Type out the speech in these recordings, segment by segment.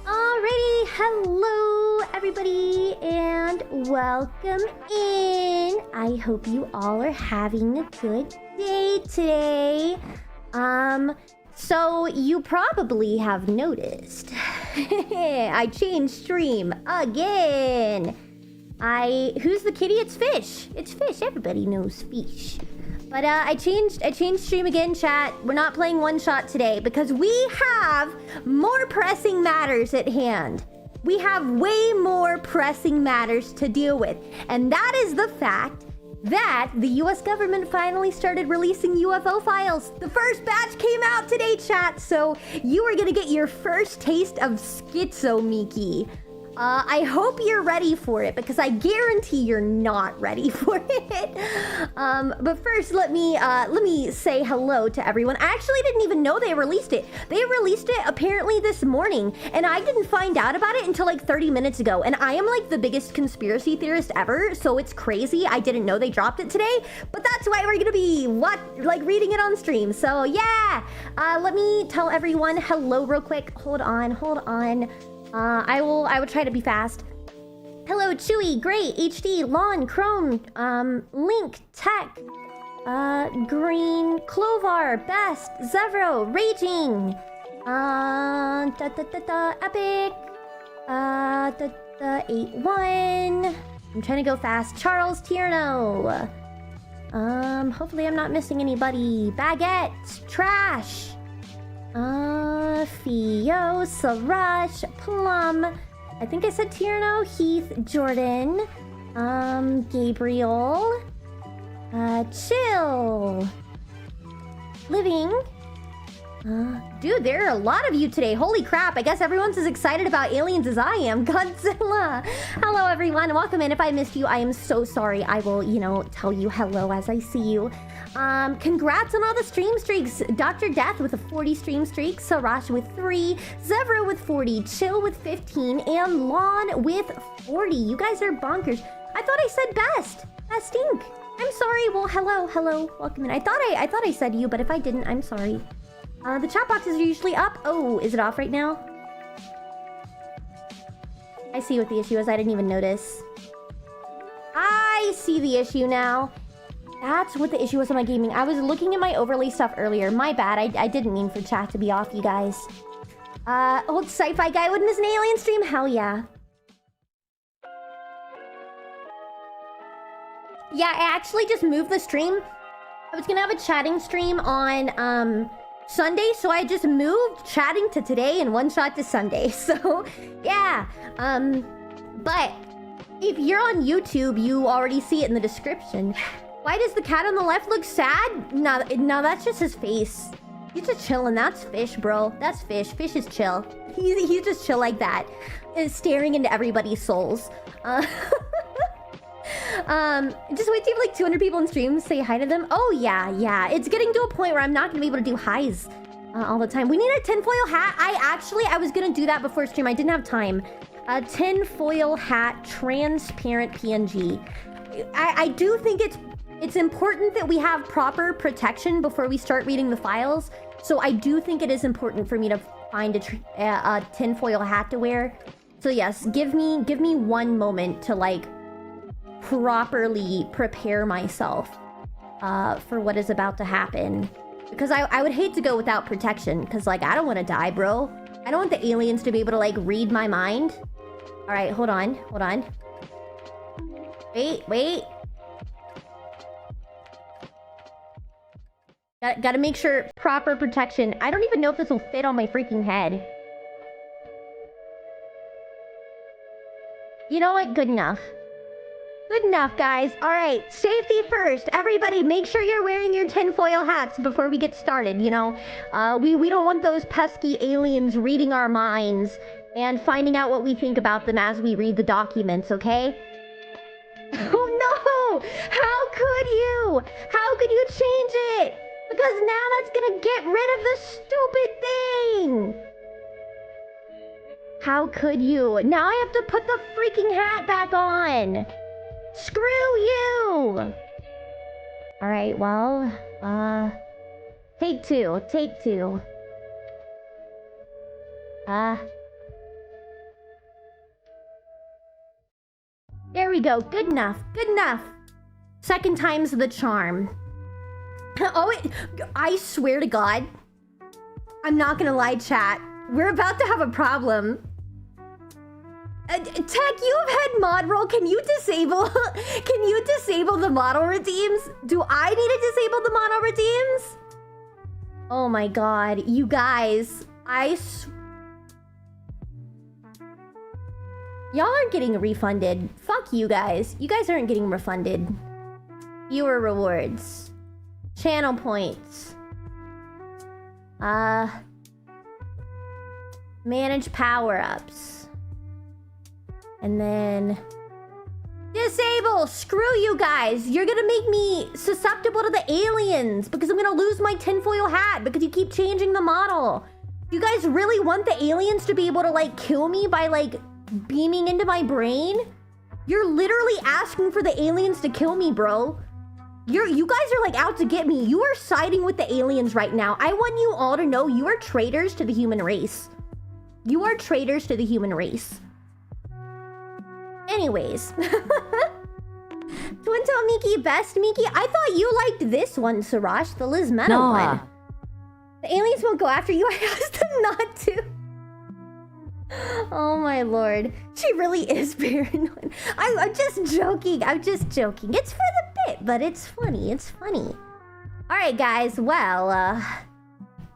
Alrighty, hello everybody and welcome in. I hope you all are having a good day today. So you probably have noticed I changed stream again. Who's the kitty? It's Fish. It's Fish. Everybody knows Fish. But I changed stream again, chat. We're not playing one shot today because we have more pressing matters at hand. We have way more pressing matters to deal with. And that is the fact that the US government finally started releasing UFO files. The first batch came out today, chat. So you are gonna get your first taste of schizo, Miki. I hope you're ready for it because I guarantee you're not ready for it. But first, let me say hello to everyone. I actually didn't even know they released it. They released it apparently this morning, and I didn't find out about it until like 30 minutes ago. And I am like the biggest conspiracy theorist ever, so it's crazy. I didn't know they dropped it today, but that's why we're gonna be reading it on stream. So yeah, let me tell everyone hello real quick. Hold on. I will try to be fast. Hello, Chewy, Great, HD, Lawn, Chrome, Link, Tech, Green, Clovar, Best, Zevro, Raging, Epic, 81. I'm trying to go fast. Charles Tierno. Hopefully I'm not missing anybody. Baguette, Trash. Fio, Sarash, Plum. I think I said Tierno, Heath, Jordan, Gabriel, Chill, Living. Dude, there are a lot of you today. Holy crap, I guess everyone's as excited about aliens as I am. Godzilla. Hello, everyone. Welcome in. If I missed you, I am so sorry. I will, tell you hello as I see you. Congrats on all the stream streaks. Dr. Death with a 40 stream streak, Sarash with 3, Zevro with 40, Chill with 15, and Lawn with 40. You guys are bonkers. I thought I said best. Best Inc. I'm sorry. Well, hello. Welcome in. I thought I said you, but if I didn't, I'm sorry. The chat boxes are usually up. Oh, is it off right now? I see what the issue is. I didn't even notice. I see the issue now. That's what the issue was on my gaming. I was looking at my overlay stuff earlier. My bad. I didn't mean for chat to be off, you guys. Old sci-fi guy wouldn't miss an alien stream? Hell yeah. Yeah, I actually just moved the stream. I was gonna have a chatting stream on, Sunday, so I just moved chatting to today and one shot to Sunday. So, yeah. But if you're on YouTube, you already see it in the description. Why does the cat on the left look sad? No, that's just his face. He's just chilling. That's Fish, bro. That's Fish. Fish is chill. He's just chill like that. Staring into everybody's souls. Just wait till you have like 200 people in stream, say hi to them. Oh yeah. It's getting to a point where I'm not gonna be able to do highs all the time. We need a tinfoil hat. I was gonna do that before stream. I didn't have time. A tinfoil hat, transparent PNG. I do think it's important that we have proper protection before we start reading the files. So I do think it is important for me to find a tinfoil hat to wear. So yes, give me one moment to like properly prepare myself for what is about to happen, because I would hate to go without protection, because like I don't want to die, bro. I don't want the aliens to be able to, like, read my mind. Alright, hold on. Hold on. Wait. Gotta make sure proper protection. I don't even know if this will fit on my freaking head. You know what? Good enough. Good enough, guys. Alright, safety first. Everybody, make sure you're wearing your tinfoil hats before we get started, you know? We don't want those pesky aliens reading our minds and finding out what we think about them as we read the documents, okay? Oh no! How could you? How could you change it? Because now that's gonna get rid of the stupid thing! How could you? Now I have to put the freaking hat back on! Screw you! Alright, well, take two. There we go. Good enough. Second time's the charm. Oh, I swear to God, I'm not gonna lie, chat. We're about to have a problem. Tech, you have had mod roll. Can you disable the model redeems? Do I need to disable the model redeems? Oh my God, you guys, y'all aren't getting refunded. Fuck you guys. You guys aren't getting refunded. Viewer rewards. Channel points. Manage power-ups. And then... disable! Screw you guys! You're gonna make me susceptible to the aliens because I'm gonna lose my tinfoil hat because you keep changing the model. You guys really want the aliens to be able to, like, kill me by, like, beaming into my brain? You're literally asking for the aliens to kill me, bro. You guys are, like, out to get me. You are siding with the aliens right now. I want you all to know you are traitors to the human race. You are traitors to the human race. Anyways. Twintel Miki, best Miki. I thought you liked this one, Sarash, the Liz Meadow one. The aliens won't go after you. I asked them not to. Oh my lord. She really is paranoid. I'm just joking. It's for the bit, but it's funny. Alright guys, well,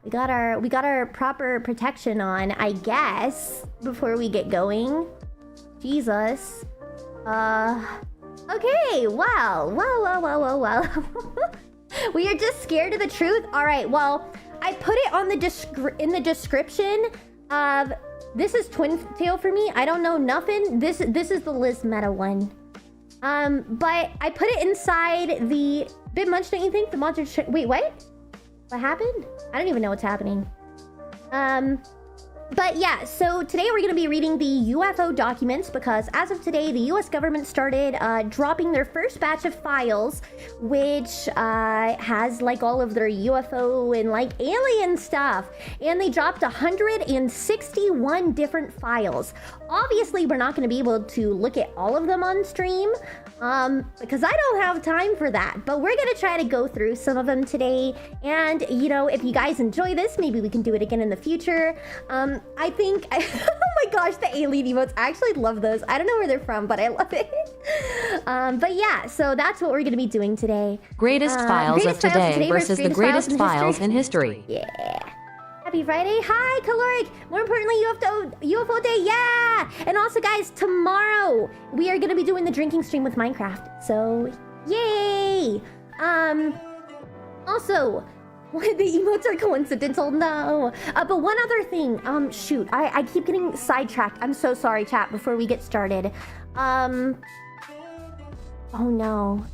we got our proper protection on, I guess, before we get going. Jesus. Okay, well. We are just scared of the truth? Alright, well, I put it on in the description of... This is Twin Tail for me. I don't know nothing. This is the Liz Meta one. But I put it inside the... Bit much, don't you think? The monster... Wait, what? What happened? I don't even know what's happening. But yeah, so today we're going to be reading the UFO documents because as of today, the US government started dropping their first batch of files, which has like all of their UFO and like alien stuff. And they dropped 161 different files. Obviously, we're not going to be able to look at all of them on stream because I don't have time for that. But we're going to try to go through some of them today. And, you know, if you guys enjoy this, maybe we can do it again in the future. I think... oh my gosh, the alien emotes. I actually love those. I don't know where they're from, but I love it. But yeah, so that's what we're going to be doing today. Greatest files of today versus the greatest files in history. Yeah. Happy Friday. Hi, Caloric. More importantly, UFO Day. Yeah. And also, guys, tomorrow we are going to be doing the drinking stream with Minecraft. So, yay. Also... the emotes are coincidental, no. But one other thing, shoot, I keep getting sidetracked. I'm so sorry, chat, before we get started. Oh no.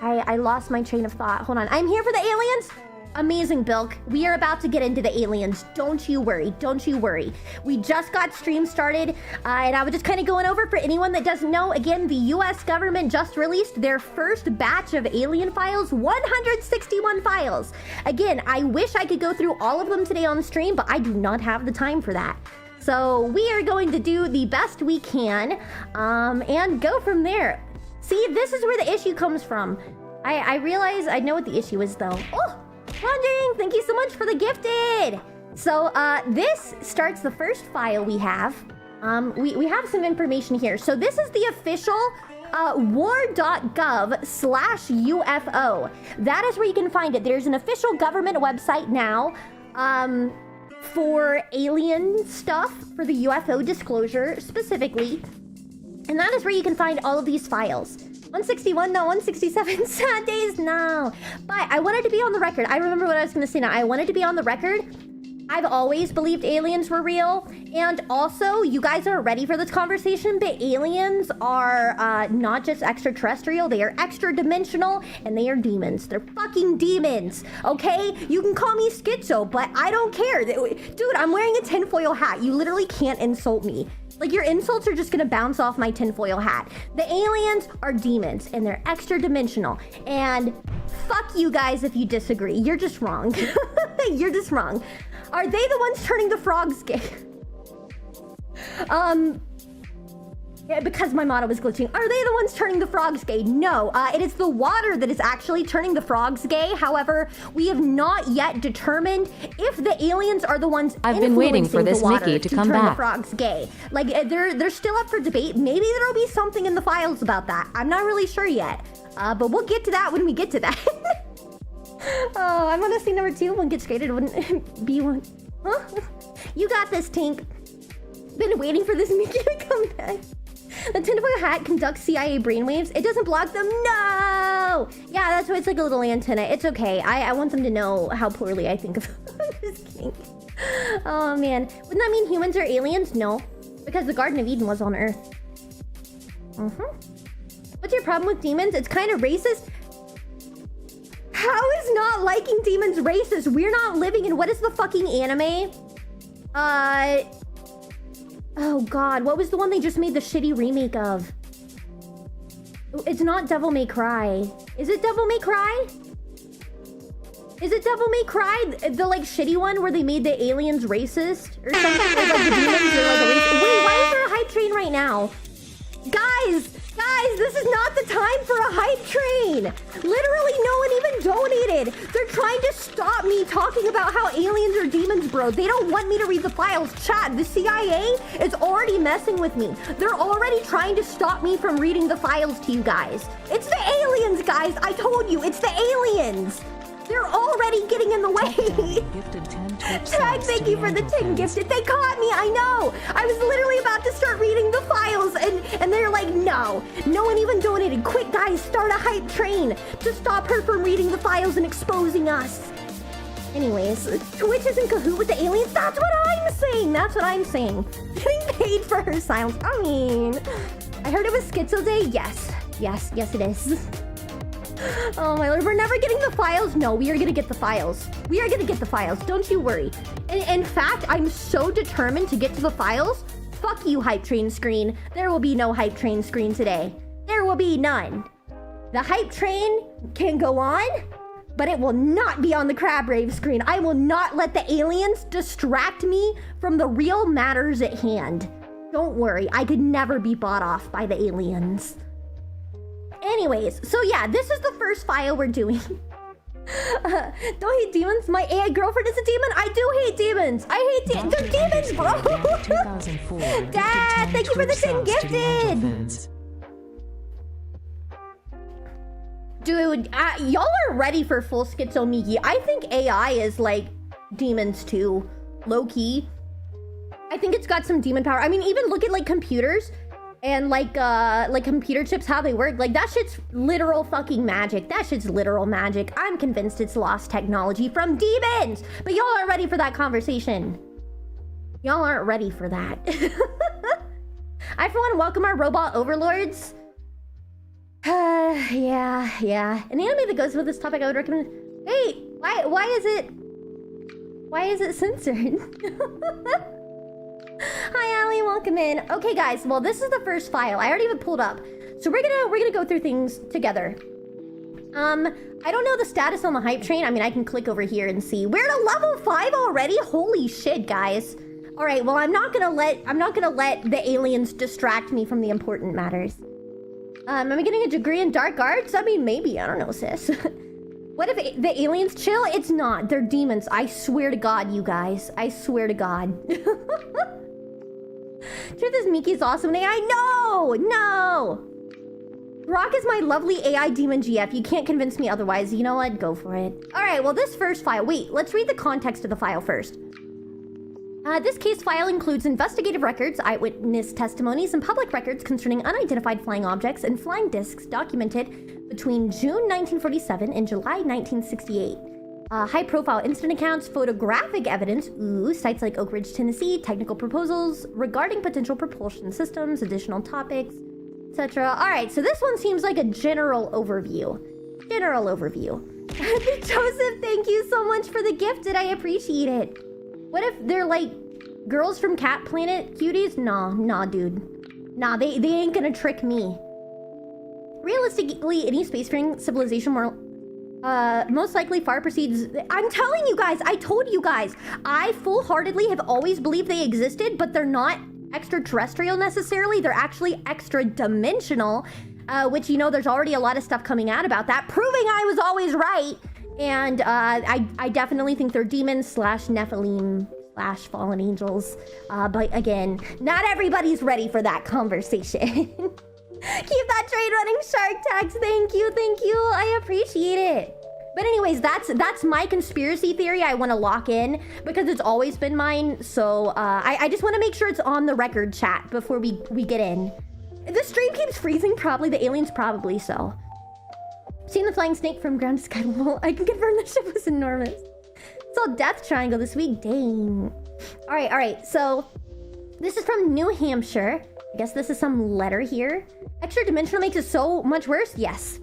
I lost my train of thought. Hold on, I'm here for the aliens? Amazing, Bilk. We are about to get into the aliens. Don't you worry. We just got stream started, and I was just kind of going over for anyone that doesn't know. Again, the US government just released their first batch of alien files, 161 files. Again, I wish I could go through all of them today on stream, but I do not have the time for that. So we are going to do the best we can, and go from there. See, this is where the issue comes from. I realize I know what the issue is, though. Oh! Wondering, thank you so much for the gifted. So this starts the first file we have. We have some information here. So this is the official war.gov/UFO. That is where you can find it. There's an official government website now for alien stuff, for the UFO disclosure specifically. And that is where you can find all of these files. 161, no. 167, sad days, no. But I wanted to be on the record. I remember what I was going to say now. I wanted to be on the record. I've always believed aliens were real. And also, you guys are ready for this conversation, but aliens are not just extraterrestrial, they are extra-dimensional, and they are demons. They're fucking demons, okay? You can call me schizo, but I don't care. Dude, I'm wearing a tinfoil hat. You literally can't insult me. Like, your insults are just gonna bounce off my tinfoil hat. The aliens are demons, and they're extra-dimensional. And fuck you guys if you disagree. You're just wrong. You're just wrong. Are they the ones turning the frogs gay? Yeah, because my motto was glitching. Are they the ones turning the frogs gay? No, it is the water that is actually turning the frogs gay. However, we have not yet determined if the aliens are the ones I've been waiting for this Miki to come turn back. The frogs gay. Like, they're still up for debate. Maybe there'll be something in the files about that. I'm not really sure yet. But we'll get to that when we get to that. Oh, I'm on scene number 2. One gets graded, wouldn't be one. Huh? You got this, Tink. Been waiting for this Miki to come back. The tinfoil hat conducts CIA brainwaves. It doesn't block them. No! Yeah, that's why it's like a little antenna. It's okay. I want them to know how poorly I think of this kink. Oh, man. Wouldn't that mean humans are aliens? No. Because the Garden of Eden was on Earth. What's your problem with demons? It's kind of racist. How is not liking demons racist? We're not living in... What is the fucking anime? Oh god, what was the one they just made the shitty remake of? It's not Devil May Cry. Is it Devil May Cry? Is it Devil May Cry? The like shitty one where they made the aliens racist? Or something like the demons are like a racist. Wait, why is there a hype train right now? Guys, this is not the time for a hype train. Literally, no one even donated. They're trying to stop me talking about how aliens are demons, bro. They don't want me to read the files. Chat, the CIA is already messing with me. They're already trying to stop me from reading the files to you guys. It's the aliens, guys. I told you, it's the aliens. They're already getting in the way. Tag, thank you for the 10 gifted. They caught me, I know. I was literally about to start reading the files and they're like, no. No one even donated. Quick, guys, start a hype train to stop her from reading the files and exposing us. Anyways, Twitch is in cahoot with the aliens. That's what I'm saying. That's what I'm saying. Getting paid for her silence. I mean, I heard it was Schizo Day. Yes, it is. Oh my lord, we're never getting the files. No, we are gonna get the files. We are gonna get the files. Don't you worry. In fact, I'm so determined to get to the files. Fuck you, hype train screen. There will be no hype train screen today. There will be none. The hype train can go on, but it will not be on the crab rave screen. I will not let the aliens distract me from the real matters at hand. Don't worry, I could never be bought off by the aliens. Anyways, so yeah, this is the first file we're doing. Don't hate demons. My AI girlfriend is a demon. I do hate demons. I hate demons. They're demons, bro. Dad, thank you for the 10 gifted. Dude, y'all are ready for full schizo Miki. I think AI is like demons too, low key. I think it's got some demon power. I mean, even look at like computers. And like computer chips, how they work, like that shit's literal fucking magic. That shit's literal magic. I'm convinced it's lost technology from demons. But y'all aren't ready for that conversation. Y'all aren't ready for that. I for one welcome our robot overlords. Yeah. An anime that goes with this topic I would recommend. Hey, why is it censored? Hi, Allie, welcome in. Okay, guys, well, this is the first file. I already have it pulled up. So we're gonna go through things together. I don't know the status on the hype train. I mean, I can click over here and see. We're at a level 5 already? Holy shit, guys. All right, well, I'm not gonna let the aliens distract me from the important matters. Am I getting a degree in dark arts? I mean, maybe, I don't know, sis. What if the aliens chill? It's not. They're demons. I swear to God, you guys. I swear to God. Truth is, Miki's awesome. AI. No! Rock is my lovely AI demon GF. You can't convince me otherwise. You know what? Go for it. All right, well, this first file. Wait, let's read the context of the file first. This case file includes investigative records, eyewitness testimonies, and public records concerning unidentified flying objects and flying discs documented between June 1947 and July 1968. High-profile incident accounts, photographic evidence, sites like Oak Ridge, Tennessee, technical proposals regarding potential propulsion systems, additional topics, etc. All right, so this one seems like a general overview. Joseph, thank you so much for the gifted. I appreciate it. What if they're like girls from Cat Planet cuties? Nah, dude. Nah, they ain't gonna trick me. Realistically, any spacefaring civilization most likely far precedes... I'm telling you guys, I told you guys, I full-heartedly have always believed they existed, but they're not extraterrestrial necessarily. They're actually extra-dimensional, which, you know, there's already a lot of stuff coming out about that, proving I was always right. And I definitely think they're demons slash nephilim slash fallen angels. But again, not everybody's ready for that conversation. Keep that trade running, Shark Tags. Thank you. I appreciate it. But anyways, that's my conspiracy theory I want to lock in because it's always been mine. So I just want to make sure it's on the record, chat, before we get in. The stream keeps freezing. Probably the aliens, probably so. Seen the flying snake from ground to sky level. I can confirm the ship was enormous. Saw Death Triangle this week. Dang. All right. So this is from New Hampshire. I guess this is some letter here. Extra dimensional makes it so much worse. Yes.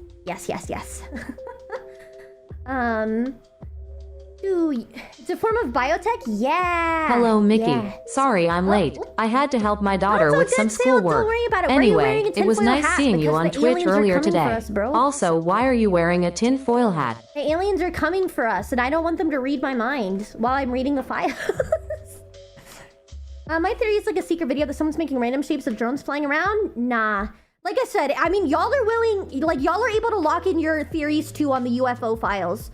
Dude, it's a form of biotech? Yeah. Hello, Miki. Yeah. Sorry I'm late. I had to help my daughter with some schoolwork. Don't worry about it. Anyway, it was nice seeing you on Twitch earlier today. Also, why are you wearing a tinfoil hat? The aliens are coming for us, and I don't want them to read my mind while I'm reading the files. My theory is like a secret video that someone's making random shapes of drones flying around. Nah. Like I said, I mean, y'all are willing, like, y'all are able to lock in your theories too on the UFO files.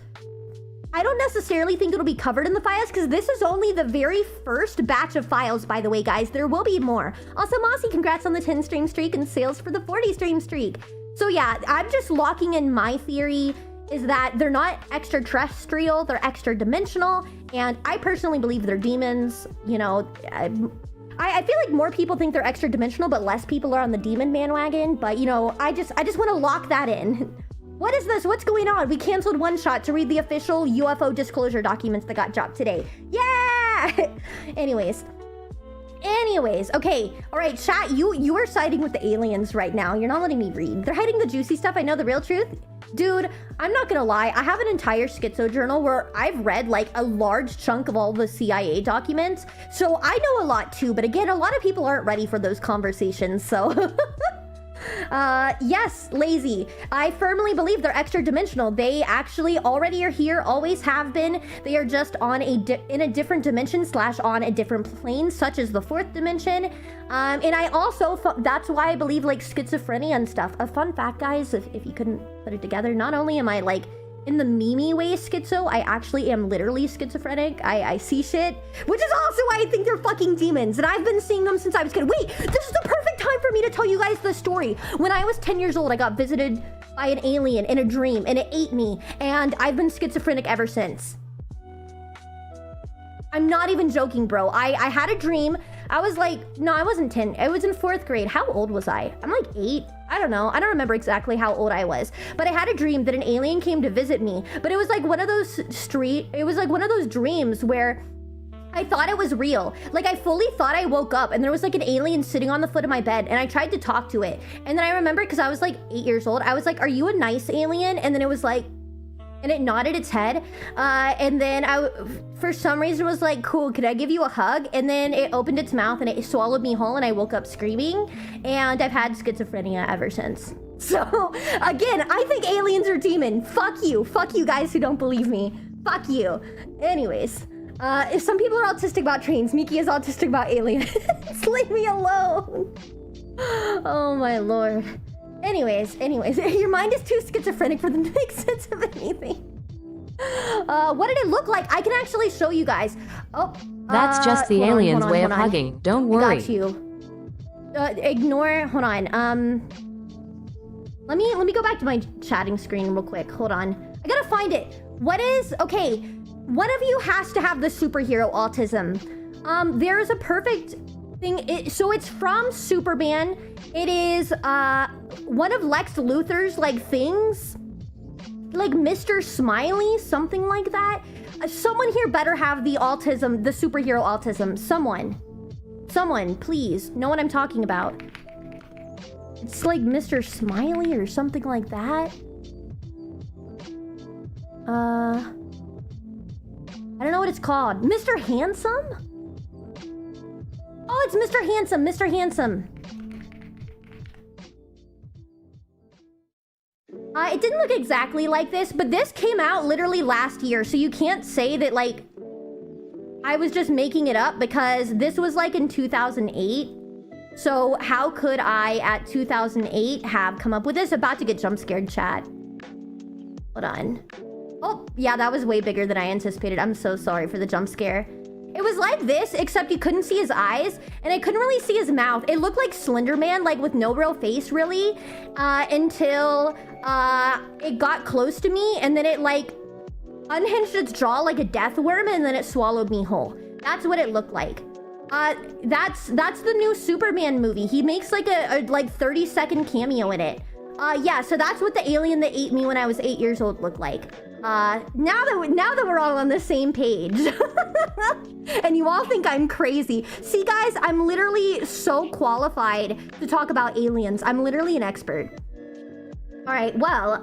I don't necessarily think it'll be covered in the files because this is only the very first batch of files, by the way, guys. There will be more. Also, Mossy, congrats on the 10 stream streak and sales for the 40 stream streak. So yeah, I'm just locking in my theory is that they're not extraterrestrial, they're extra dimensional, and I personally believe they're demons. You know, I feel like more people think they're extra dimensional, but less people are on the demon bandwagon. But you know, I just want to lock that in. What is this? What's going on? We canceled One Shot to read the official UFO disclosure documents that got dropped today. Yeah! Anyways, okay. All right, chat, you are siding with the aliens right now. You're not letting me read. They're hiding the juicy stuff. I know the real truth. Dude, I'm not gonna lie. I have an entire schizo journal where I've read like a large chunk of all the CIA documents. So I know a lot too, but again, a lot of people aren't ready for those conversations, so... Yes, Lazy. I firmly believe they're extra dimensional. They actually already are here, always have been. They are just on in a different dimension slash on a different plane, such as the fourth dimension. And I also, that's why I believe like schizophrenia and stuff. A fun fact, guys, if you couldn't put it together, not only am I like in the Mimi way schizo, I actually am literally schizophrenic. I see shit, which is also why I think they're fucking demons. And I've been seeing them since I was a kid. Wait, this is the perfect time for me to tell you guys the story. When I was 10 years old, I got visited by an alien in a dream and it ate me. And I've been schizophrenic ever since. I'm not even joking, bro. I had a dream. I was like, no, I wasn't 10. I was in 4th grade. How old was I? I'm like 8. I don't know. I don't remember exactly how old I was. But I had a dream that an alien came to visit me. But it was like one of those dreams where I thought it was real. Like I fully thought I woke up and there was like an alien sitting on the foot of my bed and I tried to talk to it. And then I remember because I was like 8 years old, I was like, are you a nice alien? And then it was like, and it nodded its head. And then for some reason was like, cool, could I give you a hug? And then it opened its mouth and it swallowed me whole and I woke up screaming. And I've had schizophrenia ever since. So again, I think aliens are demon. Fuck you guys who don't believe me. Fuck you. Anyways, if some people are autistic about trains, Miki is autistic about aliens. Leave me alone. Oh my lord. Anyways, your mind is too schizophrenic for them to make sense of anything. What did it look like? I can actually show you guys. Oh, that's just the aliens' way of hugging. Don't worry. Got you. Ignore. Hold on. Let me go back to my chatting screen real quick. Hold on. I gotta find it. What is... Okay. One of you has to have the superhero autism. There is a perfect thing. So it's from Superman. It is one of Lex Luthor's like things. Like Mr. Smiley, something like that. Someone here better have the autism, the superhero autism. Someone, please. Know what I'm talking about. It's like Mr. Smiley or something like that. I don't know what it's called. Mr. Handsome? Oh, it's Mr. Handsome, Mr. Handsome. It didn't look exactly like this, but this came out literally last year, so you can't say that, like, I was just making it up because this was, like, in 2008. So how could I, at 2008, have come up with this? About to get jump scared, chat. Hold on. Oh, yeah, that was way bigger than I anticipated. I'm so sorry for the jump scare. It was like this, except you couldn't see his eyes, and I couldn't really see his mouth. It looked like Slender Man, like with no real face, really, until it got close to me, and then it like unhinged its jaw like a death worm, and then it swallowed me whole. That's what it looked like. That's the new Superman movie. He makes like a like 30-second cameo in it. Yeah, so that's what the alien that ate me when I was 8 years old looked like. Now that we're all on the same page. And you all think I'm crazy. See, guys, I'm literally so qualified to talk about aliens. I'm literally an expert. All right, well,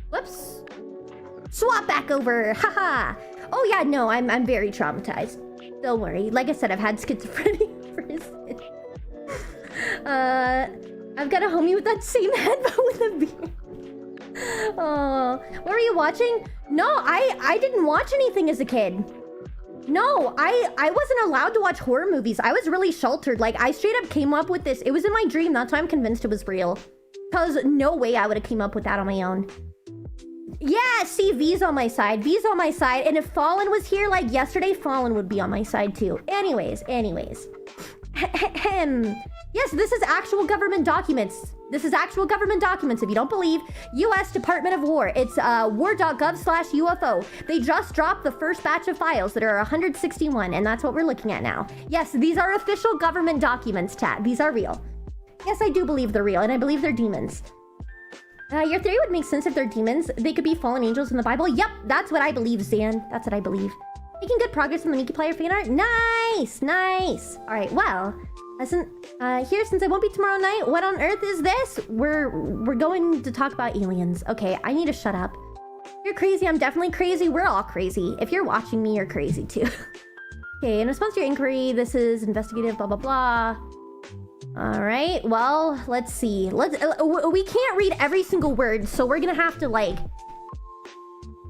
whoops. Swap back over, haha. Oh yeah, no, I'm very traumatized. Don't worry. Like I said, I've had schizophrenia for a second. I've got a homie with that same head, but with a beard. Oh, what were you watching? No, I didn't watch anything as a kid. No, I wasn't allowed to watch horror movies. I was really sheltered. Like, I straight up came up with this. It was in my dream. That's why I'm convinced it was real. Because no way I would have came up with that on my own. Yeah, see, V's on my side. V's on my side. And if Fallen was here like yesterday, Fallen would be on my side too. Anyways. Yes, this is actual government documents. This is actual government documents. If you don't believe, U.S. Department of War. It's war.gov/UFO. They just dropped the first batch of files that are 161, and that's what we're looking at now. Yes, these are official government documents, chat. These are real. Yes, I do believe they're real, and I believe they're demons. Your theory would make sense if they're demons. They could be fallen angels in the Bible. Yep, that's what I believe, Zan. That's what I believe. Making good progress on the Miki player fan art. Nice. All right, well, since I won't be tomorrow night, what on earth is this? We're going to talk about aliens. Okay, I need to shut up. You're crazy. I'm definitely crazy. We're all crazy. If you're watching me, you're crazy too. Okay, in response to your inquiry, this is investigative, blah, blah, blah. All right, well, let's see. We can't read every single word, so we're gonna have to, like,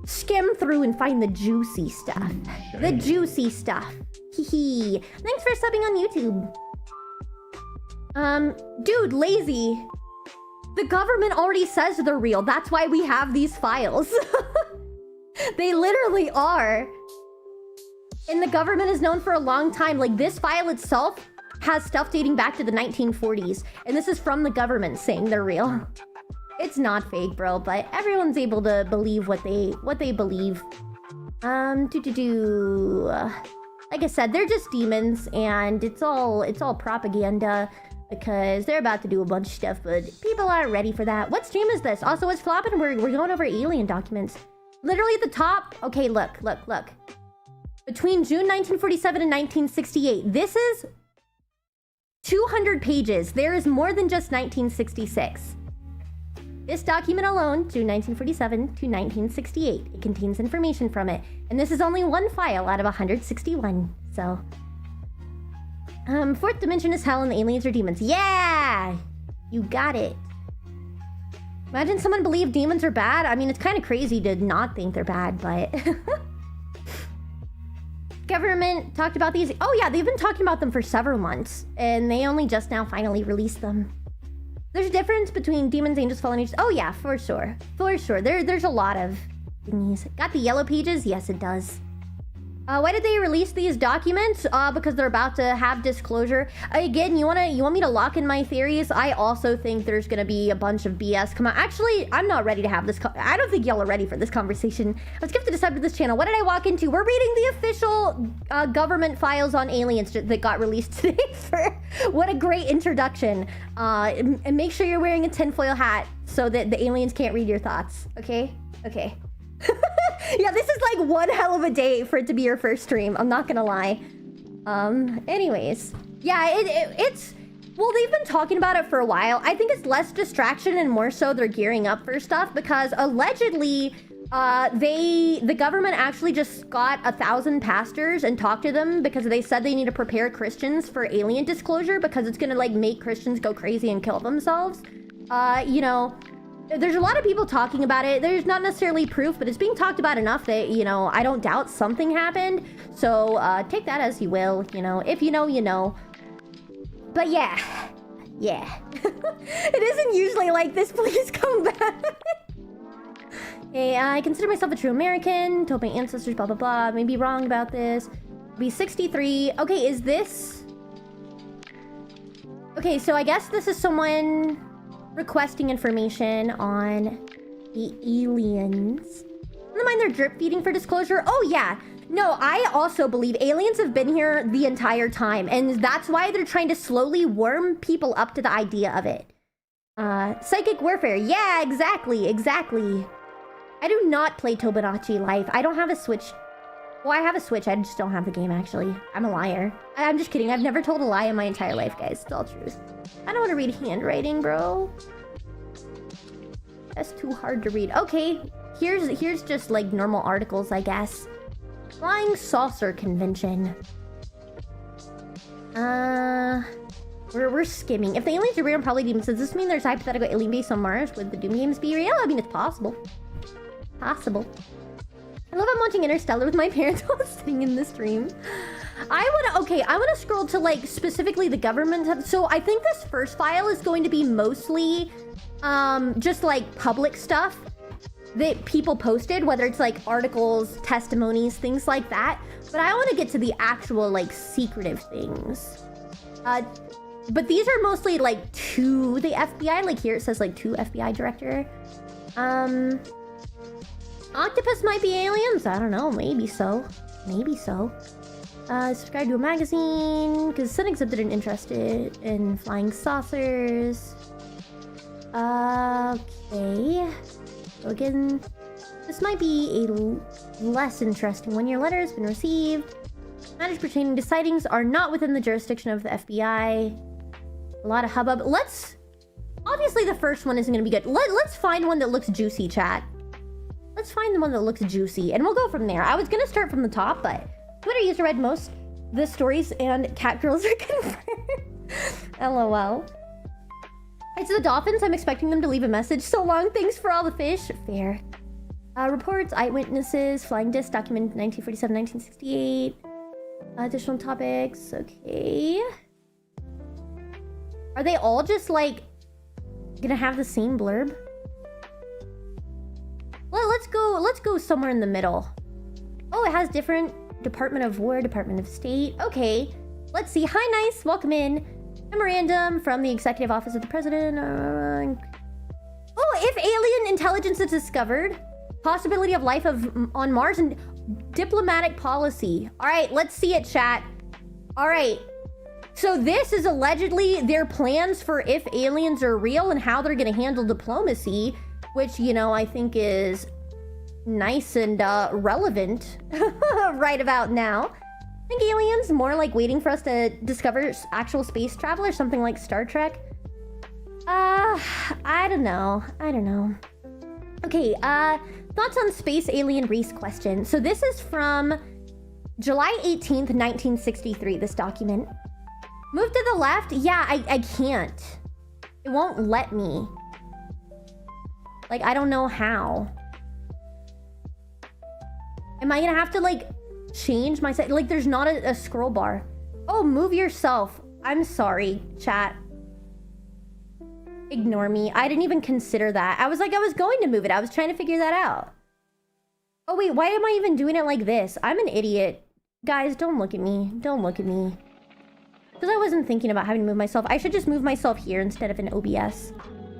skim through and find the juicy stuff. The juicy stuff. Hee. Thanks for subbing on YouTube. Dude, lazy. The government already says they're real. That's why we have these files. They literally are. And the government is known for a long time. Like, this file itself has stuff dating back to the 1940s. And this is from the government saying they're real. It's not fake, bro, but everyone's able to believe what they believe. Like I said, they're just demons, and it's all propaganda because they're about to do a bunch of stuff, but people aren't ready for that. What stream is this? Also, it's flopping. We're going over alien documents. Literally at the top. Okay, look. Between June 1947 and 1968, this is 200 pages. There is more than just 1966. This document alone, June 1947 to 1968, it contains information from it. And this is only one file out of 161, so. Fourth dimension is hell and the aliens are demons. Yeah! You got it. Imagine someone believed demons are bad. I mean, it's kind of crazy to not think they're bad, but... Government talked about these. Oh yeah, they've been talking about them for several months, and they only just now finally released them. There's a difference between demons, angels, fallen angels. Oh yeah, for sure. There's a lot of thingies. Got the yellow pages? Yes, it does. Why did they release these documents? Because they're about to have disclosure. Again, you want me to lock in my theories? I also think there's gonna be a bunch of BS come out. Actually, I'm not ready to have this. I don't think y'all are ready for this conversation. Let's get to decide with this channel. What did I walk into? We're reading the official government files on aliens that got released today. What a great introduction. And make sure you're wearing a tinfoil hat so that the aliens can't read your thoughts. Okay? Okay. Yeah, this is like one hell of a day for it to be your first stream. I'm not gonna lie. Anyways. Yeah, it's... Well, they've been talking about it for a while. I think it's less distraction and more so they're gearing up for stuff because allegedly, the government actually just got 1,000 pastors and talked to them because they said they need to prepare Christians for alien disclosure because it's gonna like make Christians go crazy and kill themselves. You know... There's a lot of people talking about it. There's not necessarily proof, but it's being talked about enough that, you know, I don't doubt something happened. So, take that as you will, you know. If you know, you know. But yeah. Yeah. It isn't usually like this. Please come back. Hey, I consider myself a true American. Told my ancestors blah, blah, blah. May be wrong about this. Be 63. Okay, is this... Okay, so I guess this is someone... requesting information on the aliens. Never mind, they're drip feeding for disclosure. Oh yeah, no, I also believe aliens have been here the entire time, and that's why they're trying to slowly warm people up to the idea of it. Psychic warfare. Yeah, exactly. I do not play Tomodachi Life. I don't have a Switch. Well, I have a Switch. I just don't have the game, actually. I'm a liar. I'm just kidding. I've never told a lie in my entire life, guys. It's all truth. I don't want to read handwriting, bro. That's too hard to read. Okay, here's just like normal articles, I guess. Flying Saucer Convention. We're skimming. If the aliens are real and probably demons, does this mean there's a hypothetical alien base on Mars? Would the Doom games be real? I mean, it's possible. Possible. I love I'm watching Interstellar with my parents while sitting in the stream. I want to scroll to like specifically the government. So I think this first file is going to be mostly just like public stuff that people posted, whether it's like articles, testimonies, things like that. But I want to get to the actual like secretive things. But these are mostly like to the FBI. Like here it says like to FBI director. Octopus might be aliens. I don't know. Maybe so. Maybe so. Subscribe to a magazine because cynics have been interested in flying saucers. Okay. So again, this might be a less interesting one. Your letter has been received. Matters pertaining to sightings are not within the jurisdiction of the FBI. A lot of hubbub. Obviously the first one isn't going to be good. Let's find one that looks juicy, chat. Let's find the one that looks juicy, and we'll go from there. I was going to start from the top, but Twitter user read most the stories, and cat girls are confirmed. LOL. It's the dolphins. I'm expecting them to leave a message. So long. Thanks for all the fish. Fair. Reports, eyewitnesses, flying disc, documented 1947, 1968. Additional topics. Okay. Are they all just like gonna have the same blurb? Well, let's go somewhere in the middle. Oh, it has different Department of War, Department of State. Okay, let's see. Hi, nice. Welcome in. Memorandum from the Executive Office of the President. Oh, if alien intelligence is discovered, possibility of life on Mars, and diplomatic policy. All right, let's see it, chat. All right. So this is allegedly their plans for if aliens are real and how they're going to handle diplomacy, which, you know, I think is nice and relevant right about now. I think aliens more like waiting for us to discover actual space travel or something like Star Trek. I don't know. Okay, thoughts on space alien race question. So this is from July 18th, 1963, this document. Move to the left? Yeah, I can't. It won't let me. Like, I don't know how. Am I gonna have to, like, change my set? Like, there's not a scroll bar. Oh, move yourself. I'm sorry, chat. Ignore me. I didn't even consider that. I was going to move it. I was trying to figure that out. Oh wait, why am I even doing it like this? I'm an idiot. Guys, don't look at me. Don't look at me. Because I wasn't thinking about having to move myself. I should just move myself here instead of in OBS.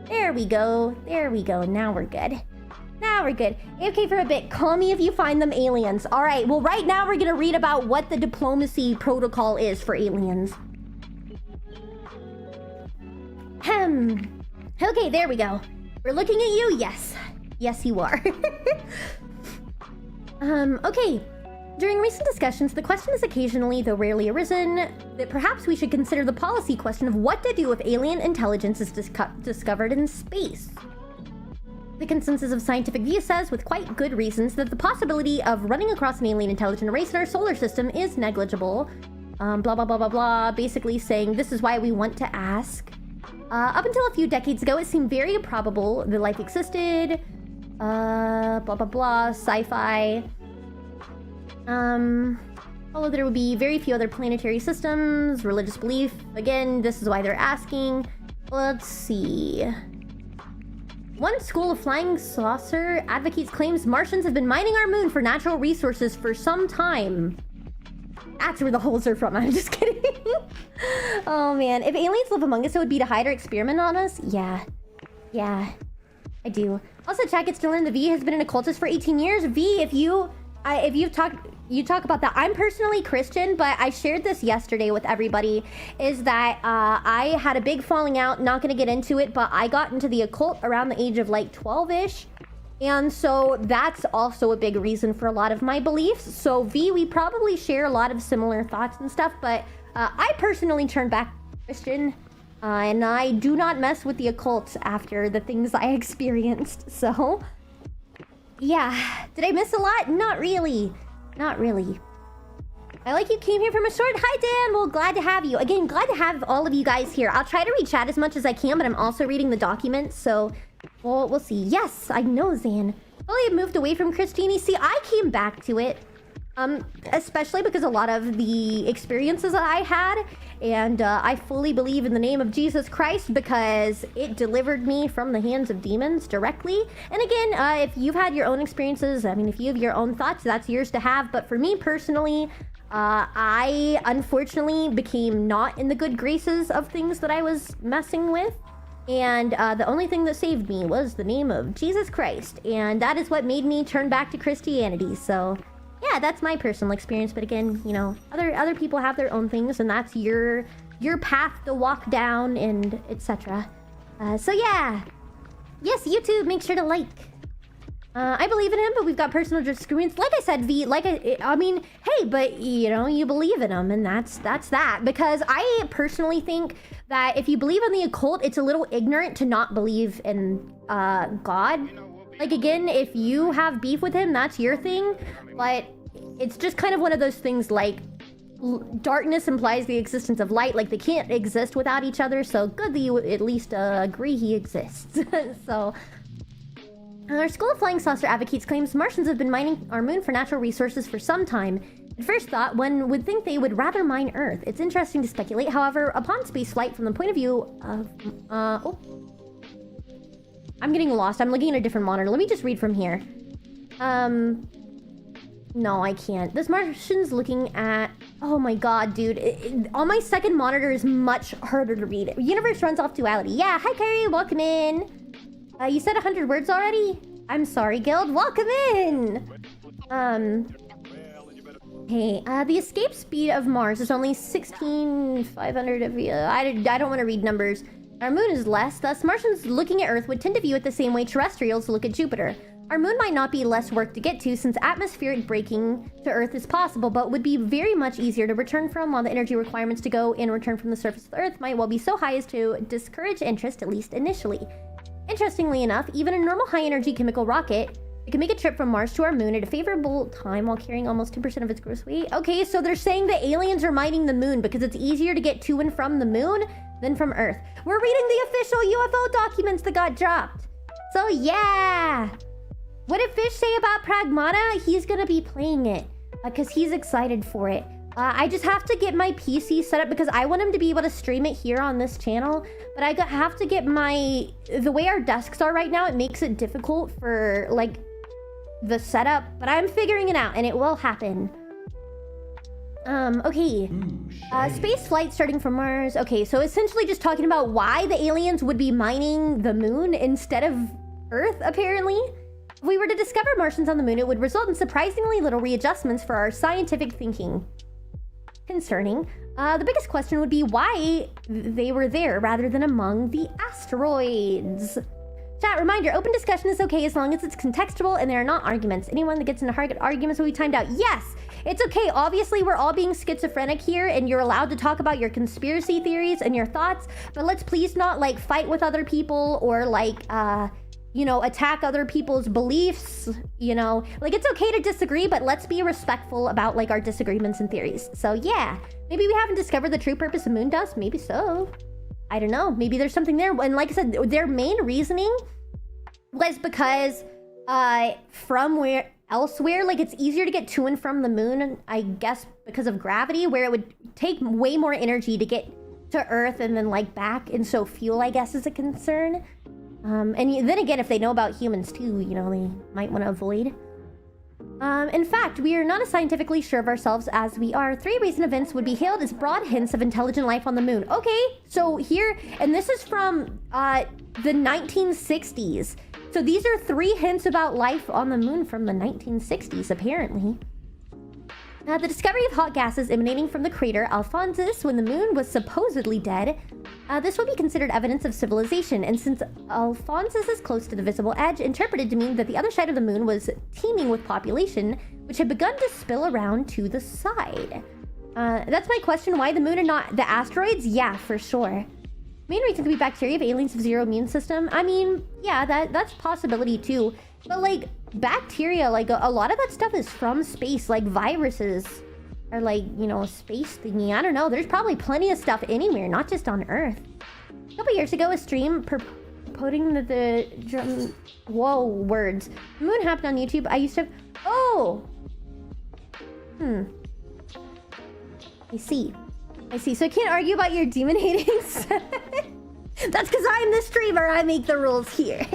There we go. There we go. Now we're good. Now we're good. AFK for a bit. Call me if you find them aliens. All right. Well, right now we're going to read about what the diplomacy protocol is for aliens. Okay, there we go. We're looking at you. Yes. Yes, you are. Okay. During recent discussions, the question has occasionally, though rarely, arisen that perhaps we should consider the policy question of what to do if alien intelligence is discovered in space. The consensus of scientific view says, with quite good reasons, that the possibility of running across an alien intelligent race in our solar system is negligible. Blah, blah, blah, blah, blah, basically saying this is why we want to ask. Up until a few decades ago, it seemed very improbable that life existed. Blah, blah, blah, sci-fi. Although there would be very few other planetary systems, religious belief. Again, this is why they're asking. Let's see. One school of flying saucer advocates claims Martians have been mining our moon for natural resources for some time. That's where the holes are from. I'm just kidding. Oh man, if aliens live among us, it would be to hide or experiment on us? Yeah. Yeah, I do. Also, chat gets to learn the V has been an occultist for 18 years. V, if you talk about that. I'm personally Christian, but I shared this yesterday with everybody, is that I had a big falling out, not gonna get into it, but I got into the occult around the age of like 12-ish. And so that's also a big reason for a lot of my beliefs. So V, we probably share a lot of similar thoughts and stuff, but I personally turned back Christian, and I do not mess with the occult after the things I experienced, so... Yeah, did I miss a lot? Not really. Not really. I like you came here from a short. Hi, Dan. Well, glad to have you. Again, glad to have all of you guys here. I'll try to read chat as much as I can, but I'm also reading the documents, so we'll see. Yes, I know, Zan. Well, I moved away from Christianity. See, I came back to it, especially because a lot of the experiences that I had, and I fully believe in the name of Jesus Christ because it delivered me from the hands of demons directly. And again, if you've had your own experiences, I mean, if you have your own thoughts, that's yours to have. But for me personally, I unfortunately became not in the good graces of things that I was messing with. And the only thing that saved me was the name of Jesus Christ. And that is what made me turn back to Christianity. So... yeah, that's my personal experience, but again, you know, other people have their own things, and that's your path to walk down, and etc. So yeah, yes, YouTube, make sure to like. I believe in him, but we've got personal disagreements. Like I said, V, I mean, hey, but you know, you believe in him, and that's that. Because I personally think that if you believe in the occult, it's a little ignorant to not believe in God. Like, again, if you have beef with him, that's your thing. But it's just kind of one of those things like darkness implies the existence of light. Like, they can't exist without each other. So good that you at least agree he exists. So, our School of Flying Saucer advocates claims Martians have been mining our moon for natural resources for some time. At first thought, one would think they would rather mine Earth. It's interesting to speculate. However, upon space flight from the point of view of... I'm getting lost. I'm looking at a different monitor. Let me just read from here. No, I can't. This Martian's looking at... oh my god, dude. On my second monitor is much harder to read. Universe runs off duality. Yeah, hi, Carrie. Welcome in. You said 100 words already? I'm sorry, Guild. Welcome in. Hey, the escape speed of Mars is only 16,500 of... I don't want to read numbers. Our moon is less, thus Martians looking at Earth would tend to view it the same way terrestrials look at Jupiter. Our moon might not be less work to get to since atmospheric braking to Earth is possible, but would be very much easier to return from, while the energy requirements to go in return from the surface of the Earth might well be so high as to discourage interest, at least initially. Interestingly enough, even a normal high-energy chemical rocket, it can make a trip from Mars to our moon at a favorable time while carrying almost 10% of its gross weight. Okay, so they're saying the aliens are mining the moon because it's easier to get to and from the moon than from Earth. We're reading the official UFO documents that got dropped. So yeah. What did Fish say about Pragmata? He's gonna be playing it because he's excited for it. I just have to get my PC set up because I want him to be able to stream it here on this channel. But I have to get the way our desks are right now, it makes it difficult for like the setup, but I'm figuring it out, and it will happen. Okay. Space flight starting from Mars. Okay, so essentially just talking about why the aliens would be mining the moon instead of Earth, apparently. If we were to discover Martians on the moon, it would result in surprisingly little readjustments for our scientific thinking. Concerning. The biggest question would be why they were there rather than among the asteroids. Chat, reminder, open discussion is okay as long as it's contextual and there are not arguments. Anyone that gets into hard arguments will be timed out. Yes, it's okay. Obviously, we're all being schizophrenic here and you're allowed to talk about your conspiracy theories and your thoughts, but let's please not like fight with other people or like, you know, attack other people's beliefs, you know. Like, it's okay to disagree, but let's be respectful about like our disagreements and theories. So yeah, maybe we haven't discovered the true purpose of moon dust. Maybe so. I don't know. Maybe there's something there. And like I said, their main reasoning was because from where elsewhere, like it's easier to get to and from the moon, I guess because of gravity, where it would take way more energy to get to Earth and then like back. And so fuel, I guess, is a concern. And then again, if they know about humans too, you know, they might want to avoid. In fact, we are not as scientifically sure of ourselves as we are. 3 recent events would be hailed as broad hints of intelligent life on the moon. Okay, so here, and this is from the 1960s. So these are 3 hints about life on the moon from the 1960s, apparently. The discovery of hot gases emanating from the crater Alphonsus when the moon was supposedly dead. This will be considered evidence of civilization, and since Alphonsus is close to the visible edge, interpreted to mean that the other side of the moon was teeming with population, which had begun to spill around to the side. That's my question, why the moon and not the asteroids? Yeah, for sure. Main reason could be bacteria if aliens have zero immune system. I mean, yeah, that's a possibility too. But like bacteria, like a lot of that stuff is from space, like viruses are like, you know, space thingy. I don't know. There's probably plenty of stuff anywhere, not just on Earth. A couple years ago, a stream purporting that the whoa, words. The moon happened on YouTube. I used to have, oh! I see. So I can't argue about your demon hating. That's because I'm the streamer. I make the rules here.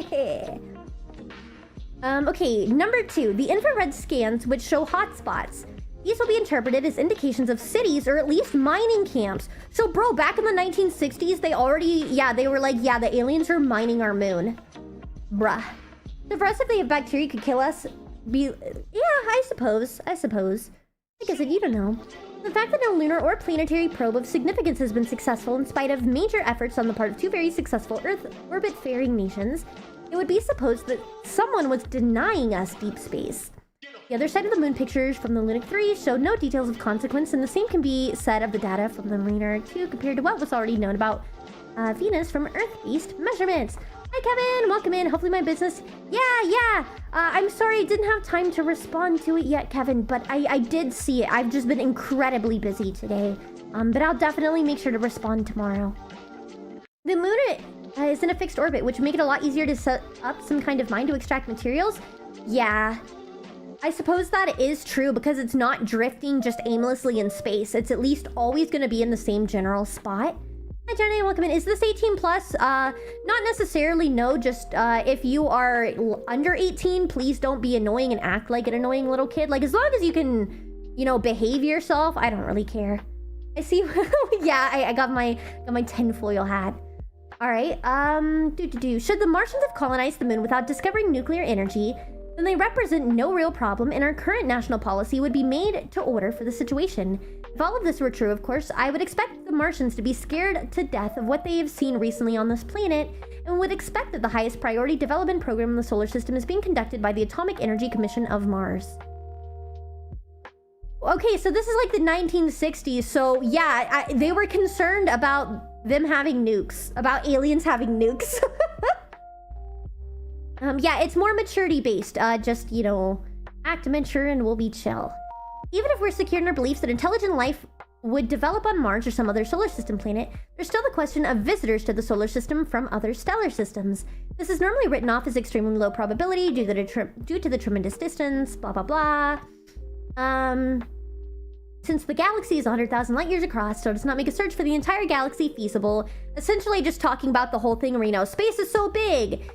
Okay, number 2. The infrared scans which show hotspots. These will be interpreted as indications of cities or at least mining camps. So bro, back in the 1960s, they already, they were like, yeah, the aliens are mining our moon. Bruh. So for us, if they have bacteria could kill us, I suppose. Like I said, you don't know. The fact that no lunar or planetary probe of significance has been successful in spite of major efforts on the part of 2 very successful Earth orbit-faring nations, it would be supposed that someone was denying us deep space. The other side of the moon pictures from the Lunar 3 showed no details of consequence, and the same can be said of the data from the Lunar 2 compared to what was already known about Venus from Earth-based measurements. Hi Kevin, welcome in. Hopefully my business... Yeah. I'm sorry I didn't have time to respond to it yet, Kevin, but I did see it. I've just been incredibly busy today. But I'll definitely make sure to respond tomorrow. The moon is in a fixed orbit, which would make it a lot easier to set up some kind of mine to extract materials. Yeah. I suppose that is true because it's not drifting just aimlessly in space. It's at least always going to be in the same general spot. Hi Jenny, welcome in. Is this 18 plus? Not necessarily, no. Just if you are under 18, please don't be annoying and act like an annoying little kid. Like as long as you can, you know, behave yourself, I don't really care. I see. Yeah, I got my tinfoil hat. All right. Should the Martians have colonized the moon without discovering nuclear energy, then they represent no real problem, and our current national policy would be made to order for the situation. If all of this were true, of course, I would expect the Martians to be scared to death of what they have seen recently on this planet, and would expect that the highest priority development program in the solar system is being conducted by the Atomic Energy Commission of Mars. Okay, so this is like the 1960s, so yeah, they were concerned about them having nukes, about aliens having nukes. Yeah, it's more maturity-based. Just, you know, act mature and we'll be chill. Even if we're secure in our beliefs that intelligent life would develop on Mars or some other solar system planet, there's still the question of visitors to the solar system from other stellar systems. This is normally written off as extremely low probability due to the tremendous distance, blah, blah, blah. Since the galaxy is 100,000 light years across, so it does not make a search for the entire galaxy feasible. Essentially just talking about the whole thing where, you know, space is so big.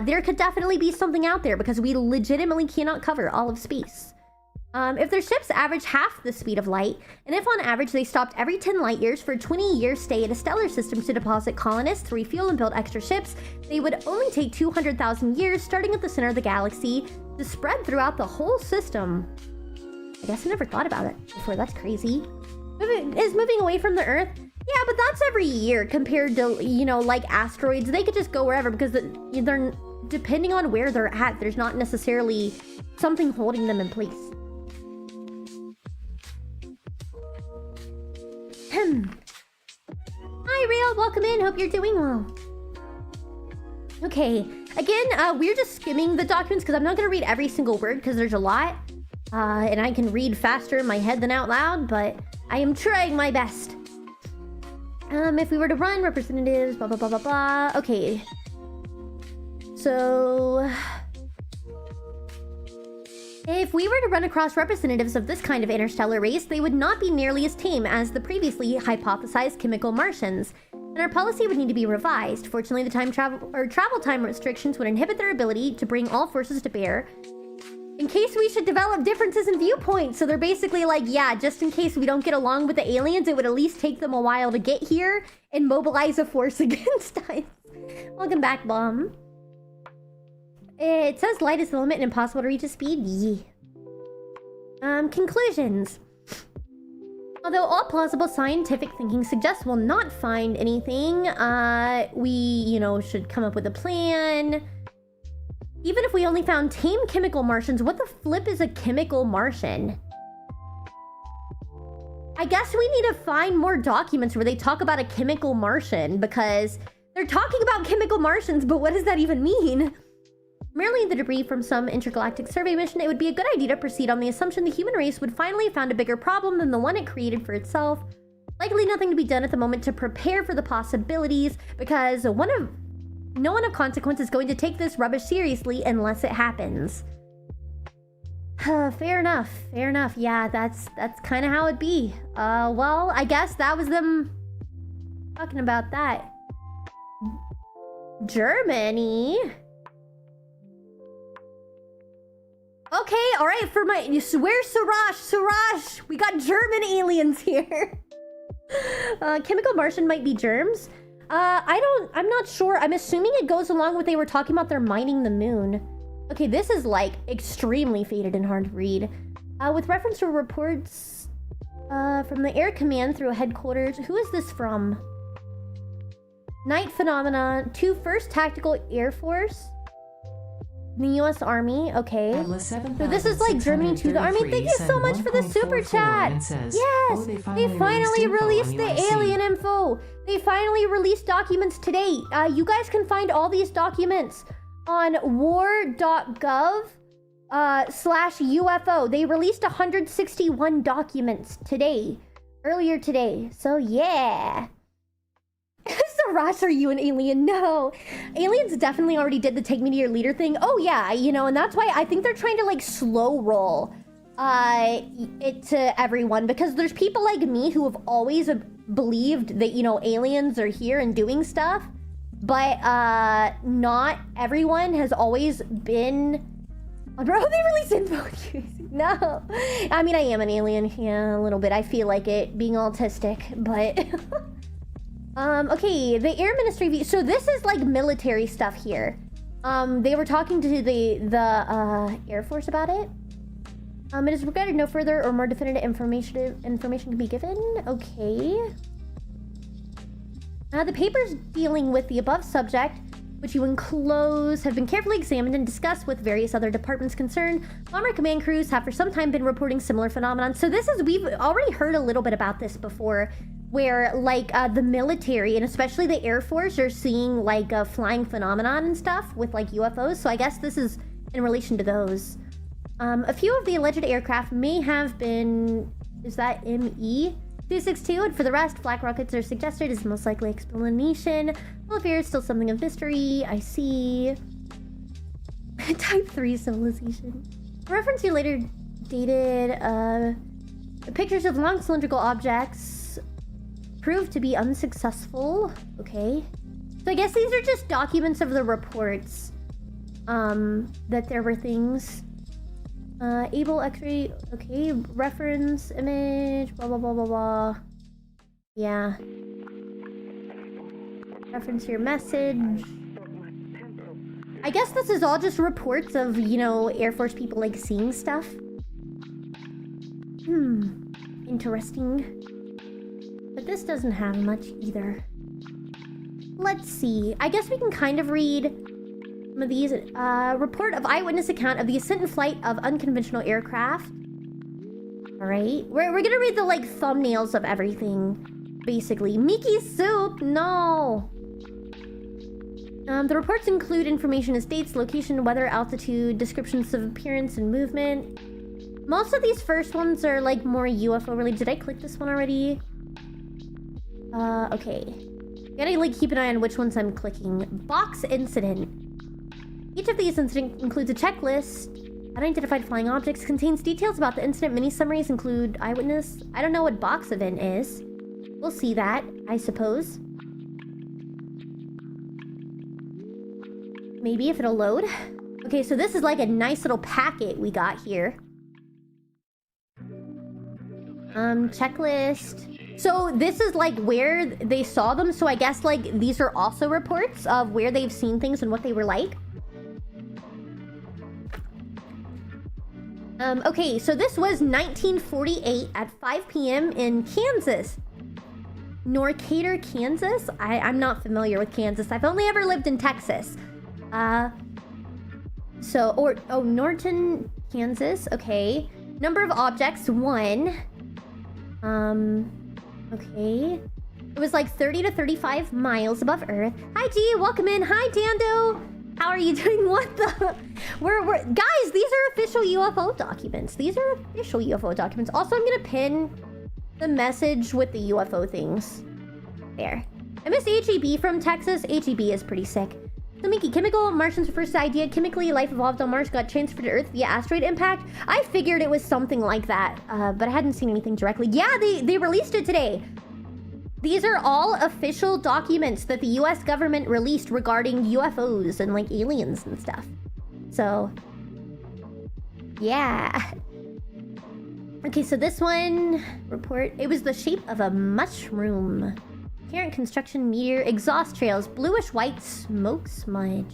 there could definitely be something out there because we legitimately cannot cover all of space. If their ships average half the speed of light, and if on average they stopped every 10 light years for a 20-year stay at a stellar system to deposit colonists, refuel, and build extra ships, they would only take 200,000 years, starting at the center of the galaxy, to spread throughout the whole system. I guess I never thought about it before. That's crazy. Is moving away from the Earth? Yeah, but that's every year compared to, you know, like asteroids. They could just go wherever because they're depending on where they're at. There's not necessarily something holding them in place. Hi, Real. Welcome in. Hope you're doing well. Okay. Again, we're just skimming the documents because I'm not going to read every single word because there's a lot. And I can read faster in my head than out loud, but I am trying my best. If we were to run representatives, blah, blah, blah, blah, blah. Okay. So... if we were to run across representatives of this kind of interstellar race, they would not be nearly as tame as the previously hypothesized chemical Martians, and our policy would need to be revised. Fortunately, the travel time restrictions would inhibit their ability to bring all forces to bear, in case we should develop differences in viewpoints. So they're basically like, yeah, just in case we don't get along with the aliens, it would at least take them a while to get here and mobilize a force against us. Welcome back, Bomb. It says light is the limit and impossible to reach a speed. Yeah. Conclusions. Although all plausible scientific thinking suggests we'll not find anything, we, you know, should come up with a plan. Even if we only found tame chemical Martians, what the flip is a chemical Martian? I guess we need to find more documents where they talk about a chemical Martian, because they're talking about chemical Martians, but what does that even mean? Merely the debris from some intergalactic survey mission, it would be a good idea to proceed on the assumption the human race would finally have found a bigger problem than the one it created for itself. Likely nothing to be done at the moment to prepare for the possibilities, because no one of consequence is going to take this rubbish seriously unless it happens. Fair enough. Fair enough. Yeah, that's kind of how it'd be. Well, I guess that was them talking about that. Germany? Okay, alright, for my... Where's Siraj? Siraj! We got German aliens here. Chemical Martian might be germs. I'm not sure. I'm assuming it goes along with they were talking about they're mining the moon. Okay, this is like extremely faded and hard to read. With reference to reports from the Air Command through headquarters. Who is this from? Night Phenomena to 1st Tactical Air Force. The U.S. Army, okay. So this is like Germany to the Army. Thank you so much for the super chat. Yes, they finally released the alien info. They finally released documents today. You guys can find all these documents on war.gov/UFO. They released 161 documents today, earlier today. So yeah. Siraj, are you an alien? No. Aliens definitely already did the take me to your leader thing. Oh yeah, you know, and that's why I think they're trying to like slow roll it to everyone, because there's people like me who have always believed that, you know, aliens are here and doing stuff, but not everyone has always been... Bro, they released info. No. I mean, I am an alien, yeah, a little bit. I feel like it, being autistic, but... okay, the Air Ministry... So this is like military stuff here. They were talking to the Air Force about it. It is regretted no further or more definitive information can be given. Okay. The papers dealing with the above subject, which you enclose, have been carefully examined and discussed with various other departments concerned. Bomber command crews have for some time been reporting similar phenomenon. So this is... We've already heard a little bit about this before, where like the military and especially the Air Force are seeing like a flying phenomenon and stuff with like UFOs. So I guess this is in relation to those. A few of the alleged aircraft may have been... Is that ME-262? And for the rest, flak rockets are suggested as the most likely explanation. Well, if it's still something of mystery, I see. Type 3 civilization. Reference you later dated pictures of long cylindrical objects proved to be unsuccessful. Okay. So I guess these are just documents of the reports. that there were things. Able X-ray, okay, reference, image, blah, blah, blah, blah, blah. Yeah. Reference your message. I guess this is all just reports of, you know, Air Force people, like, seeing stuff. Interesting. But this doesn't have much either. Let's see. I guess we can kind of read some of these. Report of eyewitness account of the ascent and flight of unconventional aircraft. Alright. We're gonna read the, like, thumbnails of everything, basically. Miki soup! No! The reports include information as dates, location, weather, altitude, descriptions of appearance and movement. Most of these first ones are, like, more UFO related. Did I click this one already? Okay. Gotta, like, keep an eye on which ones I'm clicking. Box incident. Each of these incidents includes a checklist. Unidentified flying objects contains details about the incident. Mini summaries include eyewitness. I don't know what box event is. We'll see that, I suppose. Maybe if it'll load. Okay, so this is like a nice little packet we got here. Checklist. So this is like where they saw them. So I guess like these are also reports of where they've seen things and what they were like. Okay, so this was 1948 at 5 p.m. in Kansas. Norcator, Kansas? I'm not familiar with Kansas. I've only ever lived in Texas. Norton, Kansas. Okay. Number of objects, 1. Okay. It was like 30 to 35 miles above Earth. Hi, G. Welcome in. Hi, Dando. How are you doing? What the? Guys, these are official UFO documents. These are official UFO documents. Also, I'm gonna pin the message with the UFO things. There. I miss HEB from Texas. HEB is pretty sick. So, Miki, chemical Martians' first idea. Chemically, life evolved on Mars, got transferred to Earth via asteroid impact. I figured it was something like that, but I hadn't seen anything directly. Yeah, they released it today. These are all official documents that the US government released regarding UFOs and, like, aliens and stuff. So, yeah. Okay, so this one, report, it was the shape of a mushroom. Apparent construction meteor, exhaust trails, bluish white smoke smudge.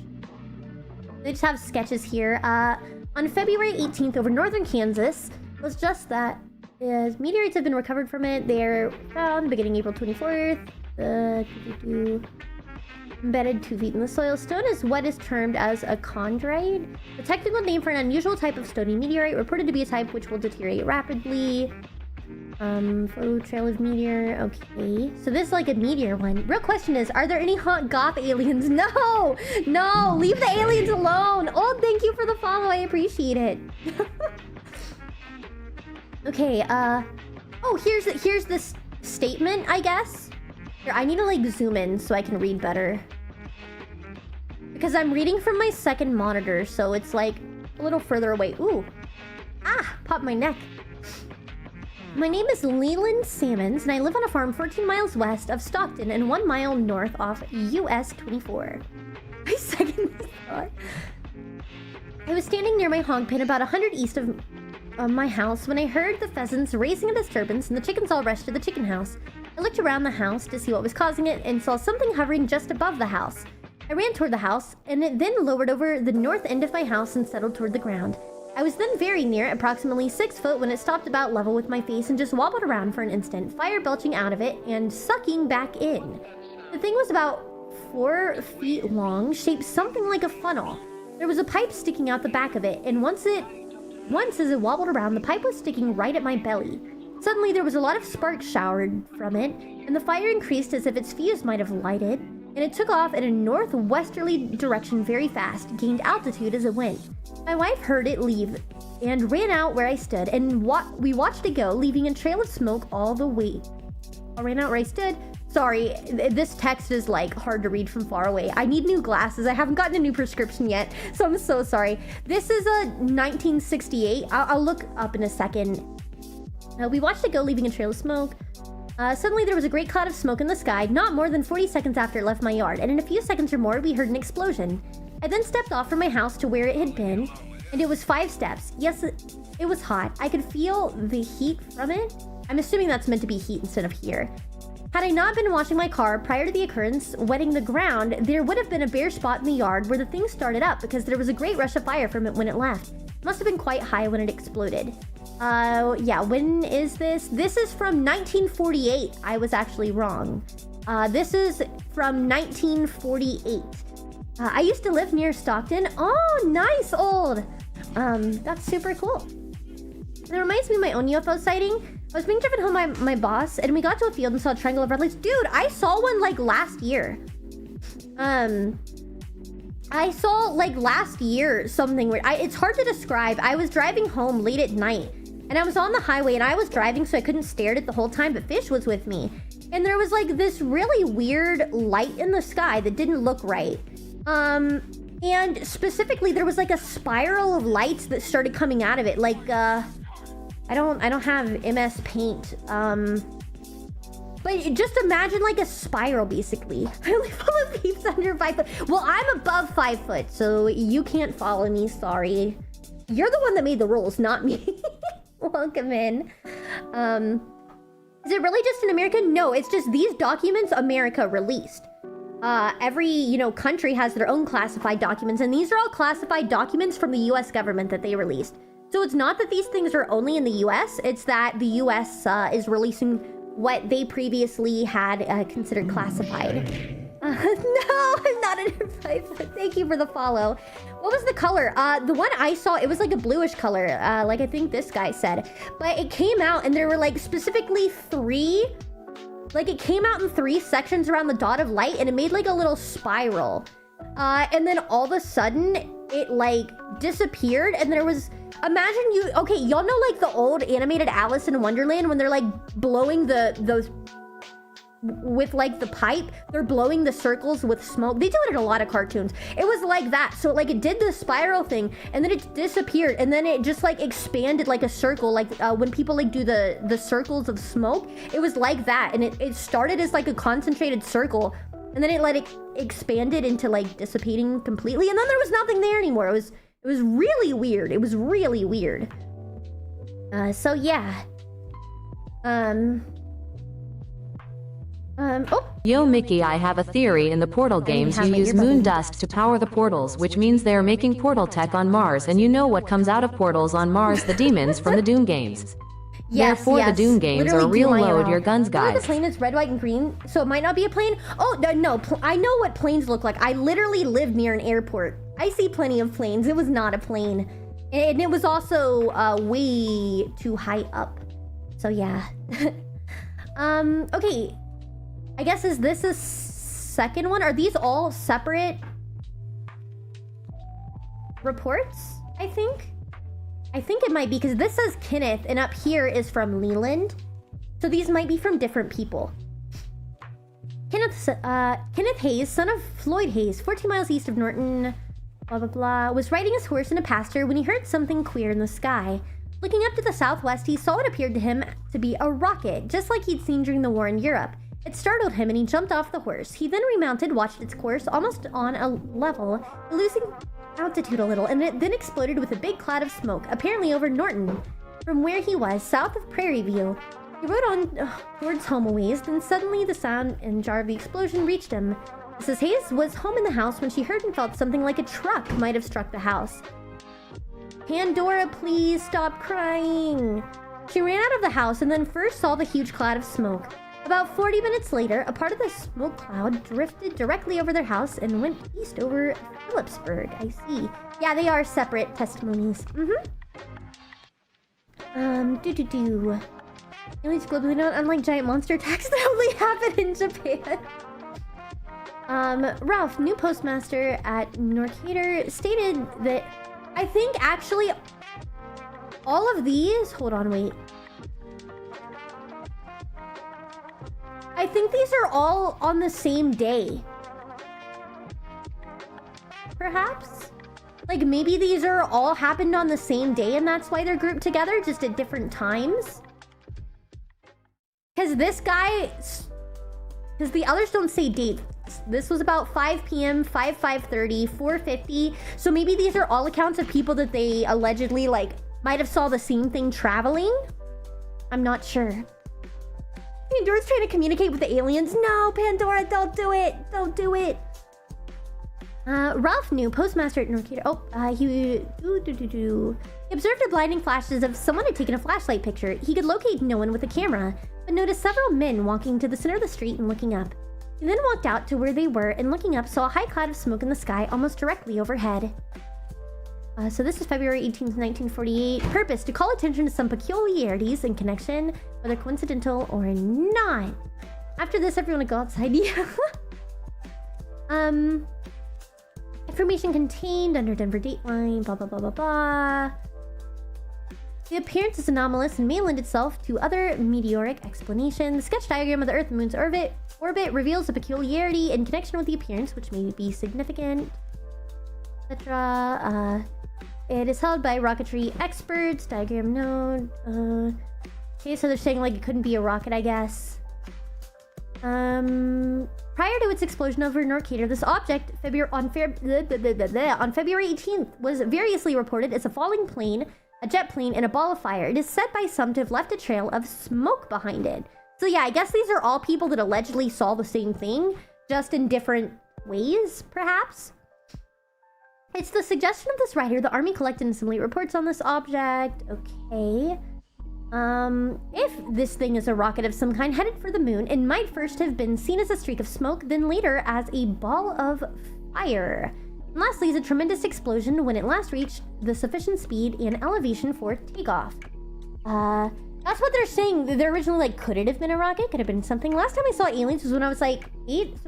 They just have sketches here. On February 18th over northern Kansas, was just that. Meteorites have been recovered from it. They're found beginning April 24th. Embedded 2 feet in the soil. Stone is what is termed as a chondrite. The technical name for an unusual type of stony meteorite, reported to be a type which will deteriorate rapidly. Photo trail of meteor. Okay. So this is like a meteor one. Real question is, are there any hot goth aliens? No! No! Leave the aliens alone! Oh, thank you for the follow. I appreciate it. Okay, oh, here's this statement, I guess. Here, I need to, like, zoom in so I can read better. Because I'm reading from my second monitor, so it's, like, a little further away. Ooh. Ah! Popped my neck. My name is Leland Sammons, and I live on a farm 14 miles west of Stockton and 1 mile north off US 24. I second this thought. I was standing near my hog pen about 100 east of my house when I heard the pheasants raising a disturbance and the chickens all rushed to the chicken house. I looked around the house to see what was causing it and saw something hovering just above the house. I ran toward the house and it then lowered over the north end of my house and settled toward the ground. I was then very near, approximately 6 foot, when it stopped about level with my face and just wobbled around for an instant, fire belching out of it and sucking back in. The thing was about 4 feet long, shaped something like a funnel. There was a pipe sticking out the back of it, and once as it wobbled around, the pipe was sticking right at my belly. Suddenly, there was a lot of sparks showered from it, and the fire increased as if its fuse might have lighted, and it took off in a northwesterly direction very fast, gained altitude as it went. My wife heard it leave and ran out where I stood, and we watched it go, leaving a trail of smoke all the way. I ran out where I stood. Sorry, this text is, like, hard to read from far away. I need new glasses. I haven't gotten a new prescription yet, so I'm so sorry. This is a 1968. I'll look up in a second. We watched it go, leaving a trail of smoke. Suddenly, there was a great cloud of smoke in the sky, not more than 40 seconds after it left my yard, and in a few seconds or more, we heard an explosion. I then stepped off from my house to where it had been, and it was 5 steps. Yes, it was hot. I could feel the heat from it. I'm assuming that's meant to be heat instead of here. Had I not been washing my car prior to the occurrence, wetting the ground, there would have been a bare spot in the yard where the thing started up because there was a great rush of fire from it when it left. Must have been quite high when it exploded. Yeah, when is this? This is from 1948. I was actually wrong. This is from 1948. I used to live near Stockton. Oh, nice, old. That's super cool. It reminds me of my own UFO sighting. I was being driven home by my boss, and we got to a field and saw a triangle of red lights. Dude, I saw one like last year. I saw like last year something weird. It's hard to describe. I was driving home late at night, and I was on the highway, and I was driving, so I couldn't stare at it the whole time, but Fish was with me. And there was like this really weird light in the sky that didn't look right. And specifically, there was like a spiral of lights that started coming out of it. Like, I don't have MS Paint. But just imagine like a spiral, basically. I only follow peeps under 5 foot. Well, I'm above 5 foot, so you can't follow me, sorry. You're the one that made the rules, not me. Welcome in. Is it really just in America? No, it's just these documents America released. Every, you know, country has their own classified documents, and these are all classified documents from the US government that they released. So it's not that these things are only in the US, it's that the US is releasing what they previously had considered classified. No, I'm not under 5 foot. Thank you for the follow. What was the color? The one I saw, it was like a bluish color, like I think this guy said. But it came out and there were like specifically 3, like it came out in 3 sections around the dot of light, and it made like a little spiral. And then all of a sudden it like disappeared, and there was, imagine you, okay, y'all know like the old animated Alice in Wonderland when they're like blowing those with like the pipe, they're blowing the circles with smoke. They do it in a lot of cartoons. It was like that. So like it did the spiral thing, and then it disappeared, and then it just like expanded like a circle, like when people like do the circles of smoke. It was like that, and it started as like a concentrated circle, and then it expanded into like dissipating completely, and then there was nothing there anymore. It was really weird. It was really weird. So yeah. Oh. Yo, Miki, I have a theory. In the Portal games, you use moon dust to power the portals, which means they're making portal tech on Mars, and you know what comes out of portals on Mars? The demons from the Doom games. Yes, therefore, the Doom games literally are real load your guns, guys. The plane is red, white, and green, so it might not be a plane. Oh, no, I know what planes look like. I literally live near an airport. I see plenty of planes. It was not a plane. And it was also way too high up. So yeah. Okay. I guess is this a second one? Are these all separate reports? I think it might be, because this says Kenneth, and up here is from Leland. So these might be from different people. Kenneth Hayes, son of Floyd Hayes, 14 miles east of Norton, blah, blah, blah, was riding his horse in a pasture when he heard something queer in the sky. Looking up to the southwest, he saw what appeared to him to be a rocket, just like he'd seen during the war in Europe. It startled him, and he jumped off the horse. He then remounted, watched its course almost on a level, losing altitude a little, and it then exploded with a big cloud of smoke, apparently over Norton, from where he was, south of Prairie View. He rode on towards home a ways, then suddenly the sound and jar of the explosion reached him. Mrs. Hayes was home in the house when she heard and felt something like a truck might have struck the house. Pandora, please stop crying. She ran out of the house and then first saw the huge cloud of smoke. About 40 minutes later, a part of the smoke cloud drifted directly over their house and went east over Phillipsburg. I see. Yeah, they are separate testimonies. Aliens globally known, unlike giant monster attacks that only happen in Japan. Ralph, new postmaster at Norcator, stated that I think actually all of these... Hold on, wait. I think these are all on the same day. Perhaps? Like, maybe these are all happened on the same day and that's why they're grouped together, just at different times? Because this guy... Because the others don't say date. This was about 5 p.m., 5:30, 4:50. So maybe these are all accounts of people that they allegedly, like, might have saw the same thing traveling. I'm not sure. Pandora's trying to communicate with the aliens. No, Pandora, don't do it. Don't do it. Ralph knew postmaster at Norcator. He observed the blinding flashes of someone had taken a flashlight picture. He could locate no one with a camera, but noticed several men walking to the center of the street and looking up. He then walked out to where they were and looking up saw a high cloud of smoke in the sky almost directly overhead. So this is February 18th, 1948. Purpose: to call attention to some peculiarities in connection, whether coincidental or not. After this, everyone would go outside. Yeah. Information contained under Denver Dateline, blah, blah, blah, blah, blah. The appearance is anomalous and may lend itself to other meteoric explanations. The sketch diagram of the Earth and Moon's orbit reveals a peculiarity in connection with the appearance, which may be significant, etc. It is held by rocketry experts. Diagram node. Okay, so they're saying, like, it couldn't be a rocket, I guess. Prior to its explosion over Norcator, this object on February 18th was variously reported as a falling plane, a jet plane, and a ball of fire. It is said by some to have left a trail of smoke behind it. So yeah, I guess these are all people that allegedly saw the same thing, just in different ways, perhaps. It's the suggestion of this writer the Army collected and assembled reports on this object. Okay. If this thing is a rocket of some kind headed for the moon, it might first have been seen as a streak of smoke, then later as a ball of fire. And lastly, is a tremendous explosion when it last reached the sufficient speed and elevation for takeoff. That's what they're saying. They're originally like, could it have been a rocket? Could it have been something? Last time I saw aliens was when I was like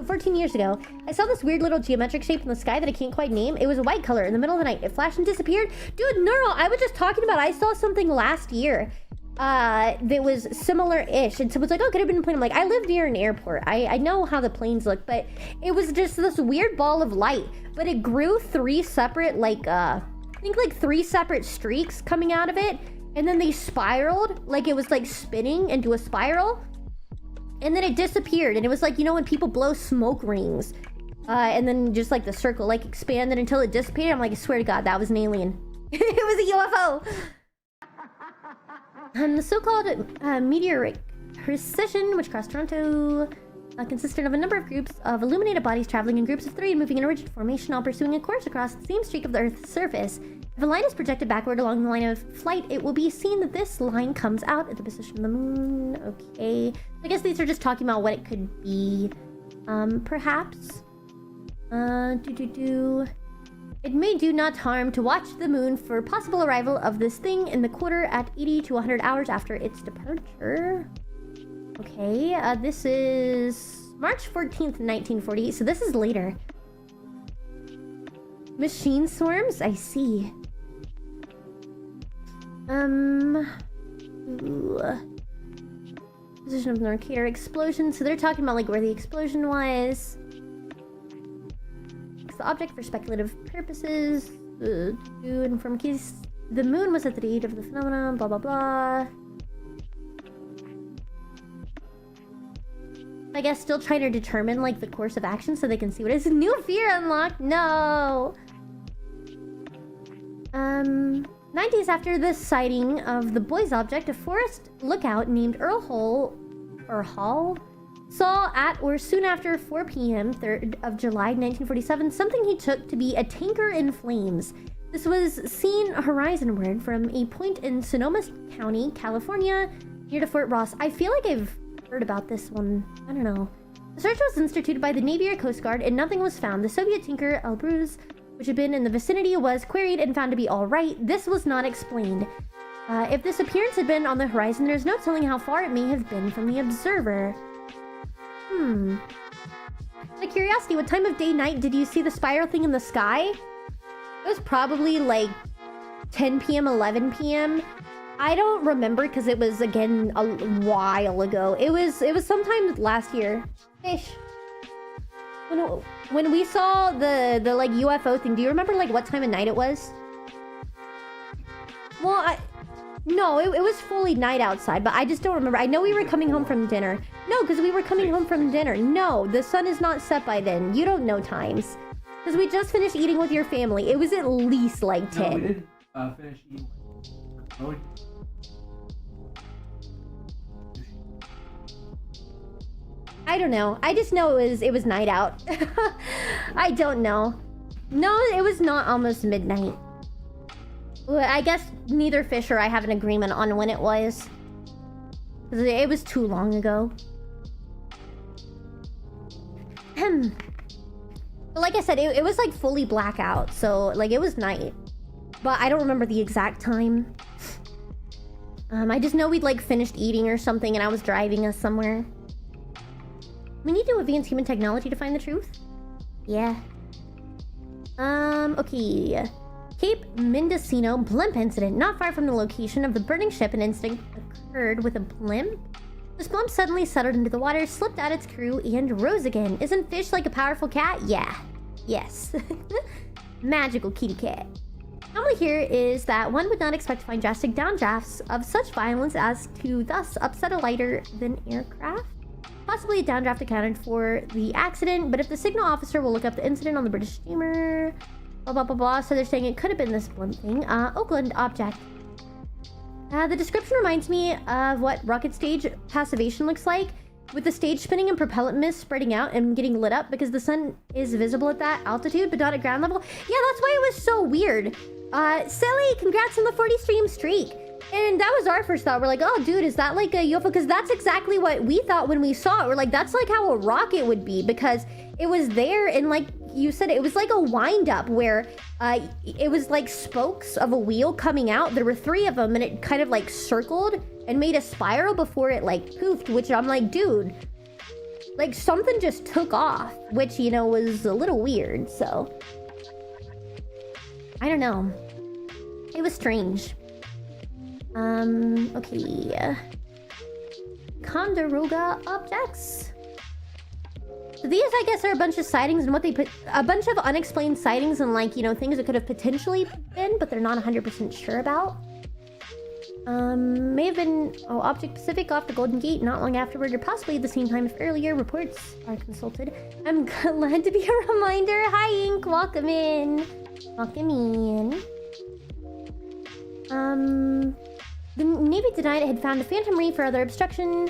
14 years ago. I saw this weird little geometric shape in the sky that I can't quite name. It was a white color in the middle of the night. It flashed and disappeared. Dude, no, I was just talking about, I saw something last year that was similar-ish. And someone's like, oh, could have been a plane. I'm like, I live near an airport. I know how the planes look, but it was just this weird ball of light. But it grew three separate, I think like 3 separate streaks coming out of it. And then they spiraled, like it was like spinning into a spiral. And then it disappeared. And it was like, you know, when people blow smoke rings. And then just like the circle like expanded until it dissipated. I'm like, I swear to God, that was an alien. It was a UFO. The so-called meteoric precision, which crossed Toronto, consisted of a number of groups of illuminated bodies traveling in groups of 3 and moving in a rigid formation, all pursuing a course across the same streak of the Earth's surface. If a line is projected backward along the line of flight, it will be seen that this line comes out at the position of the moon. Okay. I guess these are just talking about what it could be. Perhaps. It may do not harm to watch the moon for possible arrival of this thing in the quarter at 80 to 100 hours after its departure. Okay, this is March 14th, 1948, so this is later. Machine swarms? I see. Position of Norcator explosion. So they're talking about like where the explosion was. It's the object for speculative purposes. And from case the moon was at the date of the phenomenon. Blah blah blah. I guess still trying to determine like the course of action so they can see what is new fear unlocked. No. 9 days after the sighting of the boy's object, a forest lookout named Earl Hall saw at or soon after 4 p.m. 3rd of July 1947 something he took to be a tanker in flames. This was seen horizonward from a point in Sonoma County, California, near to Fort Ross. I feel like I've heard about this one. I don't know. The search was instituted by the Navy or Coast Guard and nothing was found. The Soviet tanker Elbrus, which had been in the vicinity, was queried and found to be all right. This was not explained. If this appearance had been on the horizon, there's no telling how far it may have been from the observer. Out of curiosity, what time of day, night did you see the spiral thing in the sky? It was probably like 10 p.m., 11 p.m. I don't remember because it was, again, a while ago. It was sometime last year. Ish. When we saw the like UFO thing, do you remember like what time of night it was? Well, no, it was fully night outside, but I just don't remember. I know we were coming home from dinner. No, because we were coming home from dinner. No, the sun is not set by then. You don't know times. Because we just finished eating with your family. It was at least like 10. No, we didn't finish eating. Oh, I don't know. I just know it was night out. I don't know. No, it was not almost midnight. Well, I guess neither Fish or I have an agreement on when it was. It was too long ago. But like I said, it was like fully blackout, so like it was night. But I don't remember the exact time. I just know we'd like finished eating or something and I was driving us somewhere. We need to advance human technology to find the truth? Yeah. Okay. Cape Mendocino blimp incident. Not far from the location of the burning ship, an incident occurred with a blimp. This blimp suddenly settled into the water, slipped out its crew, and rose again. Isn't Fish like a powerful cat? Yeah. Yes. Magical kitty cat. Anomaly here is that one would not expect to find drastic downdrafts of such violence as to thus upset a lighter than aircraft. Possibly a downdraft accounted for the accident, but if the signal officer will look up the incident on the British steamer, blah blah blah blah, so they're saying it could have been this blimp thing. Oakland object. The description reminds me of what rocket stage passivation looks like, with the stage spinning and propellant mist spreading out and getting lit up because the sun is visible at that altitude, but not at ground level. Yeah, that's why it was so weird. Silly, congrats on the 40 stream streak. And that was our first thought. We're like, oh, dude, is that like a UFO? Because that's exactly what we thought when we saw it. We're like, that's like how a rocket would be, because it was there and like you said, it was like a wind up where it was like spokes of a wheel coming out. There were 3 of them and it kind of like circled and made a spiral before it like poofed, which I'm like, dude, like something just took off, which, you know, was a little weird. So I don't know. It was strange. Okay. Condoroga objects. So these, I guess, are a bunch of sightings and what they put, a bunch of unexplained sightings and like, you know, things that could have potentially been, but they're not 100% sure about. May have been, Object Pacific off the Golden Gate not long afterward, or possibly at the same time if earlier reports are consulted. I'm glad to be a reminder. Hi, Ink. Welcome in. Welcome in. The Navy denied it had found a phantom reef or other obstruction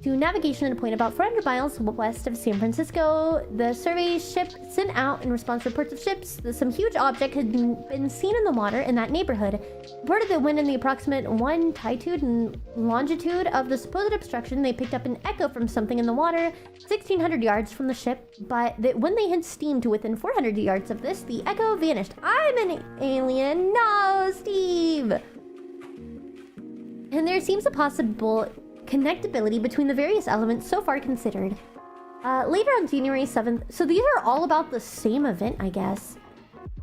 to navigation at a point about 400 miles west of San Francisco. The survey ship sent out in response to reports of ships that some huge object had been seen in the water in that neighborhood. Reported that when in the approximate latitude and longitude of the supposed obstruction, they picked up an echo from something in the water 1,600 yards from the ship, but that when they had steamed to within 400 yards of this, the echo vanished. I'm an alien. No, Steve! And there seems a possible connectability between the various elements so far considered. Later on January 7th, so these are all about the same event, I guess.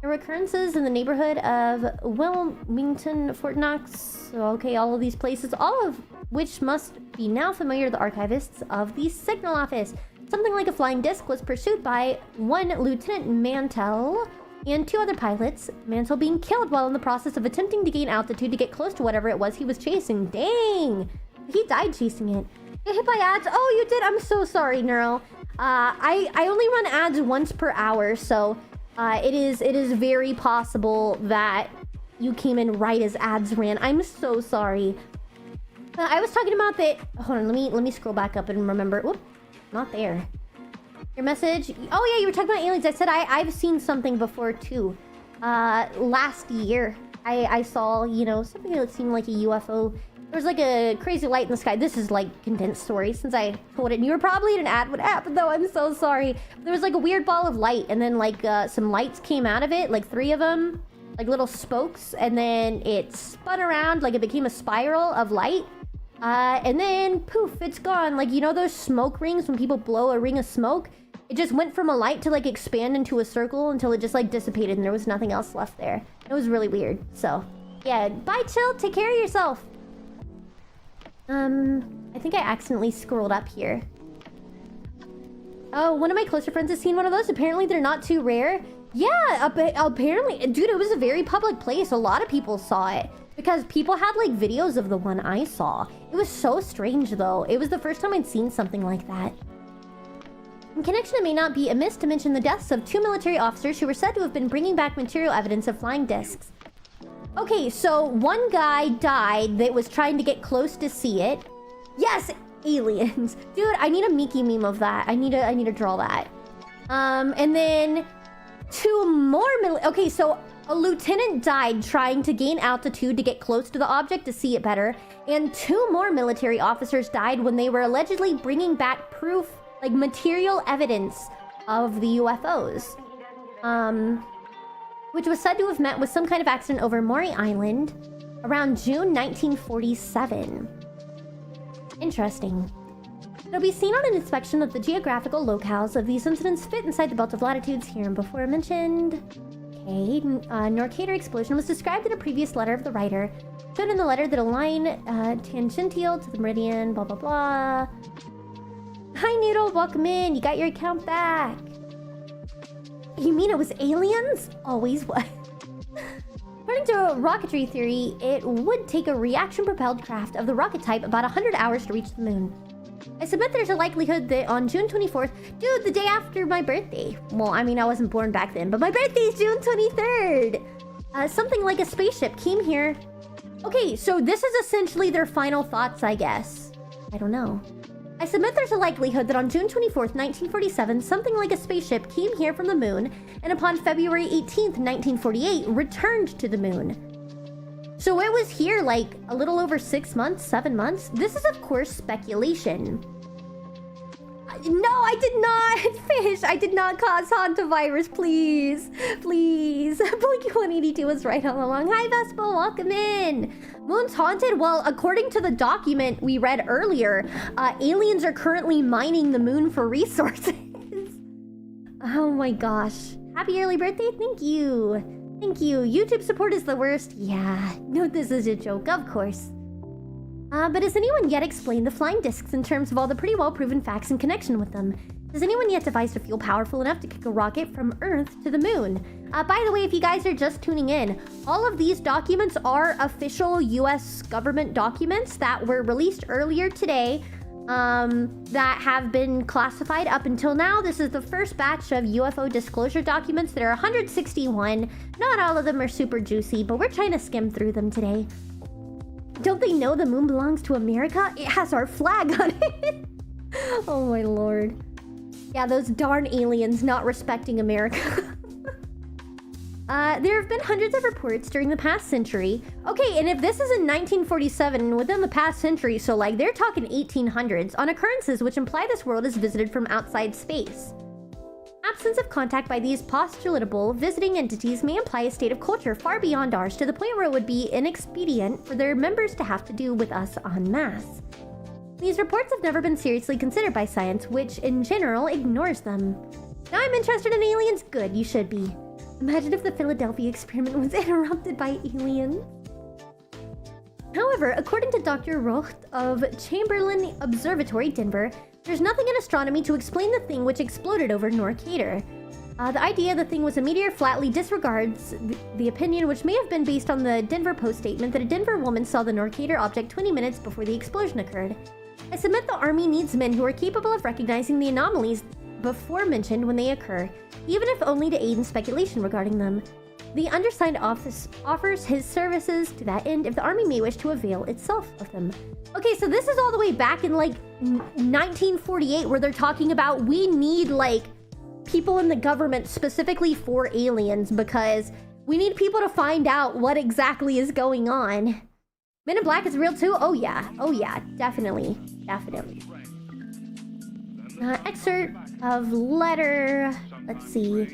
There were occurrences in the neighborhood of Wilmington, Fort Knox, okay, all of these places, all of which must be now familiar to the archivists of the Signal Office. Something like a flying disc was pursued by one Lieutenant Mantell and 2 other pilots, Mantell being killed while in the process of attempting to gain altitude to get close to whatever it was he was chasing. Dang! He died chasing it. Get hit by ads? Oh, you did? I'm so sorry, Neuro. I only run ads once per hour, so it is very possible that you came in right as ads ran. I'm so sorry. I was talking about that. Hold on, let me scroll back up and remember. Whoop, not there. Your message. Oh yeah, you were talking about aliens. I said I've seen something before too. Last year I saw, you know, something that seemed like a UFO. There was like a crazy light in the sky. This is like condensed story since I told it. And you were probably in an ad. What happened though? I'm so sorry. There was like a weird ball of light, and then like some lights came out of it, like 3 of them, like little spokes, and then it spun around like it became a spiral of light. And then poof, it's gone. Like, you know those smoke rings when people blow a ring of smoke? It just went from a light to like expand into a circle until it just like dissipated and there was nothing else left there. It was really weird. So yeah, bye Chill, take care of yourself. I think I accidentally scrolled up here. Oh, one of my closer friends has seen one of those. Apparently they're not too rare. Yeah, apparently, dude, it was a very public place. A lot of people saw it. Because people had like videos of the one I saw. It was so strange though. It was the first time I'd seen something like that. In connection, it may not be amiss to mention the deaths of 2 military officers who were said to have been bringing back material evidence of flying discs. Okay, so one guy died that was trying to get close to see it. Yes, aliens. Dude, I need a Miki meme of that. I need to draw that. And then 2 more okay, so a lieutenant died trying to gain altitude to get close to the object to see it better, and 2 more military officers died when they were allegedly bringing back proof, like material evidence of the UFOs. Which was said to have met with some kind of accident over Maury Island around June 1947. Interesting. It'll be seen on an inspection that the geographical locales of these incidents fit inside the belt of latitudes here and before mentioned. Okay, Norcator explosion was described in a previous letter of the writer. Showed in the letter that a line tangential to the meridian, blah blah blah. Hi Noodle, welcome in. You got your account back. You mean it was aliens? Always was. According to rocketry theory, it would take a reaction-propelled craft of the rocket type about 100 hours to reach the moon. I submit there's a likelihood that on June 24th, dude, the day after my birthday. Well, I mean, I wasn't born back then, but my birthday is June 23rd. Something like a spaceship came here. Okay, so this is essentially their final thoughts, I guess. I don't know. I submit there's a likelihood that on June 24th, 1947, something like a spaceship came here from the moon, and upon February 18th, 1948, returned to the moon. So it was here like a little over 6 months, 7 months. This is, of course, speculation. No, I did not, Fish. I did not cause hantavirus, please. Please. Blink182 was right all along. Hi, Vespa, welcome in. Moon's haunted? Well, according to the document we read earlier, aliens are currently mining the moon for resources. Oh my gosh. Happy early birthday. Thank you. Thank you. YouTube support is the worst. Yeah. No, this is a joke, of course. But has anyone yet explained the flying discs in terms of all the pretty well-proven facts in connection with them? Has anyone yet devised a fuel powerful enough to kick a rocket from Earth to the moon? By the way, if you guys are just tuning in, all of these documents are official US government documents that were released earlier today, that have been classified up until now. This is the first batch of UFO disclosure documents. There are 161. Not all of them are super juicy, but we're trying to skim through them today. Don't they know the moon belongs to America? It has our flag on it. Oh my lord. Yeah, those darn aliens not respecting America. There have been hundreds of reports during the past century. Okay, and if this is in 1947, within the past century, so like they're talking 1800s, on occurrences which imply this world is visited from outside space. Absence of contact by these postulatable visiting entities may imply a state of culture far beyond ours, to the point where it would be inexpedient for their members to have to do with us en masse. These reports have never been seriously considered by science, which in general ignores them. Now I'm interested in aliens? Good, you should be. Imagine if the Philadelphia experiment was interrupted by aliens. However, according to Dr. Rocht of Chamberlain Observatory, Denver, there's nothing in astronomy to explain the thing which exploded over Norcator. The idea the thing was a meteor flatly disregards the opinion, which may have been based on the Denver Post statement that a Denver woman saw the Norcator object 20 minutes before the explosion occurred. I submit the Army needs men who are capable of recognizing the anomalies before mentioned when they occur, even if only to aid in speculation regarding them. The undersigned office offers his services to that end if the Army may wish to avail itself of them. Okay, so this is all the way back in like 1948 where they're talking about we need like people in the government specifically for aliens because we need people to find out what exactly is going on. Men in Black is real too? Oh yeah, definitely. Excerpt of letter. Let's see.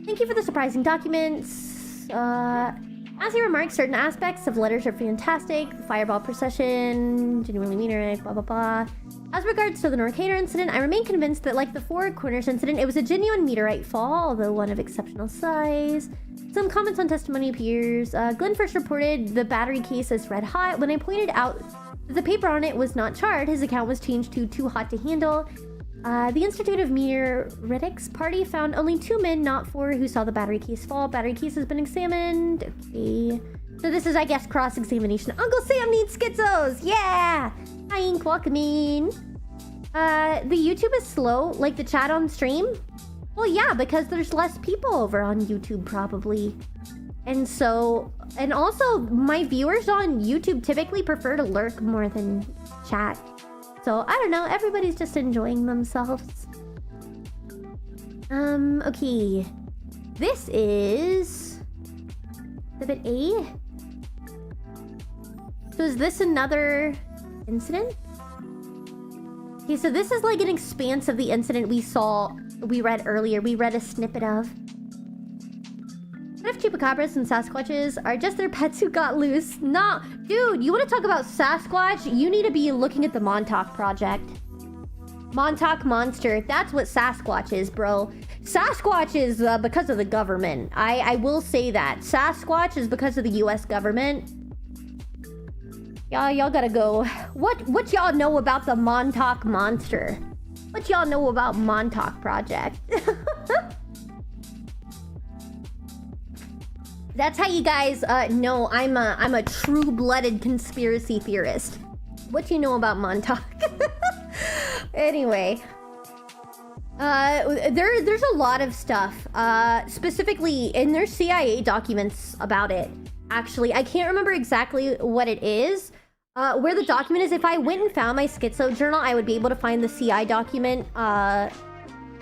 Thank you for the surprising documents. As he remarks, certain aspects of letters are fantastic. The fireball procession, genuinely meteoric, blah blah blah. As regards to the Norcator incident, I remain convinced that like the Four Corners incident, it was a genuine meteorite fall, although one of exceptional size. Some comments on testimony appears. Glenn first reported the battery case as red hot. When I pointed out that the paper on it was not charred, his account was changed to too hot to handle. The Institute of Meteoritics party found only 2 men, not 4, who saw the battery case fall. Battery case has been examined. Okay. So this is, I guess, cross-examination. Uncle Sam needs schizos! Yeah! Hi, Ink, welcome in. The YouTube is slow, like the chat on stream? Well, yeah, because there's less people over on YouTube, probably. And so... And also, my viewers on YouTube typically prefer to lurk more than chat. So, I don't know, everybody's just enjoying themselves. Okay. This is... Exhibit A? So is this another incident? Okay, so this is like an expanse of the incident we read earlier. We read a snippet of. What if chupacabras and Sasquatches are just their pets who got loose? Nah, dude, you want to talk about Sasquatch? You need to be looking at the Montauk Project. Montauk Monster, that's what Sasquatch is, bro. Sasquatch is because of the government. I will say that. Sasquatch is because of the US government. Y'all gotta go. What y'all know about the Montauk Monster? What y'all know about Montauk Project? That's how you guys know I'm a true-blooded conspiracy theorist. What you know about Montauk? Anyway, there's a lot of stuff, specifically, and there's CIA documents about it. Actually, I can't remember exactly what it is. Where the document is, if I went and found my schizo journal, I would be able to find the CI document,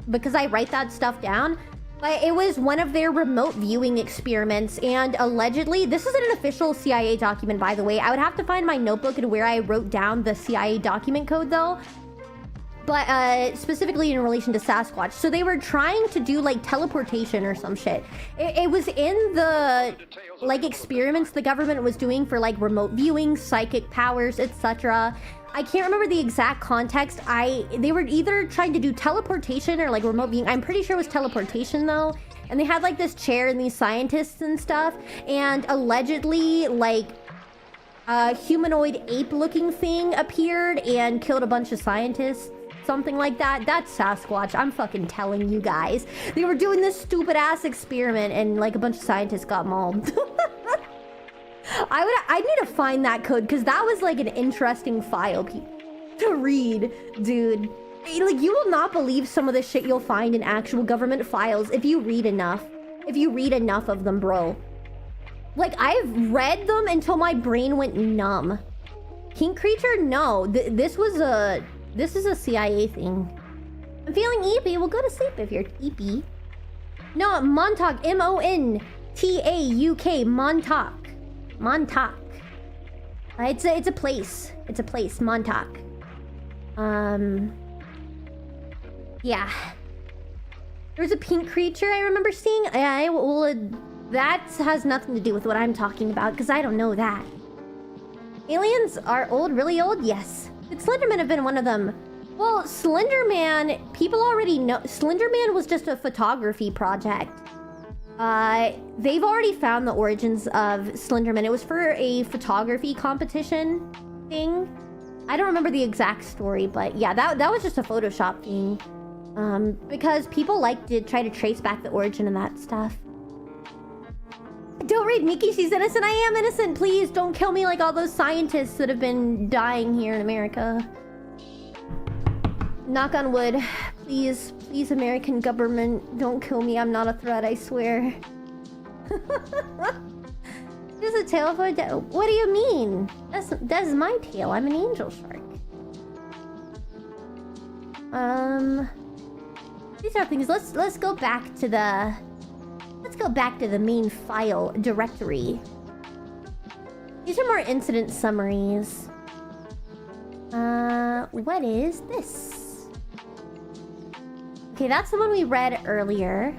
because I write that stuff down. But it was one of their remote viewing experiments, and allegedly, this isn't an official CIA document, by the way. I would have to find my notebook and where I wrote down the CIA document code, though. But specifically in relation to Sasquatch. So they were trying to do like teleportation or some shit. It was in the like experiments the government was doing for like remote viewing, psychic powers, etc. I can't remember the exact context. They were either trying to do teleportation or like remote viewing. I'm pretty sure it was teleportation though. And they had like this chair and these scientists and stuff. And allegedly like a humanoid ape looking thing appeared and killed a bunch of scientists. Something like that. That's Sasquatch. I'm fucking telling you guys. They were doing this stupid ass experiment and like a bunch of scientists got mauled. I need to find that code because that was like an interesting file to read, dude. Like you will not believe some of the shit you'll find in actual government files if you read enough. If you read enough of them, bro. Like I've read them until my brain went numb. King Creature? No. This is a CIA thing. I'm feeling eepy. Well, go to sleep if you're eepy. No, Montauk. M-O-N-T-A-U-K. Montauk. Montauk. It's a place. It's a place. Montauk. Yeah. There's a pink creature I remember seeing. That has nothing to do with what I'm talking about because I don't know that. Aliens are old, really old? Yes. Could Slenderman have been one of them? Well, Slenderman, people already know. Slenderman was just a photography project. They've already found the origins of Slenderman. It was for a photography competition thing. I don't remember the exact story, but yeah, that was just a Photoshop thing. Because people like to try to trace back the origin of that stuff. Don't read Miki, she's innocent. I am innocent. Please don't kill me like all those scientists that have been dying here in America. Knock on wood. Please, please, American government, don't kill me. I'm not a threat, I swear. This is a tail for a what do you mean? That's my tail. I'm an angel shark. These are things. Let's go back to the... Let's go back to the main file directory. These are more incident summaries. What is this? Okay, that's the one we read earlier.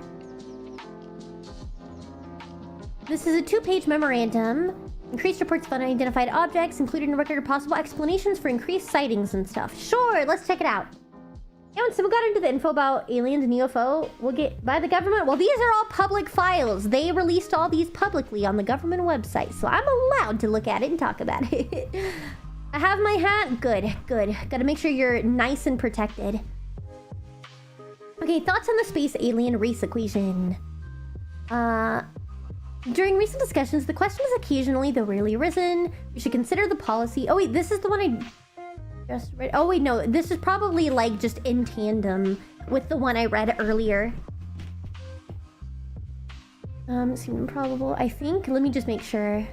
This is a 2-page memorandum. Increased reports of unidentified objects, including a record of possible explanations for increased sightings and stuff. Sure, let's check it out. Yeah, when someone got into the info about aliens and UFO, we'll get by the government. Well, these are all public files. They released all these publicly on the government website, so I'm allowed to look at it and talk about it. I have my hat. Good, good. Gotta make sure you're nice and protected. Okay, thoughts on the space alien race equation. During recent discussions, the question has occasionally, though rarely, arisen. We should consider the policy. Oh wait, this is the one I just read. Oh wait, no, this is probably like just in tandem with the one I read earlier. Seemed improbable. I think. Let me just make sure.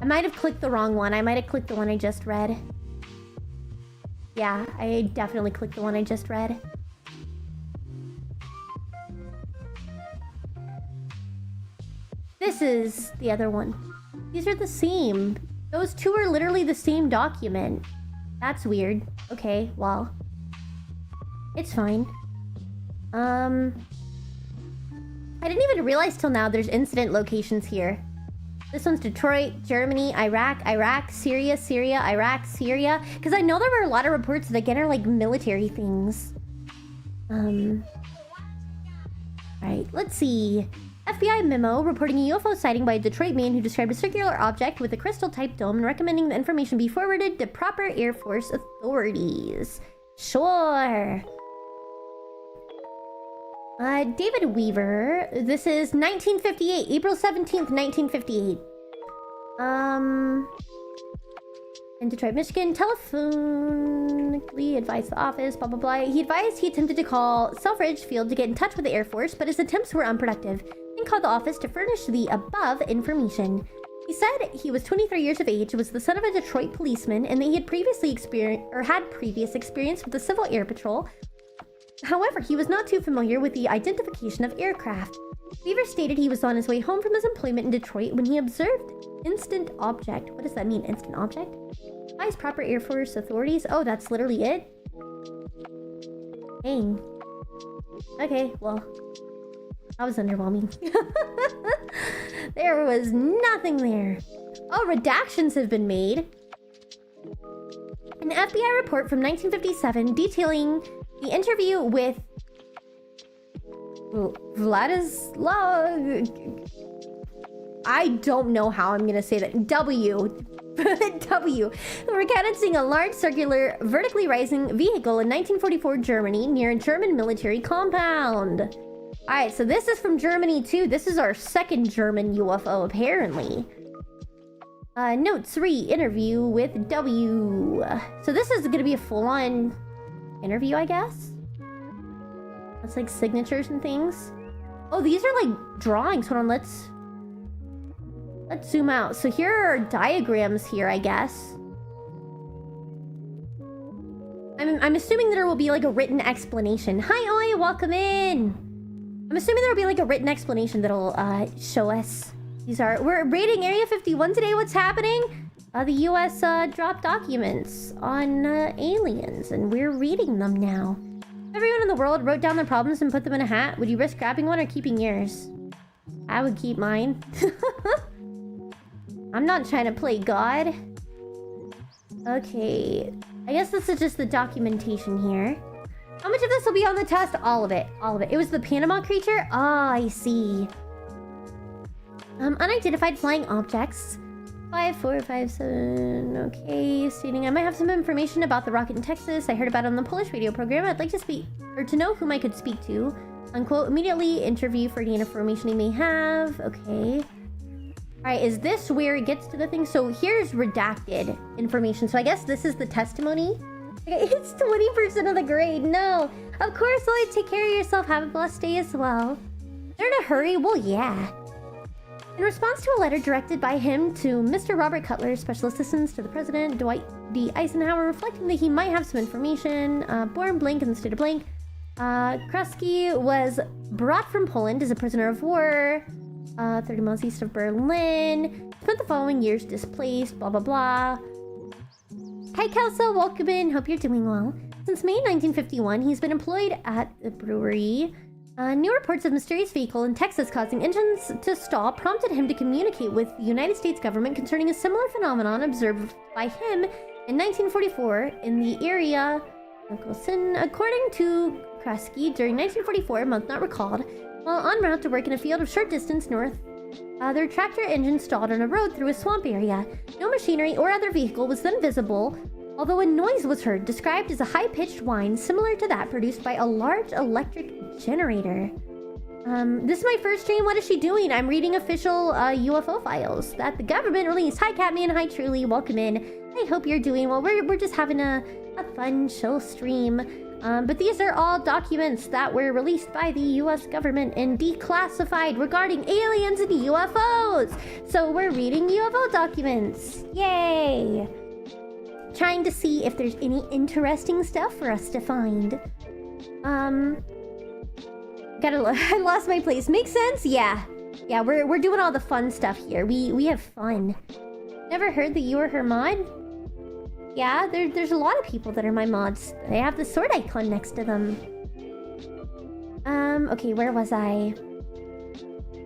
I might have clicked the wrong one. I might have clicked the one I just read. Yeah, I definitely clicked the one I just read. This is the other one. These are the same. Those two are literally the same document. That's weird. Okay, well. It's fine. I didn't even realize till now there's incident locations here. This one's Detroit, Germany, Iraq, Syria, Iraq, Syria. Because I know there were a lot of reports that again are like military things. Alright, let's see. FBI memo reporting a UFO sighting by a Detroit man who described a circular object with a crystal-type dome and recommending the information be forwarded to proper Air Force authorities. Sure. David Weaver. This is 1958, April 17th, 1958. In Detroit, Michigan, telephonically advised the office, blah, blah, blah. He advised he attempted to call Selfridge Field to get in touch with the Air Force, but his attempts were unproductive, and called the office to furnish the above information. He said he was 23 years of age, was the son of a Detroit policeman, and that he had previously had previous experience with the Civil Air Patrol. However, he was not too familiar with the identification of aircraft. Weaver stated he was on his way home from his employment in Detroit when he observed instant object. What does that mean, instant object? Advise proper Air Force authorities. Oh, that's literally it? Dang. Okay, well. That was underwhelming. There was nothing there. Oh, redactions have been made. An FBI report from 1957 detailing the interview with Vladislav... I don't know how I'm gonna say that. W. Recounting a large circular vertically rising vehicle in 1944 Germany near a German military compound. Alright, so this is from Germany too. This is our second German UFO apparently. Note 3, interview with W. So this is gonna be a full-on interview, I guess? That's like signatures and things. Oh, these are like drawings. Hold on, let's zoom out. So here are diagrams here, I guess. I'm assuming there will be like a written explanation. Hi, Oi, welcome in. I'm assuming there will be like a written explanation that'll show us. We're raiding Area 51 today. What's happening? The US dropped documents on aliens, and we're reading them now. If everyone in the world wrote down their problems and put them in a hat, would you risk grabbing one or keeping yours? I would keep mine. I'm not trying to play God. Okay. I guess this is just the documentation here. How much of this will be on the test? All of it. All of it. It was the Panama creature? Ah, I see. Unidentified flying objects. 5457. Okay, stating I might have some information about the rocket in Texas. I heard about it on the Polish radio program. I'd like to speak, or to know whom I could speak to. Unquote. Immediately interview for any information he may have. Okay. Alright, is this where it gets to the thing? So here's redacted information. So I guess this is the testimony. Okay, it's 20% of the grade. No. Of course, Lloyd, take care of yourself. Have a blessed day as well. They're in a hurry? Well, yeah. In response to a letter directed by him to Mr. Robert Cutler, Special Assistant to the President, Dwight D. Eisenhower, reflecting that he might have some information, born blank in the state of blank, Krusky was brought from Poland as a prisoner of war, 30 miles east of Berlin, spent the following years displaced, blah, blah, blah. Hi, Kelso, welcome in, hope you're doing well. Since May 1951, he's been employed at the brewery. New reports of mysterious vehicle in Texas causing engines to stall prompted him to communicate with the United States government concerning a similar phenomenon observed by him in 1944 in the area. According to Krusky, during 1944, a month not recalled, while en route to work in a field of short distance north, their tractor engine stalled on a road through a swamp area. No machinery or other vehicle was then visible although a noise was heard described as a high-pitched whine similar to that produced by a large electric generator. This is my first stream. What is she doing? I'm reading official UFO files that the government released. Hi, Catman. Hi, Truly. Welcome in. I hope you're doing well. We're just having a fun, chill stream. But these are all documents that were released by the US government and declassified regarding aliens and UFOs. So we're reading UFO documents. Yay! Trying to see if there's any interesting stuff for us to find. I lost my place. Makes sense? Yeah. Yeah, we're doing all the fun stuff here. We have fun. Never heard that you were her mod? Yeah, there's a lot of people that are my mods. They have the sword icon next to them. Okay, where was I?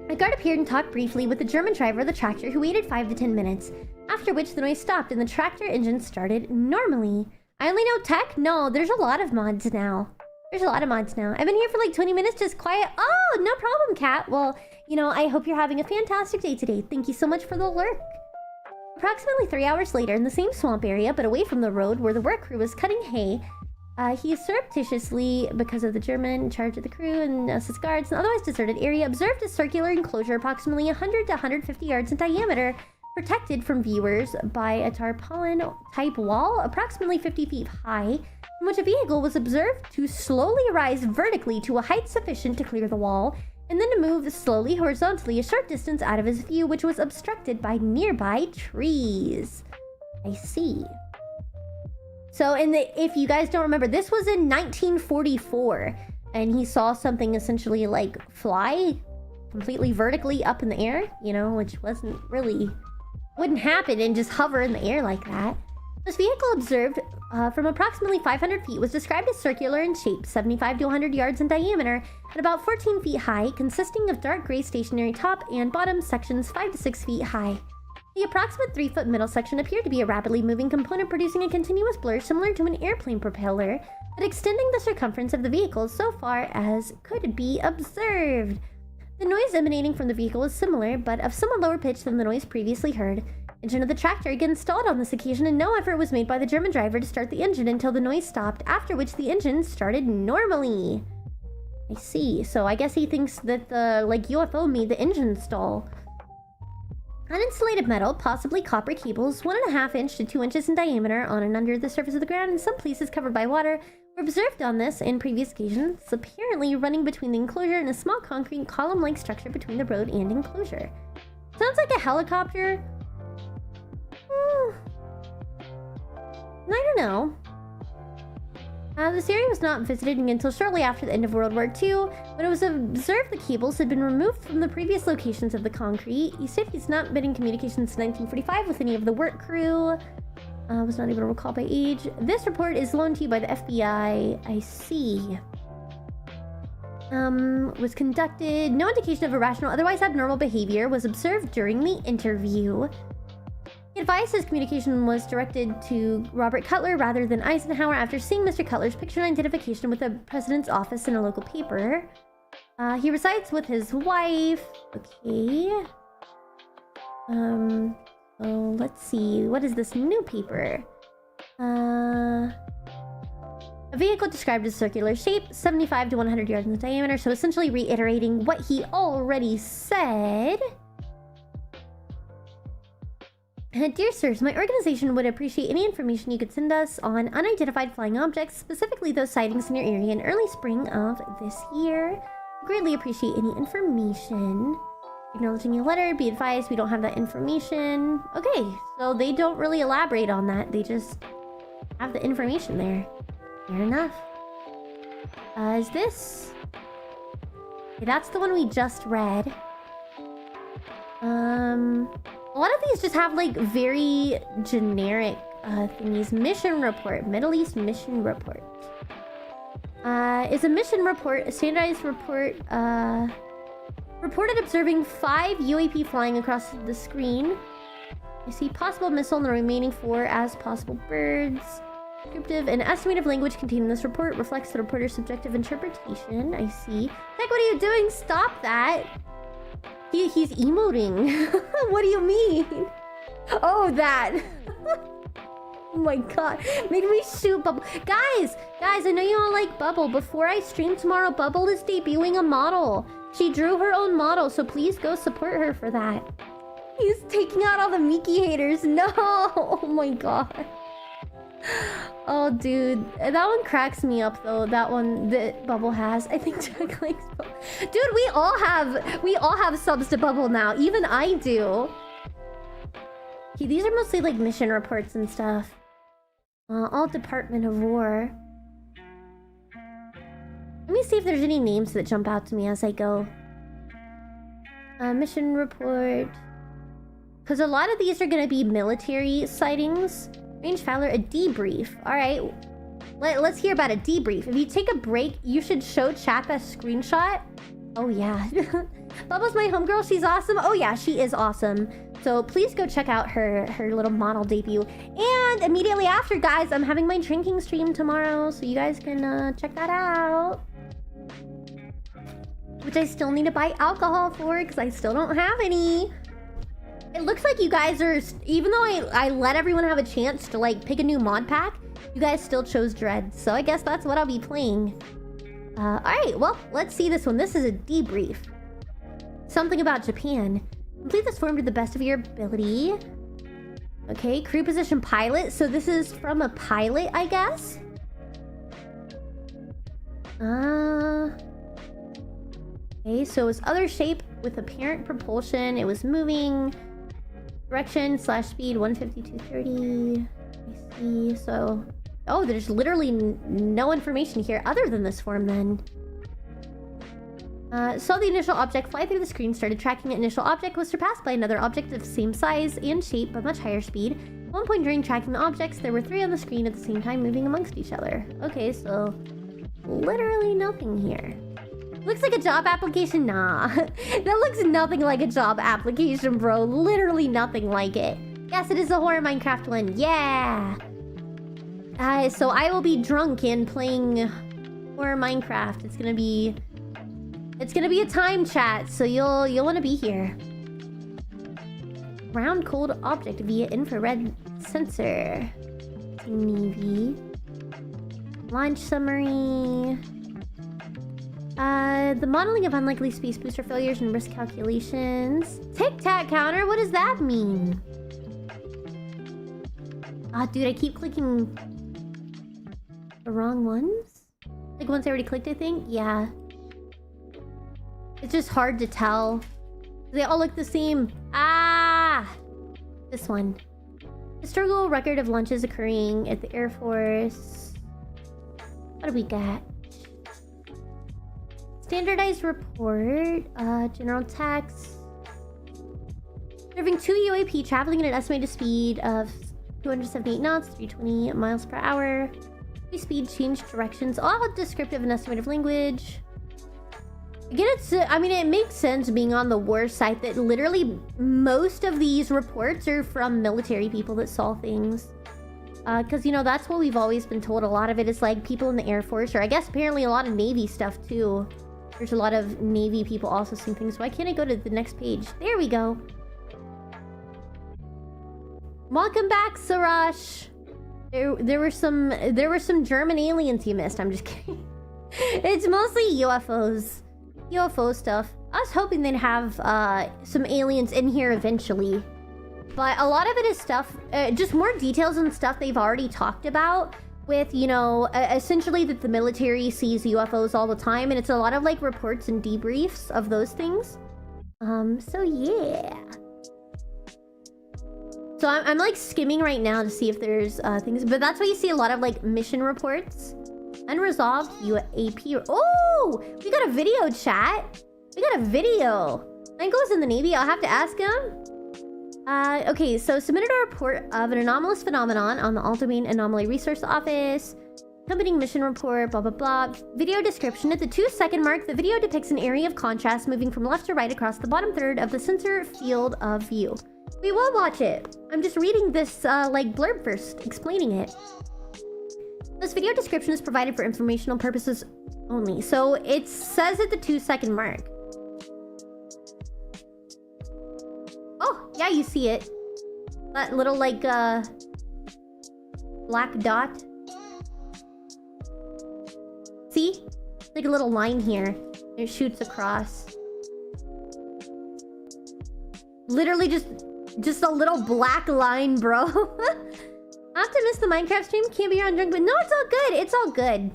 A guard appeared and talked briefly with the German driver of the tractor, who waited 5 to 10 minutes, after which the noise stopped and the tractor engine started normally. I only know tech? No, there's a lot of mods now. There's a lot of mods now. I've been here for like 20 minutes, just quiet. Oh, no problem, Kat. Well, you know, I hope you're having a fantastic day today. Thank you so much for the lurk. Approximately 3 hours later, in the same swamp area, but away from the road where the work crew was cutting hay, he surreptitiously, because of the German in charge of the crew and his guards, an otherwise deserted area, observed a circular enclosure approximately 100 to 150 yards in diameter, protected from viewers by a tarpaulin-type wall approximately 50 feet high, in which a vehicle was observed to slowly rise vertically to a height sufficient to clear the wall, and then to move slowly horizontally a short distance out of his view, which was obstructed by nearby trees. I see. So, if you guys don't remember, this was in 1944, and he saw something essentially like fly completely vertically up in the air, you know, which wouldn't happen and just hover in the air like that. This vehicle observed from approximately 500 feet was described as circular in shape, 75 to 100 yards in diameter, and about 14 feet high, consisting of dark gray stationary top and bottom sections 5 to 6 feet high. The approximate 3-foot middle section appeared to be a rapidly moving component producing a continuous blur similar to an airplane propeller, but extending the circumference of the vehicle so far as could be observed. The noise emanating from the vehicle was similar, but of somewhat lower pitch than the noise previously heard. Engine of the tractor again stalled on this occasion, and no effort was made by the German driver to start the engine until the noise stopped, after which the engine started normally. I see. So I guess he thinks that the, UFO made the engine stall. Uninsulated metal, possibly copper cables, 1.5 inch to 2 inches in diameter on and under the surface of the ground, in some places covered by water, were observed on this and previous occasions, apparently running between the enclosure and a small concrete column-like structure between the road and enclosure. Sounds like a helicopter. I don't know. This area was not visited until shortly after the end of World War II, when it was observed the cables had been removed from the previous locations of the concrete. He said he's not been in communication since 1945 with any of the work crew. Was not able to recall by age. This report is loaned to you by the FBI. I see. Was conducted. No indication of irrational, otherwise abnormal behavior was observed during the interview. He advised his communication was directed to Robert Cutler rather than Eisenhower after seeing Mr. Cutler's picture and identification with the president's office in a local paper. He resides with his wife. Okay. Oh, let's see. What is this new paper? A vehicle described as circular shape, 75 to 100 yards in diameter, so essentially reiterating what he already said. Dear sirs, my organization would appreciate any information you could send us on unidentified flying objects, specifically those sightings in your area in early spring of this year. Greatly appreciate any information. Acknowledging your letter, be advised we don't have that information. Okay, so they don't really elaborate on that. They just have the information there. Fair enough. Is this? Okay, that's the one we just read. A lot of these just have very generic thingies. Mission report, Middle East mission report. Is a mission report a standardized report? Reported observing 5 UAP flying across the screen. I see possible missile and the remaining 4 as possible birds. Descriptive and estimative language contained in this report reflects the reporter's subjective interpretation. I see. Heck, what are you doing? Stop that! He's emoting. What do you mean? Oh, that. Oh my god. Maybe we shoot Bubble. Guys, I know you all like Bubble. Before I stream tomorrow, Bubble is debuting a model. She drew her own model, so please go support her for that. He's taking out all the Miki haters. No! Oh my god. Oh, dude. That one cracks me up, though. That one that Bubble has. I think Jack likes Bubble. Dude, we all have subs to Bubble now. Even I do. Okay, these are mostly like mission reports and stuff. All Department of War. Let me see if there's any names that jump out to me as I go. Mission report. Because a lot of these are going to be military sightings. Range Fowler, a debrief. Alright. Let's hear about a debrief. If you take a break, you should show chat that screenshot. Oh, yeah. Bubbles my homegirl. She's awesome. Oh, yeah. She is awesome. So please go check out her little model debut. And immediately after, guys, I'm having my drinking stream tomorrow. So you guys can check that out. Which I still need to buy alcohol for because I still don't have any. It looks like you guys are... Even though I let everyone have a chance to, like, pick a new mod pack, you guys still chose Dread. So I guess that's what I'll be playing. Alright, well, let's see this one. This is a debrief. Something about Japan. Complete this form to the best of your ability. Okay, crew position pilot. So this is from a pilot, I guess? Okay, so it was other shape with apparent propulsion. It was moving... Direction / speed 152.30. I see. So, oh, there's literally no information here other than this form then. Saw the initial object fly through the screen, started tracking it. Initial object was surpassed by another object of same size and shape but much higher speed. At one point during tracking the objects, there were 3 on the screen at the same time moving amongst each other. Okay, so literally nothing here. Looks like a job application? Nah. That looks nothing like a job application, bro. Literally nothing like it. Yes, it is a horror Minecraft one. Yeah! So I will be drunk and playing horror Minecraft. It's gonna be a time chat, so you'll want to be here. Round cold object via infrared sensor. Navy. Launch summary. The modeling of unlikely space booster failures and risk calculations. Tic-tac counter? What does that mean? Ah, dude, I keep clicking the wrong ones? Like, once I already clicked, I think? Yeah. It's just hard to tell. They all look the same. Ah! This one. Historical record of launches occurring at the Air Force. What do we got? Standardized report, general text. Observing 2 UAP traveling at an estimated speed of 278 knots, 320 miles per hour. Speed change directions, all descriptive and estimative language. Again, it makes sense being on the war site that literally most of these reports are from military people that saw things. Because, you know, that's what we've always been told. A lot of it is like people in the Air Force, or I guess apparently a lot of Navy stuff too. There's a lot of Navy people also seeing things. Why can't I go to the next page? There we go. Welcome back, Sarash. There were some German aliens you missed. I'm just kidding. It's mostly UFOs. UFO stuff. I was hoping they'd have some aliens in here eventually. But a lot of it is stuff, just more details and stuff they've already talked about. With, you know, essentially that the military sees UFOs all the time. And it's a lot of, like, reports and debriefs of those things. So yeah. So I'm like, skimming right now to see if there's, things. But that's why you see a lot of, like, mission reports. Unresolved UAP. Oh! We got a video, chat. We got a video. Michael's in the Navy. I'll have to ask him. Okay, so submitted a report of an anomalous phenomenon on the All-Domain Anomaly Resource Office. Accompanying mission report, blah, blah, blah. Video description. At the 2-second mark, the video depicts an area of contrast moving from left to right across the bottom third of the sensor field of view. We will watch it. I'm just reading this, like, blurb first, explaining it. This video description is provided for informational purposes only. So it says at the 2-second mark. Oh, yeah, you see it. That little, like, black dot. See? Like a little line here. It shoots across. Literally just a little black line, bro. I have to miss the Minecraft stream. Can't be around drunk, but no, it's all good. It's all good.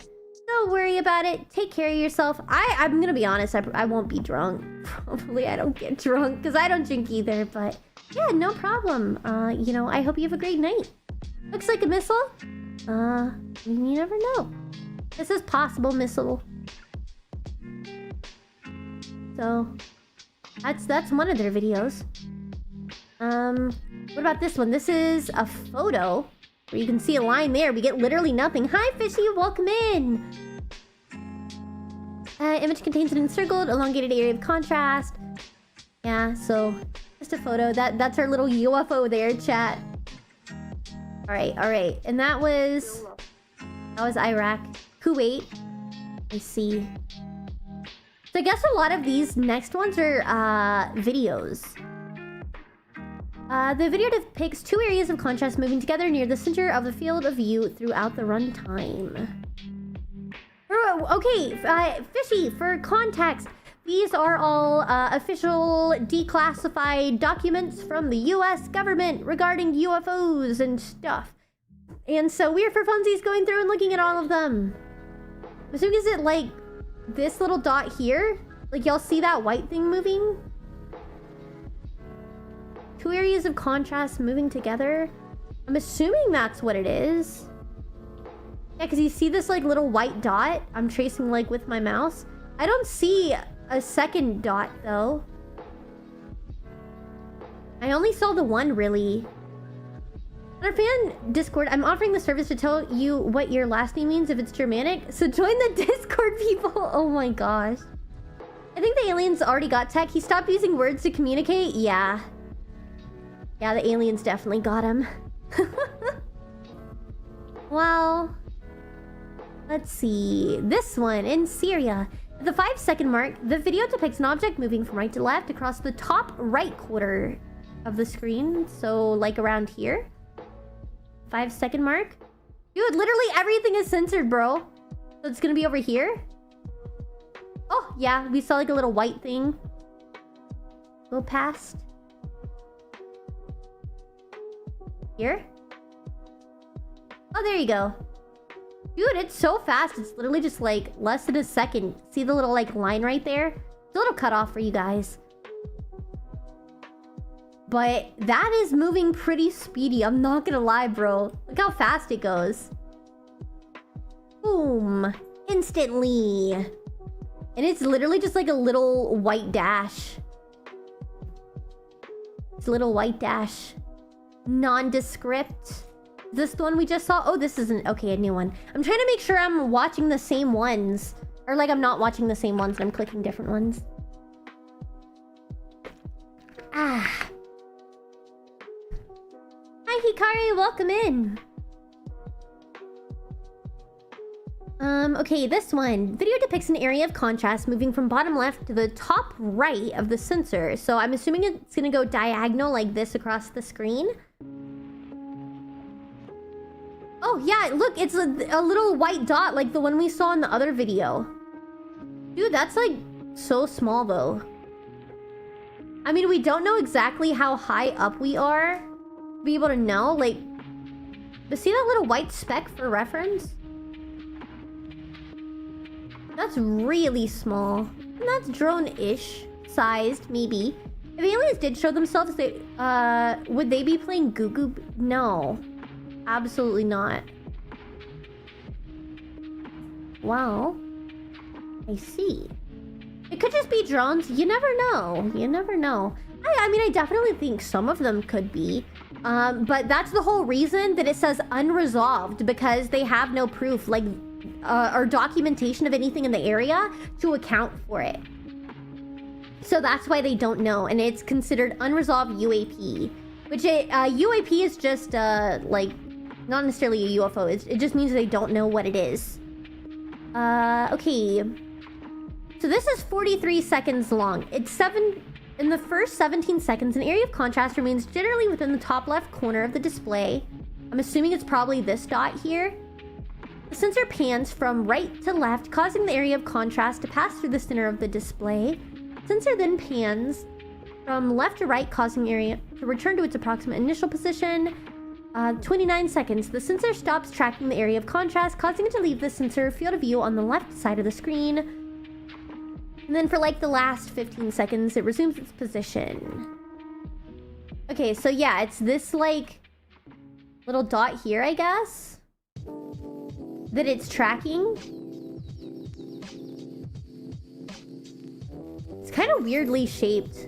Don't worry about it. Take care of yourself. I'm gonna be honest. I won't be drunk. Probably I don't get drunk because I don't drink either. But yeah, no problem. You know, I hope you have a great night. Looks like a missile. You never know. This is possible missile. So that's one of their videos. What about this one? This is a photo where you can see a line there. We get literally nothing. Hi, Fishy, welcome in. Image contains an encircled, elongated area of contrast. Yeah, so just a photo. That's our little UFO there, chat. All right. And that was Iraq, Kuwait. I see. So I guess a lot of these next ones are videos. The video depicts two areas of contrast moving together near the center of the field of view throughout the runtime. Okay, Fishy, for context, these are all official declassified documents from the US government regarding UFOs and stuff. And so we're for funsies going through and looking at all of them. I'm assuming, is it like this little dot here? Like y'all see that white thing moving? Two areas of contrast moving together. I'm assuming that's what it is. Yeah, because you see this like little white dot I'm tracing like with my mouse. I don't see a second dot though. I only saw the one really. On our fan Discord, I'm offering the service to tell you what your last name means if it's Germanic. So join the Discord, people. Oh my gosh. I think the aliens already got tech. He stopped using words to communicate. Yeah. Yeah, the aliens definitely got him. Well, let's see. This one in Syria. At the 5-second mark, the video depicts an object moving from right to left across the top right quarter of the screen. So, like around here. 5-second mark. Dude, literally everything is censored, bro. So it's gonna be over here. Oh, yeah. We saw like a little white thing go past. Here? Oh, there you go. Dude, it's so fast. It's literally just like less than a second. See the little like line right there? It's a little cut off for you guys. But that is moving pretty speedy. I'm not gonna lie, bro. Look how fast it goes. Boom. Instantly. And it's literally just like a little white dash. It's a little white dash. Nondescript. Is this the one we just saw? Oh, this isn't... Okay, a new one. I'm trying to make sure I'm watching the same ones. Or like I'm not watching the same ones and I'm clicking different ones. Ah. Hi, Hikari. Welcome in. Okay, this one. Video depicts an area of contrast moving from bottom left to the top right of the sensor. So I'm assuming it's gonna go diagonal like this across the screen. Oh, yeah, look, it's a little white dot like the one we saw in the other video. Dude, that's like so small though. I mean, we don't know exactly how high up we are to be able to know, like... But see that little white speck for reference? That's really small. And that's drone-ish sized, maybe. If aliens did show themselves, they, would they be playing Goo Goo? No. Absolutely not. Well, I see. It could just be drones. You never know. You never know. I mean, I definitely think some of them could be. But that's the whole reason that it says unresolved, because they have no proof, like, or documentation of anything in the area to account for it. So that's why they don't know, and it's considered unresolved UAP. Which UAP is just, like, not necessarily a UFO. It just means they don't know what it is. Okay. So this is 43 seconds long. In the first 17 seconds, an area of contrast remains generally within the top left corner of the display. I'm assuming it's probably this dot here. The sensor pans from right to left, causing the area of contrast to pass through the center of the display. The sensor then pans from left to right, causing the area to return to its approximate initial position. 29 seconds. The sensor stops tracking the area of contrast, causing it to leave the sensor field of view on the left side of the screen. And then for like the last 15 seconds, it resumes its position. Okay, so yeah, it's this like little dot here, I guess, that it's tracking. It's kind of weirdly shaped.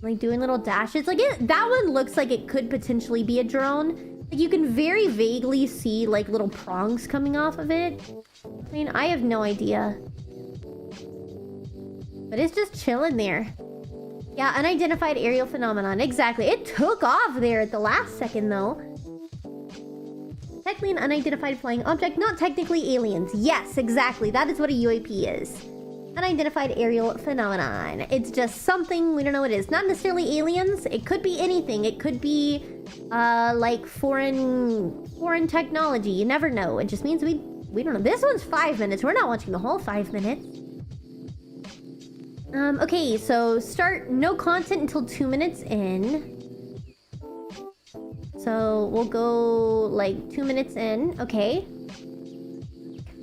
Like doing little dashes. Like that one looks like it could potentially be a drone. Like you can very vaguely see like little prongs coming off of it. I mean, I have no idea. But it's just chilling there. Yeah, unidentified aerial phenomenon. Exactly. It took off there at the last second though. Technically an unidentified flying object, not technically aliens. Yes, exactly. That is what a UAP is. Unidentified aerial phenomenon. It's just something, we don't know what it is. Not necessarily aliens. It could be anything. It could be like foreign technology. You never know. It just means we don't know. This one's 5 minutes. We're not watching the whole 5 minutes. Okay, so start no content until 2 minutes in. So we'll go like 2 minutes in. Okay.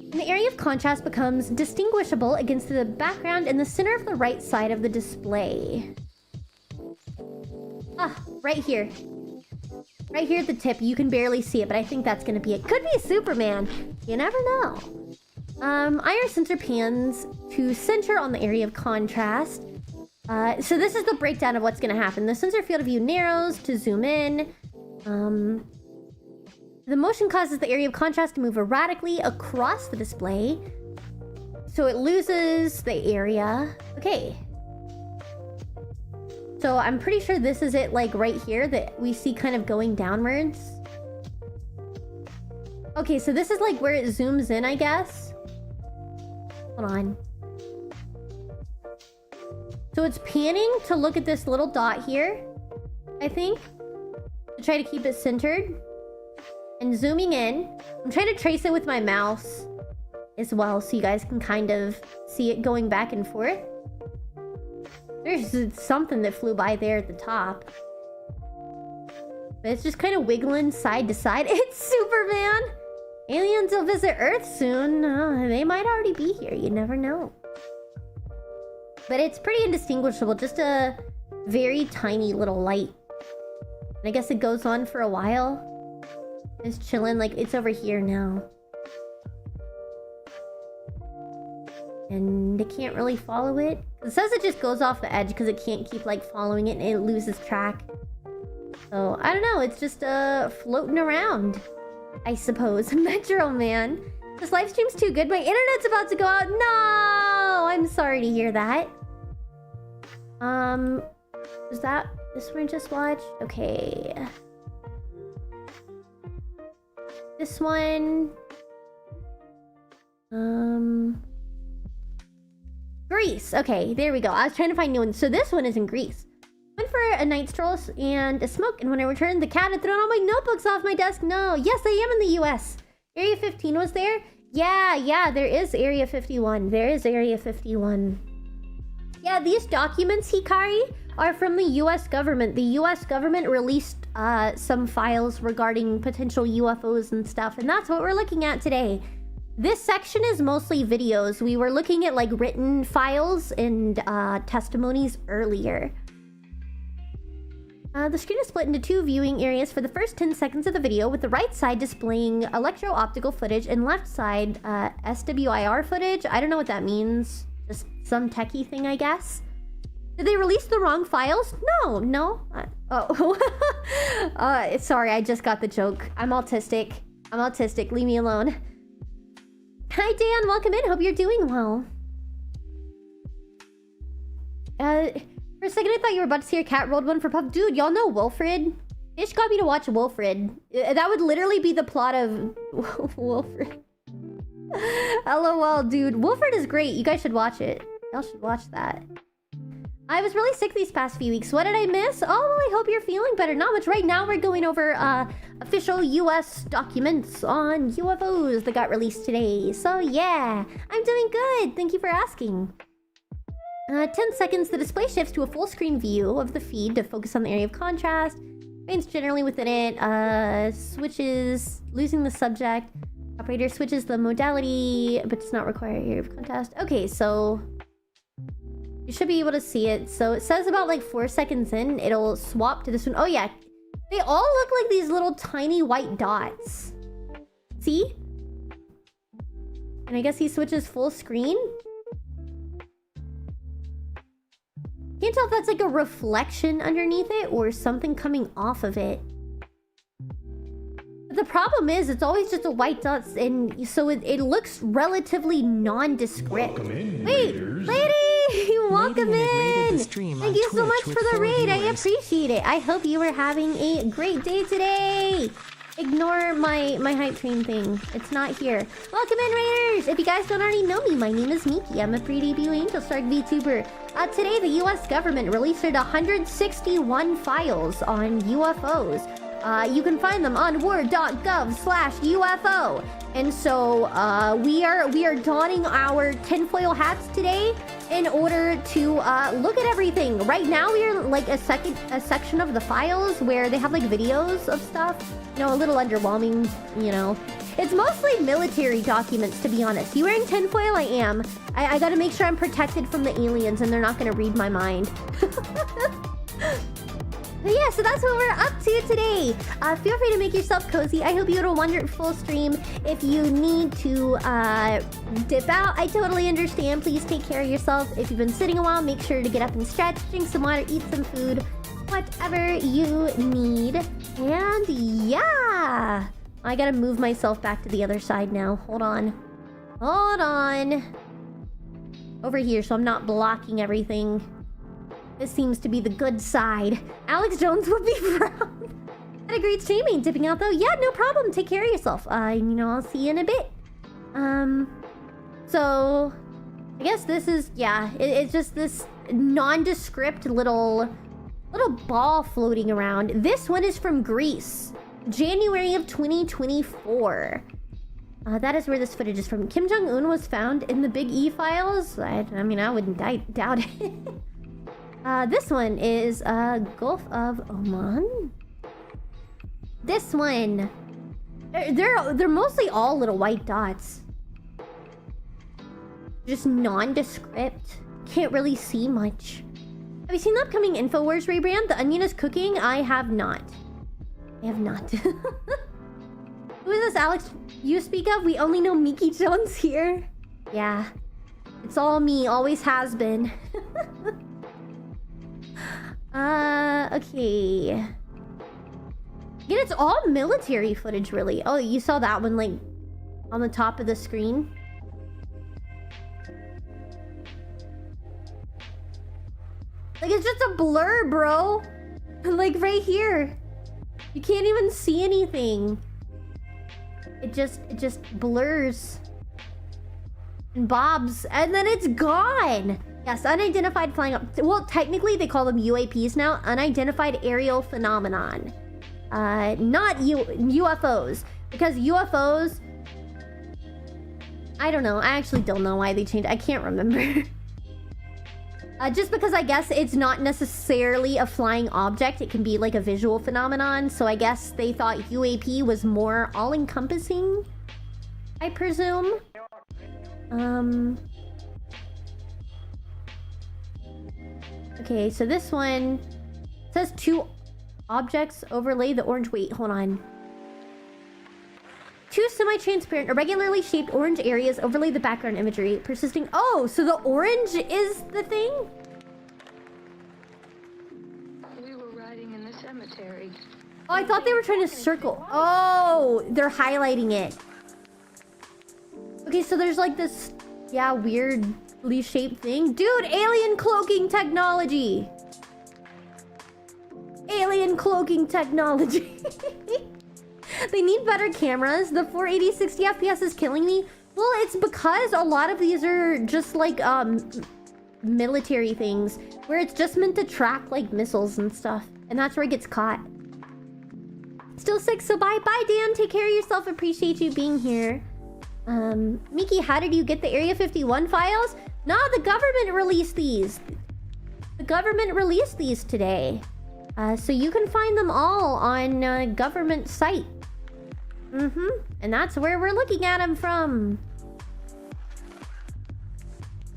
And the area of contrast becomes distinguishable against the background in the center of the right side of the display. Ah, right here. Right here at the tip. You can barely see it, but I think that's gonna be it. Could be Superman. You never know. IR sensor pans to center on the area of contrast. So this is the breakdown of what's gonna happen. The sensor field of view narrows to zoom in. The motion causes the area of contrast to move erratically across the display. So it loses the area. Okay. So I'm pretty sure this is it, like right here, that we see kind of going downwards. Okay, so this is like where it zooms in, I guess. Hold on. So it's panning to look at this little dot here, I think, to try to keep it centered. And zooming in. I'm trying to trace it with my mouse as well, so you guys can kind of see it going back and forth. There's something that flew by there at the top. But it's just kind of wiggling side to side. It's Superman! Aliens will visit Earth soon. They might already be here. You never know. But it's pretty indistinguishable. Just a very tiny little light. And I guess it goes on for a while. It's chilling, like it's over here now. And it can't really follow it. It says it just goes off the edge because it can't keep like following it and it loses track. So, I don't know, it's just floating around, I suppose. Metro Man. This live stream's too good. My internet's about to go out. No! I'm sorry to hear that. Is that this one I just watched? Okay. This one... Greece. Okay, there we go. I was trying to find new ones. So this one is in Greece. Went for a night stroll and a smoke, and when I returned, the cat had thrown all my notebooks off my desk. No. Yes, I am in the US. Area 15 was there? Yeah, there is Area 51. There is Area 51. Yeah, these documents, Hikari, are from the US government. The US government released some files regarding potential UFOs and stuff, and that's what we're looking at today. This section is mostly videos. We were looking at like written files and testimonies earlier. The screen is split into two viewing areas for the first 10 seconds of the video, with the right side displaying electro-optical footage and left side SWIR footage. I don't know what that means. Just some techie thing, I guess. Did they release the wrong files? No. Sorry, I just got the joke. I'm autistic. Leave me alone. Hi, Dan. Welcome in. Hope you're doing well. For a second, I thought you were about to see your cat rolled one for pup. Dude, y'all know Wilfred? Ish got me to watch Wilfred. That would literally be the plot of Wilfred. LOL, dude. Wilfred is great. You guys should watch it. Y'all should watch that. I was really sick these past few weeks. What did I miss? Oh, well, I hope you're feeling better. Not much. Right now, we're going over official US documents on UFOs that got released today. So, yeah, I'm doing good. Thank you for asking. 10 seconds, the display shifts to a full screen view of the feed to focus on the area of contrast. Remains generally within it. Switches, losing the subject. Operator switches the modality, but does not require area of contrast. Okay, so... you should be able to see it. So it says about like 4 seconds in, it'll swap to this one. Oh yeah, they all look like these little tiny white dots. See? And I guess he switches full screen. Can't tell if that's like a reflection underneath it or something coming off of it. But the problem is, it's always just a white dots, and so it looks relatively nondescript. Wait, lady! Welcome in! Thank you so much for the raid, I appreciate it. I hope you are having a great day today. Ignore my hype train thing. It's not here. Welcome in, Raiders! If you guys don't already know me, my name is Miki. I'm a pre-debut Angel Star VTuber. Today, the US government released 161 files on UFOs. You can find them on word.gov/UFO. And so we are donning our tinfoil hats today in order to look at everything. Right now we are like a section of the files where they have like videos of stuff. You know, a little underwhelming, you know. It's mostly military documents, to be honest. You wearing tinfoil? I am. I gotta make sure I'm protected from the aliens and they're not gonna read my mind. But yeah, so that's what we're up to today. Feel free to make yourself cozy. I hope you had a wonderful stream. If you need to dip out, I totally understand. Please take care of yourself. If you've been sitting a while, make sure to get up and stretch, drink some water, eat some food, whatever you need. And yeah, I gotta move myself back to the other side now. Hold on. Hold on. Over here, so I'm not blocking everything. This seems to be the good side. Alex Jones would be proud. Had a great streaming. Dipping out though? Yeah, no problem. Take care of yourself. You know, I'll see you in a bit. So I guess this is, yeah, it's just this nondescript little ball floating around. This one is from Greece, January of 2024. That is where this footage is from. Kim Jong-un was found in the Big E files. I mean, I wouldn't doubt it. This one is Gulf of Oman. This one, they're mostly all little white dots. Just nondescript. Can't really see much. Have you seen the upcoming InfoWars rebrand? The Onion is cooking? I have not. I have not. Who is this Alex you speak of? We only know Miki Jones here. Yeah. It's all me. Always has been. Okay. Again, it's all military footage, really. Oh, you saw that one, like, on the top of the screen? Like, it's just a blur, bro. Like, right here. You can't even see anything. It just blurs. And bobs. And then it's gone. Yes, unidentified flying up. Well, technically, they call them UAPs now. Unidentified aerial phenomenon. Not UFOs. Because UFOs... I don't know. I actually don't know why they changed. I can't remember. Just because I guess it's not necessarily a flying object. It can be like a visual phenomenon. So I guess they thought UAP was more all-encompassing, I presume. Okay, so this one says 2 objects overlay the orange. Wait, hold on. 2 semi-transparent, irregularly shaped orange areas overlay the background imagery, persisting. Oh, so the orange is the thing? We were riding in the cemetery. Oh, I thought they were trying to circle. Oh, they're highlighting it. Okay, so there's like this, yeah, weirdly shaped thing. Dude, alien cloaking technology. Alien cloaking technology. They need better cameras. The 480 60 FPS is killing me. Well, it's because a lot of these are just like military things where it's just meant to track like missiles and stuff, and that's where it gets caught. Still sick, so bye Dan. Take care of yourself. Appreciate you being here. Miki, how did you get the Area 51 files? No, the government released these. The government released these today. So you can find them all on government site. And that's where we're looking at them from.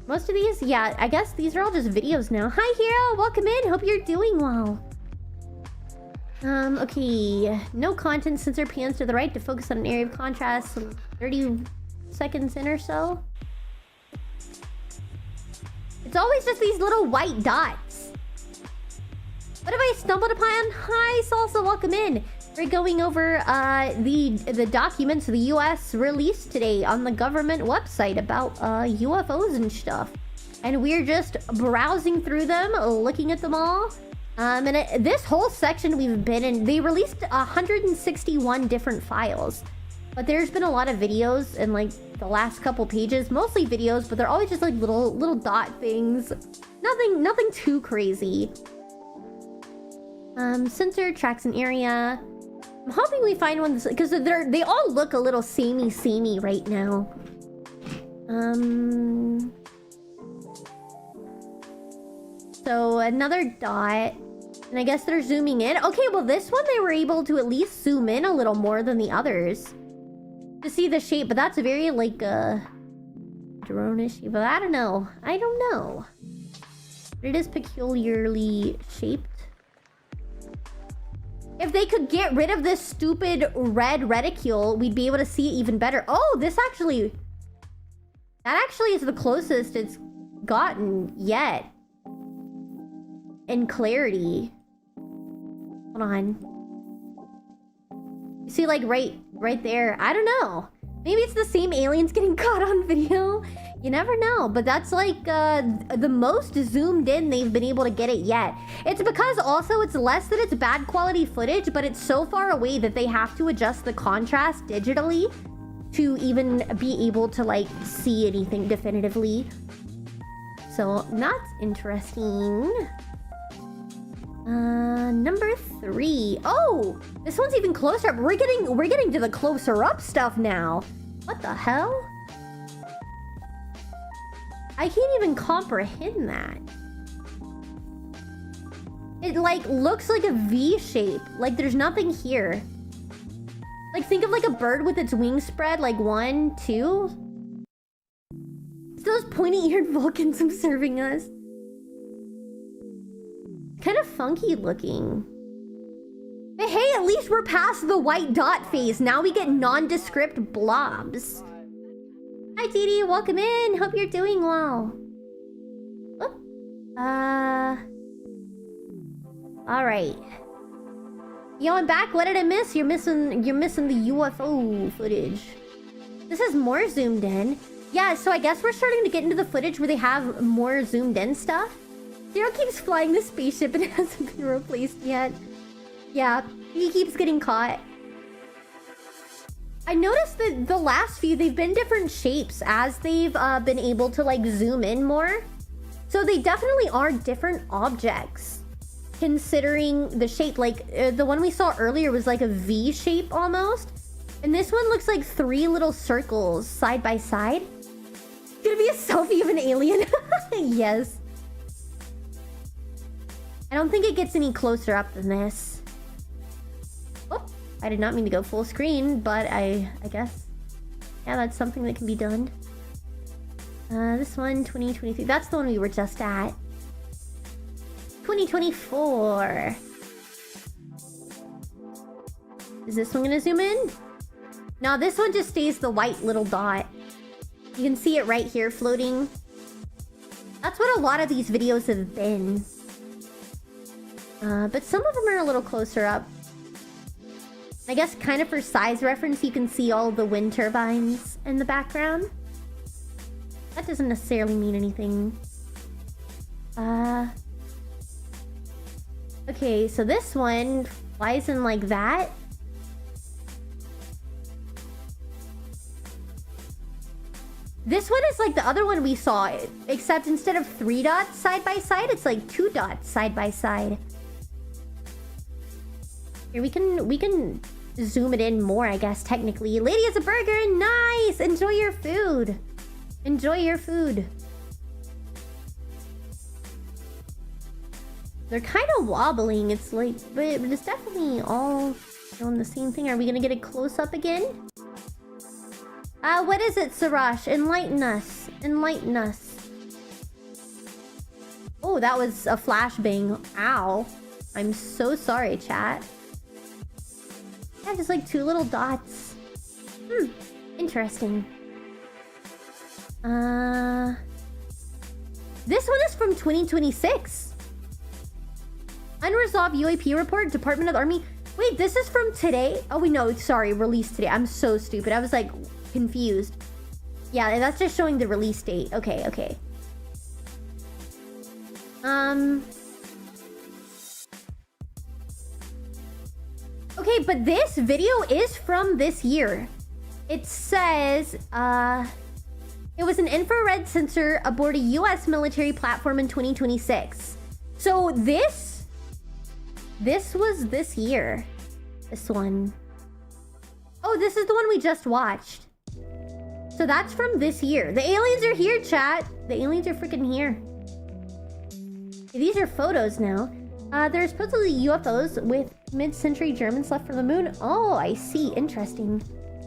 Most of these, yeah, I guess these are all just videos now. Hi, Hero. Welcome in. Hope you're doing well. Okay. No content. Censor pans to the right to focus on an area of contrast. 30 seconds in or so. It's always just these little white dots. What have I stumbled upon? Hi, Salsa. Welcome in. We're going over the documents the U.S. released today on the government website about UFOs and stuff. And we're just browsing through them, looking at them all. And this whole section we've been in, they released 161 different files. But there's been a lot of videos in like the last couple pages, mostly videos, but they're always just like little dot things. Nothing too crazy. Sensor tracks an area. I'm hoping we find one because they all look a little samey right now. So another dot. And I guess they're zooming in. Okay, well this one they were able to at least zoom in a little more than the others to see the shape, but that's very like drone-ish, but I don't know. It is peculiarly shaped. If they could get rid of this stupid red reticule, we'd be able to see it even better. Oh, that actually is the closest it's gotten yet in clarity. Hold on. You see, like right there. I don't know. Maybe it's the same aliens getting caught on video. You never know. But that's like the most zoomed in they've been able to get it yet. It's because also it's less that it's bad quality footage, but it's so far away that they have to adjust the contrast digitally to even be able to like see anything definitively. So that's interesting. Number 3. Oh, this one's even closer up. We're getting to the closer up stuff now. What the hell? I can't even comprehend that. It like looks like a V shape. Like there's nothing here. Like think of like a bird with its wings spread, like 1, 2. It's those pointy-eared Vulcans observing us. Kind of funky looking. But hey, at least we're past the white dot phase. Now we get nondescript blobs. Hi, Didi. Welcome in. Hope you're doing well. All right. Yo, I'm back. What did I miss? You're missing the UFO footage. This is more zoomed in. Yeah, so I guess we're starting to get into the footage where they have more zoomed in stuff. Zero keeps flying the spaceship and it hasn't been replaced yet. Yeah, he keeps getting caught. I noticed that the last few, they've been different shapes as they've been able to like zoom in more. So they definitely are different objects, considering the shape. Like the one we saw earlier was like a V shape almost. And this one looks like 3 little circles side by side. It's gonna be a selfie of an alien. Yes. I don't think it gets any closer up than this. Oh, I did not mean to go full screen, but I guess. Yeah, that's something that can be done. This one, 2023. That's the one we were just at. 2024. Is this one gonna zoom in? No, this one just stays the white little dot. You can see it right here floating. That's what a lot of these videos have been. But some of them are a little closer up. I guess kind of for size reference, you can see all the wind turbines in the background. That doesn't necessarily mean anything. Okay, so this one flies in like that. This one is like the other one we saw, except instead of 3 dots side by side, it's like 2 dots side by side. Here, we can zoom it in more, I guess, technically. Lady has a burger! Nice! Enjoy your food! Enjoy your food. They're kind of wobbling. It's like, but it's definitely all doing the same thing. Are we gonna get a close-up again? What is it, Sarash? Enlighten us. Enlighten us. Oh, that was a flashbang. Ow. I'm so sorry, chat. Yeah, just like 2 little dots. Interesting. This one is from 2026. Unresolved UAP report, Department of the Army. Wait, this is from today? Oh, wait, no, sorry, released today. I'm so stupid. I was like confused. Yeah, that's just showing the release date. Okay, okay. Okay, but this video is from this year. It says, it was an infrared sensor aboard a US military platform in 2026. So this was this year. This one. Oh, this is the one we just watched. So that's from this year. The aliens are here, chat. The aliens are freaking here. These are photos now. There's supposedly UFOs with mid-century Germans left from the moon. Oh, I see. Interesting.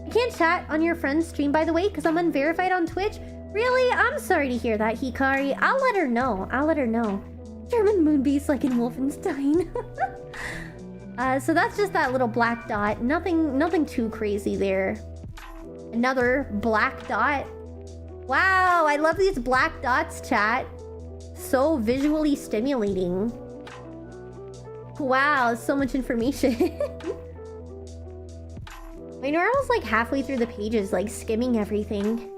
I can't chat on your friend's stream, by the way, because I'm unverified on Twitch. Really? I'm sorry to hear that, Hikari. I'll let her know. I'll let her know. German moon beast like in Wolfenstein. So that's just that little black dot. Nothing too crazy there. Another black dot. Wow, I love these black dots, chat. So visually stimulating. Wow, so much information. I know I was like halfway through the pages, like skimming everything.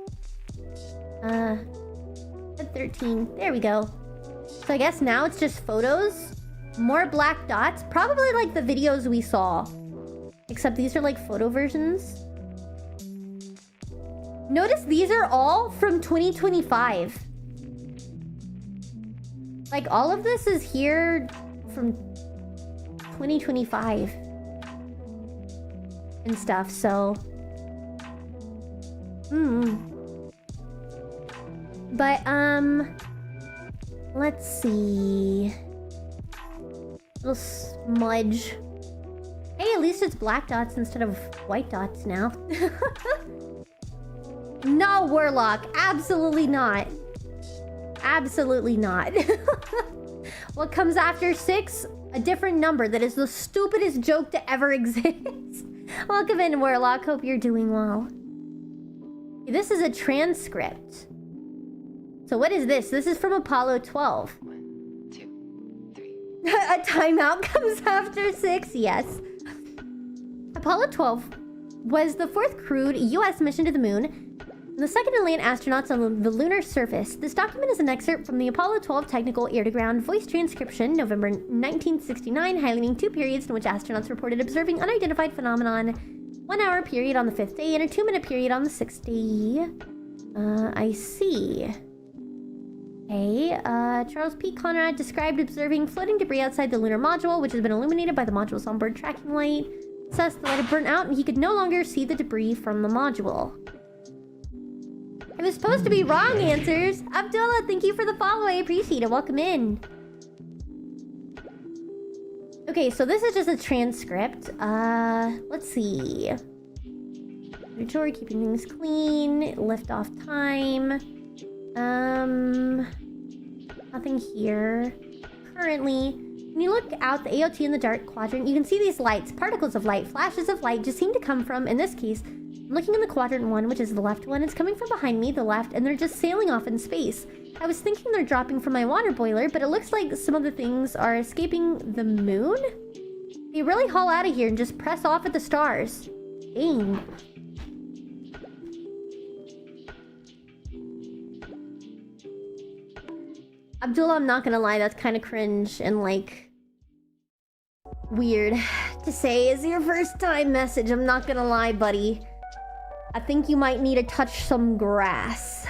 At 13. There we go. So I guess now it's just photos. More black dots. Probably like the videos we saw. Except these are like photo versions. Notice these are all from 2025. Like all of this is here from 2025. And stuff, so... But, let's see... Little smudge. Hey, at least it's black dots instead of white dots now. No, Warlock. Absolutely not. Absolutely not. What comes after 6? A different number that is the stupidest joke to ever exist. Welcome in, Warlock. Hope you're doing well. This is a transcript. So what is this? This is from Apollo 12. 1, 2, 3. A timeout comes after 6. Yes. Apollo 12 was the 4th crewed U.S. mission to the moon, and the second to land astronauts on the lunar surface. This document is an excerpt from the Apollo 12 technical air-to-ground voice transcription, November 1969, highlighting 2 periods in which astronauts reported observing unidentified phenomenon. 1 hour period on the 5th day and a 2-minute period on the 6th day. I see. Okay, Charles P. Conrad described observing floating debris outside the lunar module, which has been illuminated by the module's onboard tracking light. Thus, the light had burnt out and he could no longer see the debris from the module. I was supposed to be wrong answers. Abdullah, thank you for the follow. I appreciate it. Welcome in. Okay, so this is just a transcript. Let's see. Majority, keeping things clean. Lift off time. Nothing here. Currently, when you look out the AOT in the dark quadrant, you can see these lights, particles of light, flashes of light just seem to come from, in this case, I'm looking in the quadrant 1, which is the left one. It's coming from behind me, the left, and they're just sailing off in space. I was thinking they're dropping from my water boiler, but it looks like some of the things are escaping the moon? They really haul out of here and just press off at the stars. Dang. Abdullah, I'm not gonna lie, that's kind of cringe and like... weird to say is your first time message. I'm not gonna lie, buddy. I think you might need to touch some grass.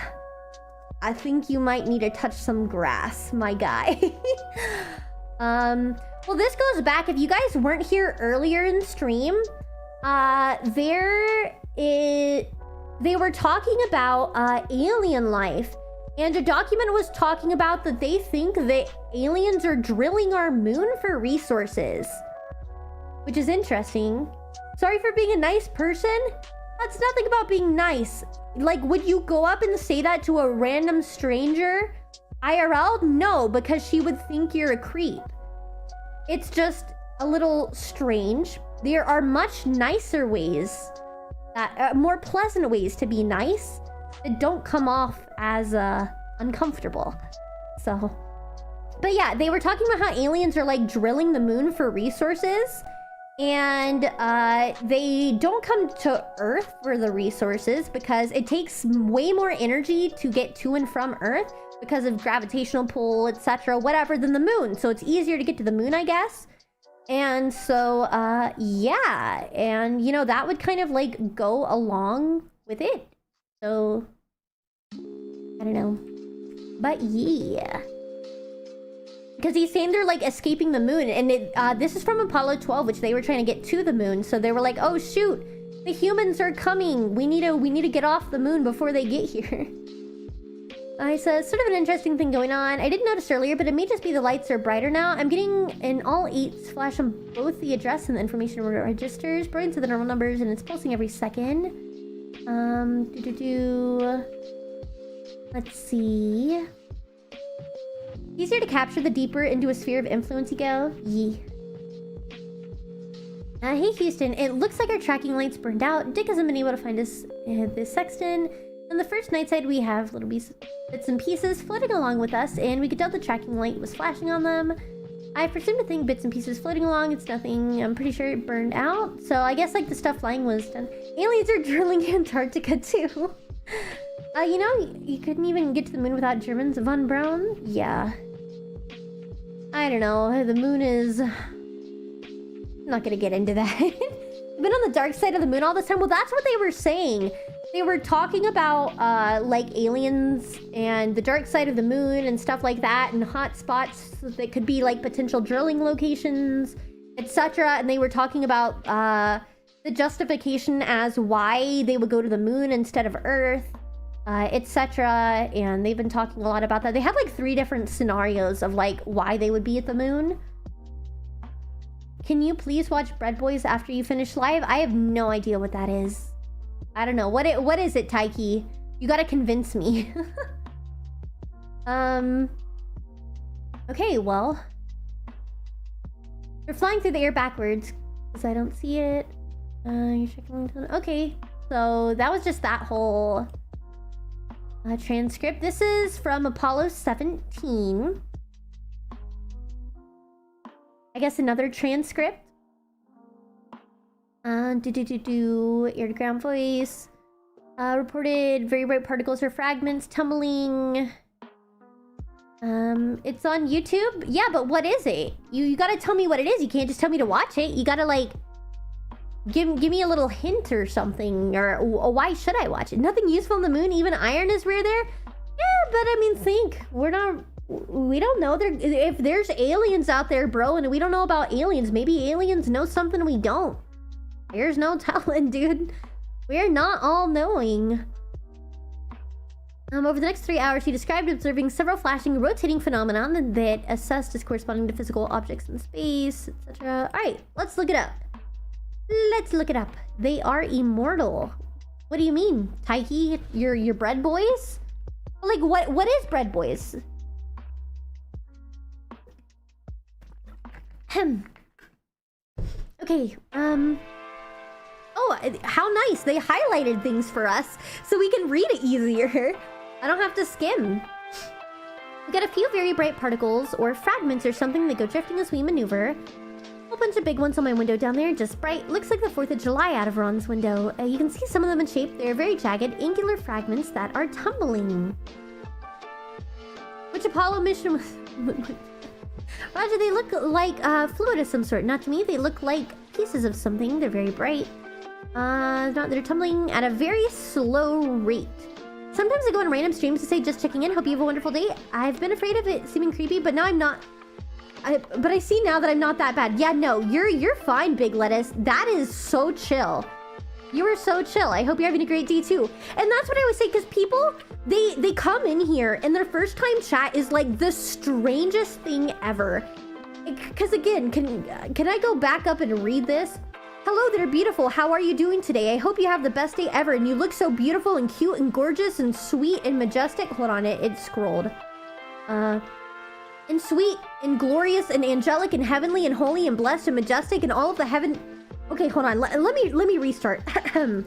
I think you might need to touch some grass, my guy. Well, this goes back, if you guys weren't here earlier in stream, they were talking about alien life, and a document was talking about that they think that aliens are drilling our moon for resources, which is interesting. Sorry for being a nice person. That's nothing about being nice. Like, would you go up and say that to a random stranger IRL? No, because she would think you're a creep. It's just a little strange. There are much nicer ways, more pleasant ways to be nice that don't come off as uncomfortable. So, but yeah, they were talking about how aliens are like drilling the moon for resources, and they don't come to Earth for the resources because it takes way more energy to get to and from Earth because of gravitational pull, etc., whatever, than the moon. So it's easier to get to the moon, I guess. And so, yeah. And, you know, that would kind of, like, go along with it. So, I don't know. But, yeah. Because he's saying they're, like, escaping the moon. And this is from Apollo 12, which they were trying to get to the moon. So they were like, oh, shoot. The humans are coming. We need to get off the moon before they get here. I said, sort of an interesting thing going on. I didn't notice earlier, but it may just be the lights are brighter now. I'm getting an all 8s flash on both the address and the information registers, brought into the normal numbers, and it's pulsing every second. Let's see. Easier to capture the deeper into a sphere of influence you go. Yee. Hey Houston, it looks like our tracking lights burned out. Dick hasn't been able to find us this sexton. On the first night side, we have little bits and pieces floating along with us, and we could tell the tracking light was flashing on them. I presume to think bits and pieces floating along, it's nothing. I'm pretty sure it burned out. So I guess like the stuff flying was done. Aliens are drilling Antarctica too. You know, you couldn't even get to the moon without Germans. Von Braun? Yeah. I don't know. The moon is... I'm not gonna get into that. Been on the dark side of the moon all this time. Well, that's what they were saying. They were talking about like aliens and the dark side of the moon and stuff like that, and hot spots that could be like potential drilling locations, etc. And they were talking about the justification as why they would go to the moon instead of Earth, etc. And they've been talking a lot about that. They have like 3 different scenarios of like why they would be at the moon. Can you please watch Bread Boys after you finish live? I have no idea what that is. I don't know. What is it, Taiki? You gotta convince me. Okay, well. You're flying through the air backwards. Because I don't see it. You're checking... Okay. So, that was just that whole... transcript. This is from Apollo 17. I guess another transcript. Air to ground voice. Reported very bright particles or fragments tumbling. It's on YouTube. Yeah, but what is it? You gotta tell me what it is. You can't just tell me to watch it. You gotta like give me a little hint or something. Or why should I watch it? Nothing useful on the moon. Even iron is rare there. Yeah, but I mean, think we don't know. If there's aliens out there, bro, and we don't know about aliens, maybe aliens know something we don't. There's no telling, dude. We're not all knowing. Over the next 3 hours, he described observing several flashing, rotating phenomena that assessed as corresponding to physical objects in space, etc. Alright, let's look it up. Let's look it up. They are immortal. What do you mean? Taiki, your bread boys? Like, what is bread boys? Okay, oh, how nice. They highlighted things for us so we can read it easier. I don't have to skim. We got a few very bright particles or fragments or something that go drifting as we maneuver. A whole bunch of big ones on my window down there, just bright. Looks like the 4th of July out of Ron's window. You can see some of them in shape. They're very jagged, angular fragments that are tumbling. Which Apollo mission was... Roger, they look like fluid of some sort. Not to me, they look like pieces of something. They're very bright. They're tumbling at a very slow rate. Sometimes I go on random streams to say just checking in, hope you have a wonderful day. I've been afraid of it seeming creepy, but now I'm not. But I see now that I'm not that bad. Yeah, no, you're fine, Big Lettuce. That is so chill. You are so chill. I hope you're having a great day too. And that's what I always say, because people, they come in here and their first time chat is like the strangest thing ever. Because again, can I go back up and read this? Hello there, beautiful. How are you doing today? I hope you have the best day ever and you look so beautiful and cute and gorgeous and sweet and majestic. Hold on, it scrolled. And sweet and glorious and angelic and heavenly and holy and blessed and majestic and all of the heaven... Okay, hold on. Let me restart. Hello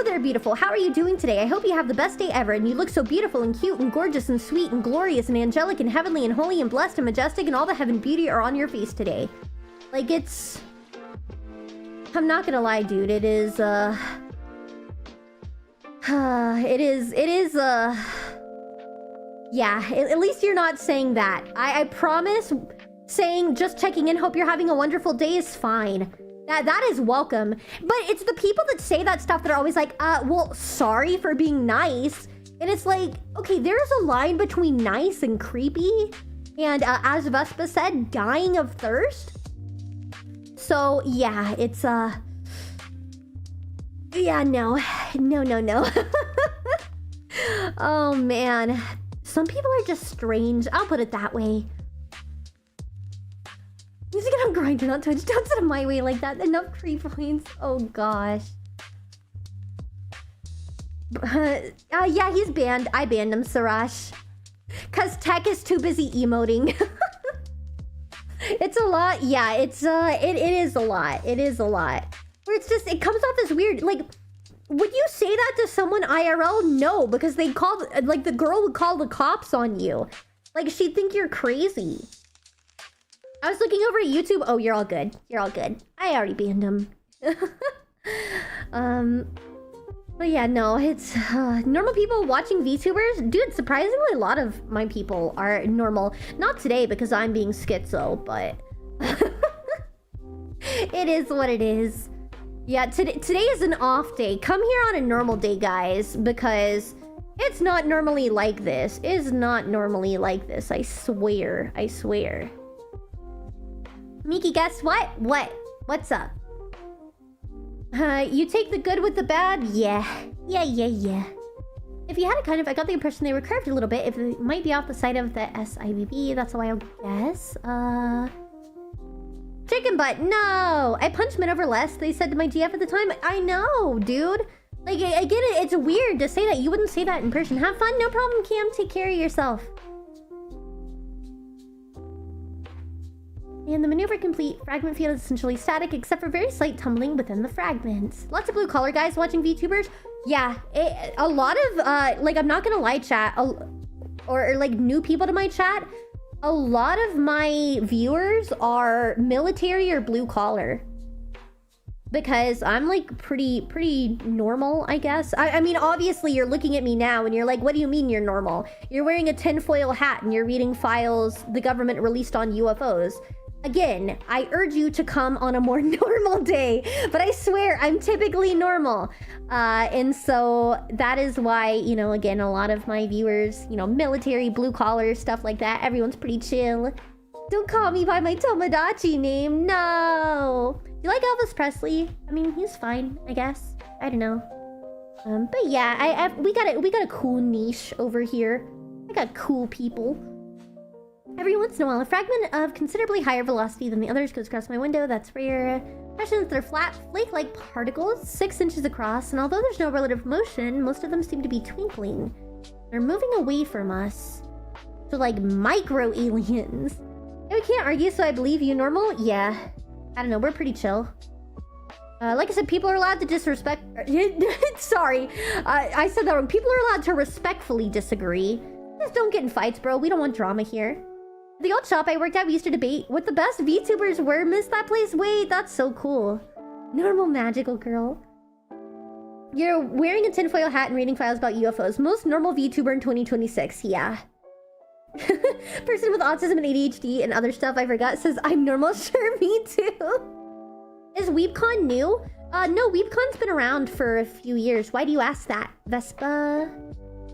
there, beautiful. How are you doing today? I hope you have the best day ever and you look so beautiful and cute and gorgeous and sweet and glorious and angelic and heavenly and holy and blessed and majestic and all the heaven beauty are on your face today. Like, it's... I'm not gonna lie, dude. It is, yeah, at least you're not saying that. I promise saying just checking in, hope you're having a wonderful day is fine. That is welcome. But it's the people that say that stuff that are always like, well, sorry for being nice. And it's like, okay, there's a line between nice and creepy. And as Vespa said, dying of thirst. So, yeah, it's, yeah, no. No. Oh, man. Some people are just strange. I'll put it that way. Music on Grindr, not Twitch. Don't set it my way like that. Enough creep points. Oh, gosh. Yeah, he's banned. I banned him, Sarash. Because Tech is too busy emoting. It's a lot. Yeah, it's it is a lot. It is a lot. Where it's just, it comes off as weird. Like, would you say that to someone IRL? No, because they call, like, the girl would call the cops on you. Like, she'd think you're crazy. I was looking over at YouTube. Oh, you're all good. You're all good. I already banned him. But yeah, no, it's normal people watching VTubers. Dude, surprisingly, a lot of my people are normal. Not today because I'm being schizo, but it is what it is. Yeah, today is an off day. Come here on a normal day, guys, because it's not normally like this. It is not normally like this. I swear. I swear. Miki, guess what? What's up? You take the good with the bad? Yeah. If you had a kind of, I got the impression they were curved a little bit. If it might be off the side of the SIVB, that's a wild guess. Chicken butt, no! I punched men over less, they said to my GF at the time. I know, dude. Like, I get it, it's weird to say that. You wouldn't say that in person. Have fun, no problem, Cam. Take care of yourself. And the maneuver complete. Fragment field is essentially static, except for very slight tumbling within the fragments. Lots of blue collar guys watching VTubers. Yeah, a lot of, like, I'm not gonna lie, chat, or like new people to my chat, a lot of my viewers are military or blue collar. Because I'm like pretty normal, I guess. I mean, obviously you're looking at me now and you're like, what do you mean you're normal? You're wearing a tinfoil hat and you're reading files the government released on UFOs. Again, I urge you to come on a more normal day, but I swear I'm typically normal. And so that is why, you know, again, a lot of my viewers, you know, military, blue collar, stuff like that, everyone's pretty chill. Don't call me by my Tomodachi name, no! You like Elvis Presley? I mean, he's fine, I guess. I don't know. But yeah, we got a cool niche over here. I got cool people. Every once in a while, a fragment of considerably higher velocity than the others goes across my window. That's rare. Impressions that are flat, flake-like particles, 6 inches across, and although there's no relative motion, most of them seem to be twinkling. They're moving away from us. So, like, micro-aliens. We can't argue, so I believe you. Normal? Yeah. I don't know, we're pretty chill. Like I said, people are allowed to disrespect... Sorry, I said that wrong. People are allowed to respectfully disagree. Just don't get in fights, bro. We don't want drama here. The old shop I worked at, we used to debate what the best VTubers were. Miss that place? Wait, that's so cool. Normal magical girl. You're wearing a tinfoil hat and reading files about UFOs. Most normal VTuber in 2026, yeah. Person with autism and ADHD and other stuff I forgot says, I'm normal. Sure, me too. Is WeebCon new? No, WeebCon's been around for a few years. Why do you ask that, Vespa?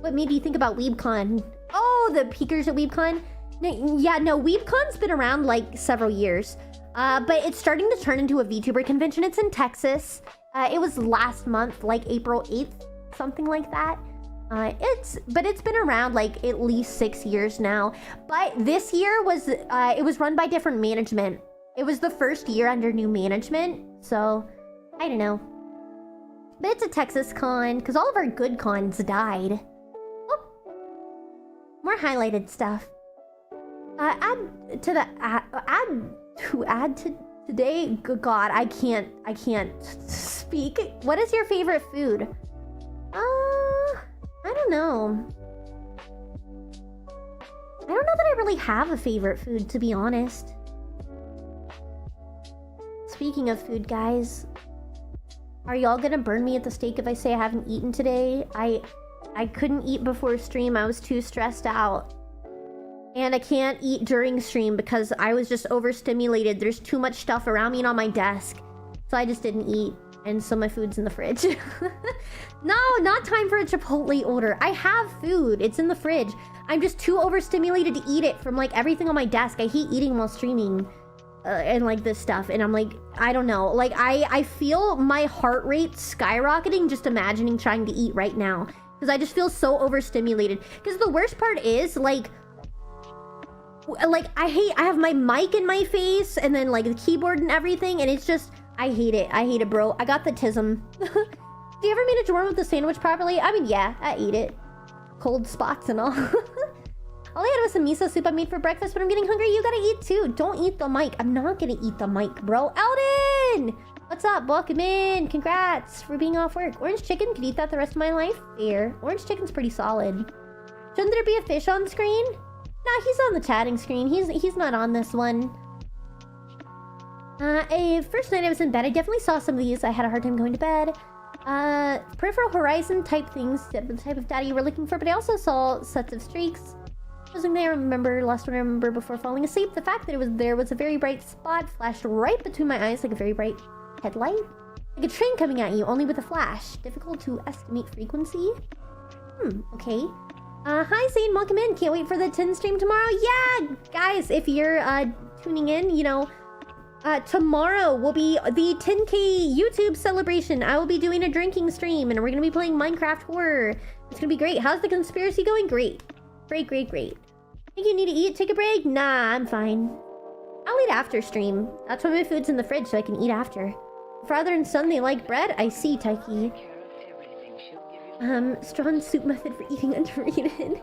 What made you think about WeebCon? Oh, the peekers at WeebCon? Yeah, no, WeebCon's been around like several years. But it's starting to turn into a VTuber convention. It's in Texas. It was last month, like April 8th, something like that. It's been around like at least 6 years now. But this year was, it was run by different management. It was the first year under new management, so I don't know. But it's a Texas con, because all of our good cons died. Oh, more highlighted stuff. Add to today. Good God, I can't speak. What is your favorite food? I don't know. I don't know that I really have a favorite food, to be honest. Speaking of food, guys, are y'all gonna burn me at the stake if I say I haven't eaten today? I couldn't eat before stream. I was too stressed out. And I can't eat during stream because I was just overstimulated. There's too much stuff around me and on my desk. So I just didn't eat. And so my food's in the fridge. No, not time for a Chipotle order. I have food. It's in the fridge. I'm just too overstimulated to eat it from like everything on my desk. I hate eating while streaming. And like this stuff. And I'm like, I don't know. Like I feel my heart rate skyrocketing just imagining trying to eat right now. Because I just feel so overstimulated. Because the worst part is like I have my mic in my face and then like the keyboard and everything, and it's just, I hate it, bro. I got the tism. Do you ever made a shawarma with the sandwich properly? I mean, yeah, I ate it. Cold spots and all. All I had was some miso soup I made for breakfast, but I'm getting hungry. You gotta eat too. Don't eat the mic. I'm not gonna eat the mic, bro. Eldon! What's up? Welcome in. Congrats for being off work. Orange chicken? Could eat that the rest of my life? Fair. Orange chicken's pretty solid. Shouldn't there be a fish on screen? Nah, he's on the chatting screen. He's not on this one. First night I was in bed, I definitely saw some of these. I had a hard time going to bed. Peripheral horizon type things, the type of data you were looking for, but I also saw sets of streaks. Wasn't there? Last one I remember before falling asleep. The fact that there was a very bright spot flashed right between my eyes like a very bright headlight. Like a train coming at you, only with a flash. Difficult to estimate frequency. Okay. Hi Zane, welcome in. Can't wait for the 10 stream tomorrow. Yeah, guys, if you're tuning in, you know, tomorrow will be the 10K YouTube celebration. I will be doing a drinking stream, and we're gonna be playing Minecraft Horror. It's gonna be great. How's the conspiracy going? Great. Great. Think you need to eat? Take a break? Nah, I'm fine. I'll eat after stream. That's why my food's in the fridge, so I can eat after. Father and son, they like bread? I see, Taiki. Strong soup method for eating underrated.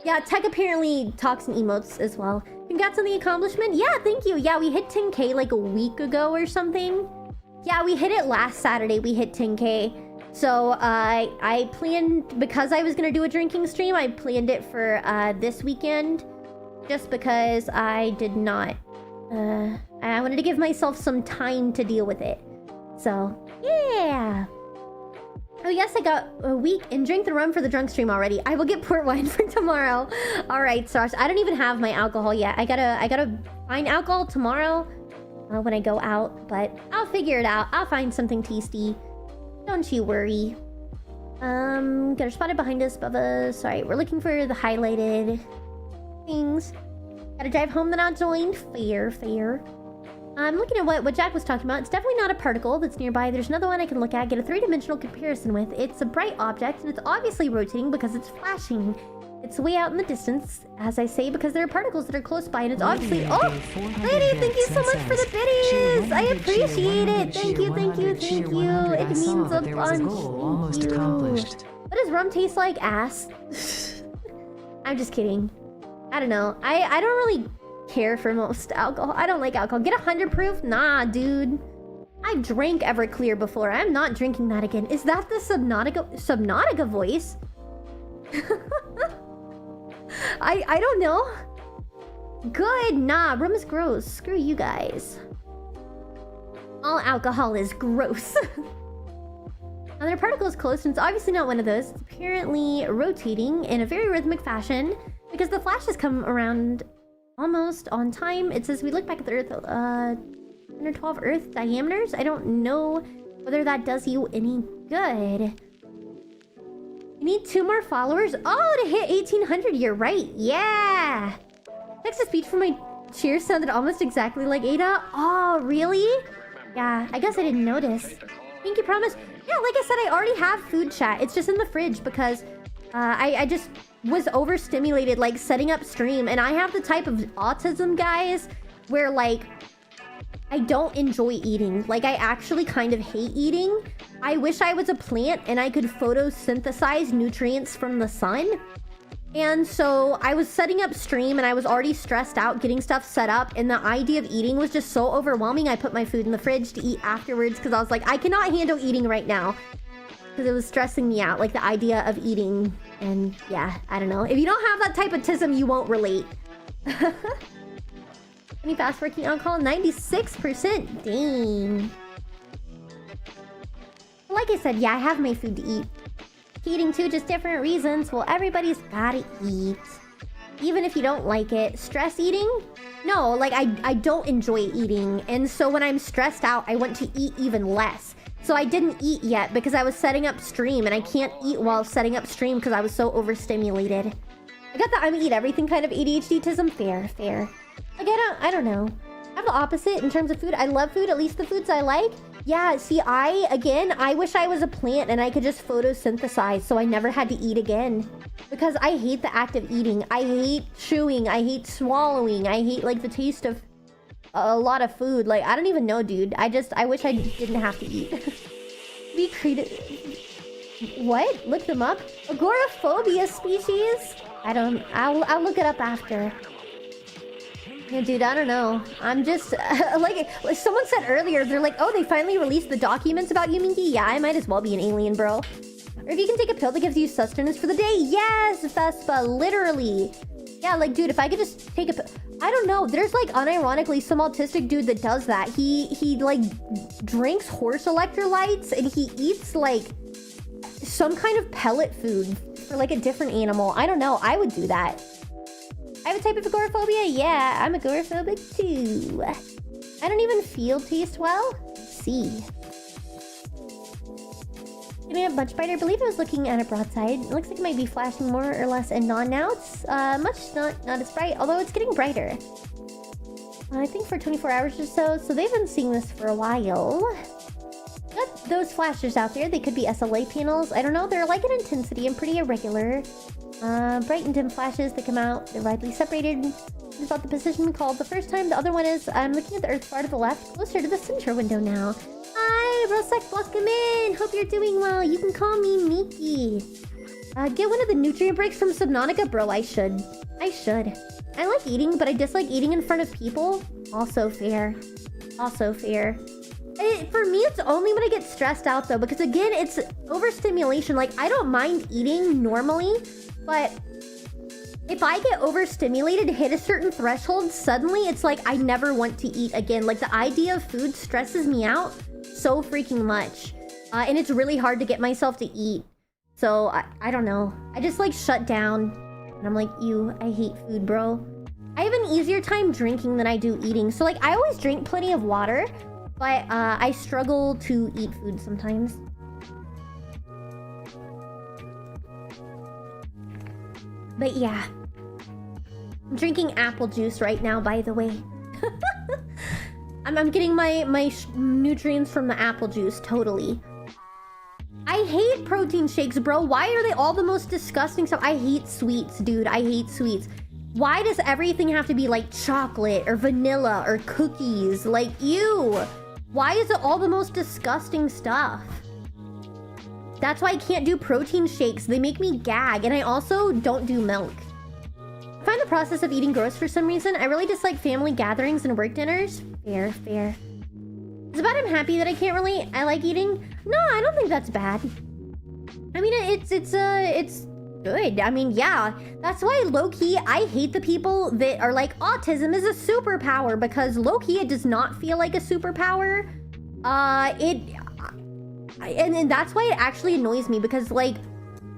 Yeah, Tech apparently talks in emotes as well. Congrats on the accomplishment. Yeah, thank you. Yeah, we hit 10K like a week ago or something. Yeah, we hit it last Saturday. We hit 10K. So, I planned, because I was gonna do a drinking stream, I planned it for, this weekend. Just because I did not, I wanted to give myself some time to deal with it. So, yeah. Oh yes, I got a week and drink the rum for the drunk stream already. I will get port wine for tomorrow. All right, Stars. I don't even have my alcohol yet. I gotta find alcohol tomorrow when I go out, but I'll figure it out. I'll find something tasty. Don't you worry. Got her spotted behind us, Bubba. Sorry, we're looking for the highlighted things. Gotta drive home, then I'll join. Fair. I'm looking at what Jack was talking about. It's definitely not a particle that's nearby. There's another one I can look at, get a three-dimensional comparison with. It's a bright object, and it's obviously rotating because it's flashing. It's way out in the distance, as I say, because there are particles that are close by, and it's obviously... Oh! Lady, thank you so much for the biddies! I appreciate it! Thank you! It means a bunch. Thank you. What does rum taste like? Ass. I'm just kidding. I don't know. I don't really care for most alcohol. I don't like alcohol. Get 100 proof? Nah, dude. I've drank Everclear before. I'm not drinking that again. Is that the Subnautica voice? I don't know. Good. Nah, rum is gross. Screw you guys. All alcohol is gross. Another particle is close, and it's obviously not one of those. It's apparently rotating in a very rhythmic fashion because the flashes come around almost on time. It says we look back at the Earth, 10 or 12 Earth diameters. I don't know whether that does you any good. You need 2 more followers? Oh, to hit 1800, you're right. Yeah! Text-to-speech for my cheers sounded almost exactly like Ada. Oh, really? Yeah, I guess I didn't notice. Thank you, promise. Yeah, like I said, I already have food chat. It's just in the fridge because I just was overstimulated, like, setting up stream. And I have the type of autism, guys, where, like, I don't enjoy eating. Like, I actually kind of hate eating. I wish I was a plant and I could photosynthesize nutrients from the sun. And so I was setting up stream and I was already stressed out getting stuff set up. And the idea of eating was just so overwhelming. I put my food in the fridge to eat afterwards because I was like, I cannot handle eating right now. Because it was stressing me out, like the idea of eating. And yeah, I don't know. If you don't have that type of tism, you won't relate. Any fast working on call? 96%. Dang. Like I said, yeah, I have my food to eat. Eating too, just different reasons. Well, everybody's gotta eat. Even if you don't like it. Stress eating? No, like I don't enjoy eating. And so when I'm stressed out, I want to eat even less. So I didn't eat yet because I was setting up stream and I can't eat while setting up stream because I was so overstimulated. I got the I'm eat everything kind of ADHD-tism. Fair. Like, I don't know. I have the opposite in terms of food. I love food, at least the foods I like. Yeah, see, I wish I was a plant and I could just photosynthesize so I never had to eat again. Because I hate the act of eating. I hate chewing. I hate swallowing. I hate, like, the taste of a lot of food. Like, I don't even know, dude. I wish I didn't have to eat. Be creative. What? Look them up? Agoraphobia species? I'll look it up after. Yeah, dude, I don't know. I'm just, like someone said earlier, they're like, oh, they finally released the documents about you, Miki? Yeah, I might as well be an alien, bro. Or if you can take a pill that gives you sustenance for the day. Yes, Vespa, literally. Yeah, like, dude, if I could just take a pill. I don't know. There's, like, unironically, some autistic dude that does that. He like, drinks horse electrolytes, and he eats, like, some kind of pellet food for, like, a different animal. I don't know. I would do that. I have a type of agoraphobia? Yeah, I'm agoraphobic too. I don't even feel taste well. Let's see. Getting a much brighter. I believe I was looking at a broadside. It looks like it might be flashing more or less in non now. It's not as bright, although it's getting brighter. I think for 24 hours or so. So they've been seeing this for a while. Got those flashes out there. They could be SLA panels. I don't know. They're like an intensity and pretty irregular. Bright and dim flashes that come out. They're widely separated. It's about the position called the first time. The other one is I'm looking at the Earth far to the left, closer to the center window now. Hi, Rosek, welcome in. Hope you're doing well. You can call me Miki. Get one of the nutrient breaks from Subnautica, bro. I should. I like eating, but I dislike eating in front of people. Also fair. For me, it's only when I get stressed out, though, because again, it's overstimulation. Like, I don't mind eating normally, but if I get overstimulated, hit a certain threshold, suddenly it's like I never want to eat again. Like, the idea of food stresses me out so freaking much. And it's really hard to get myself to eat. So, I don't know. I just, like, shut down. And I'm like, I hate food, bro. I have an easier time drinking than I do eating. So, like, I always drink plenty of water. But I struggle to eat food sometimes. But yeah. I'm drinking apple juice right now, by the way. I'm getting my nutrients from the apple juice, totally. I hate protein shakes, bro. Why are they all the most disgusting stuff? I hate sweets, dude. I hate sweets. Why does everything have to be like chocolate or vanilla or cookies? Like, ew. Why is it all the most disgusting stuff? That's why I can't do protein shakes. They make me gag. And I also don't do milk. I find the process of eating gross for some reason. I really dislike family gatherings and work dinners. Fair. It's about I'm happy that I can't really... I like eating. No, I don't think that's bad. I mean, it's good. I mean, yeah. That's why low-key, I hate the people that are like, autism is a superpower, because low-key, it does not feel like a superpower. And that's why it actually annoys me, because, like,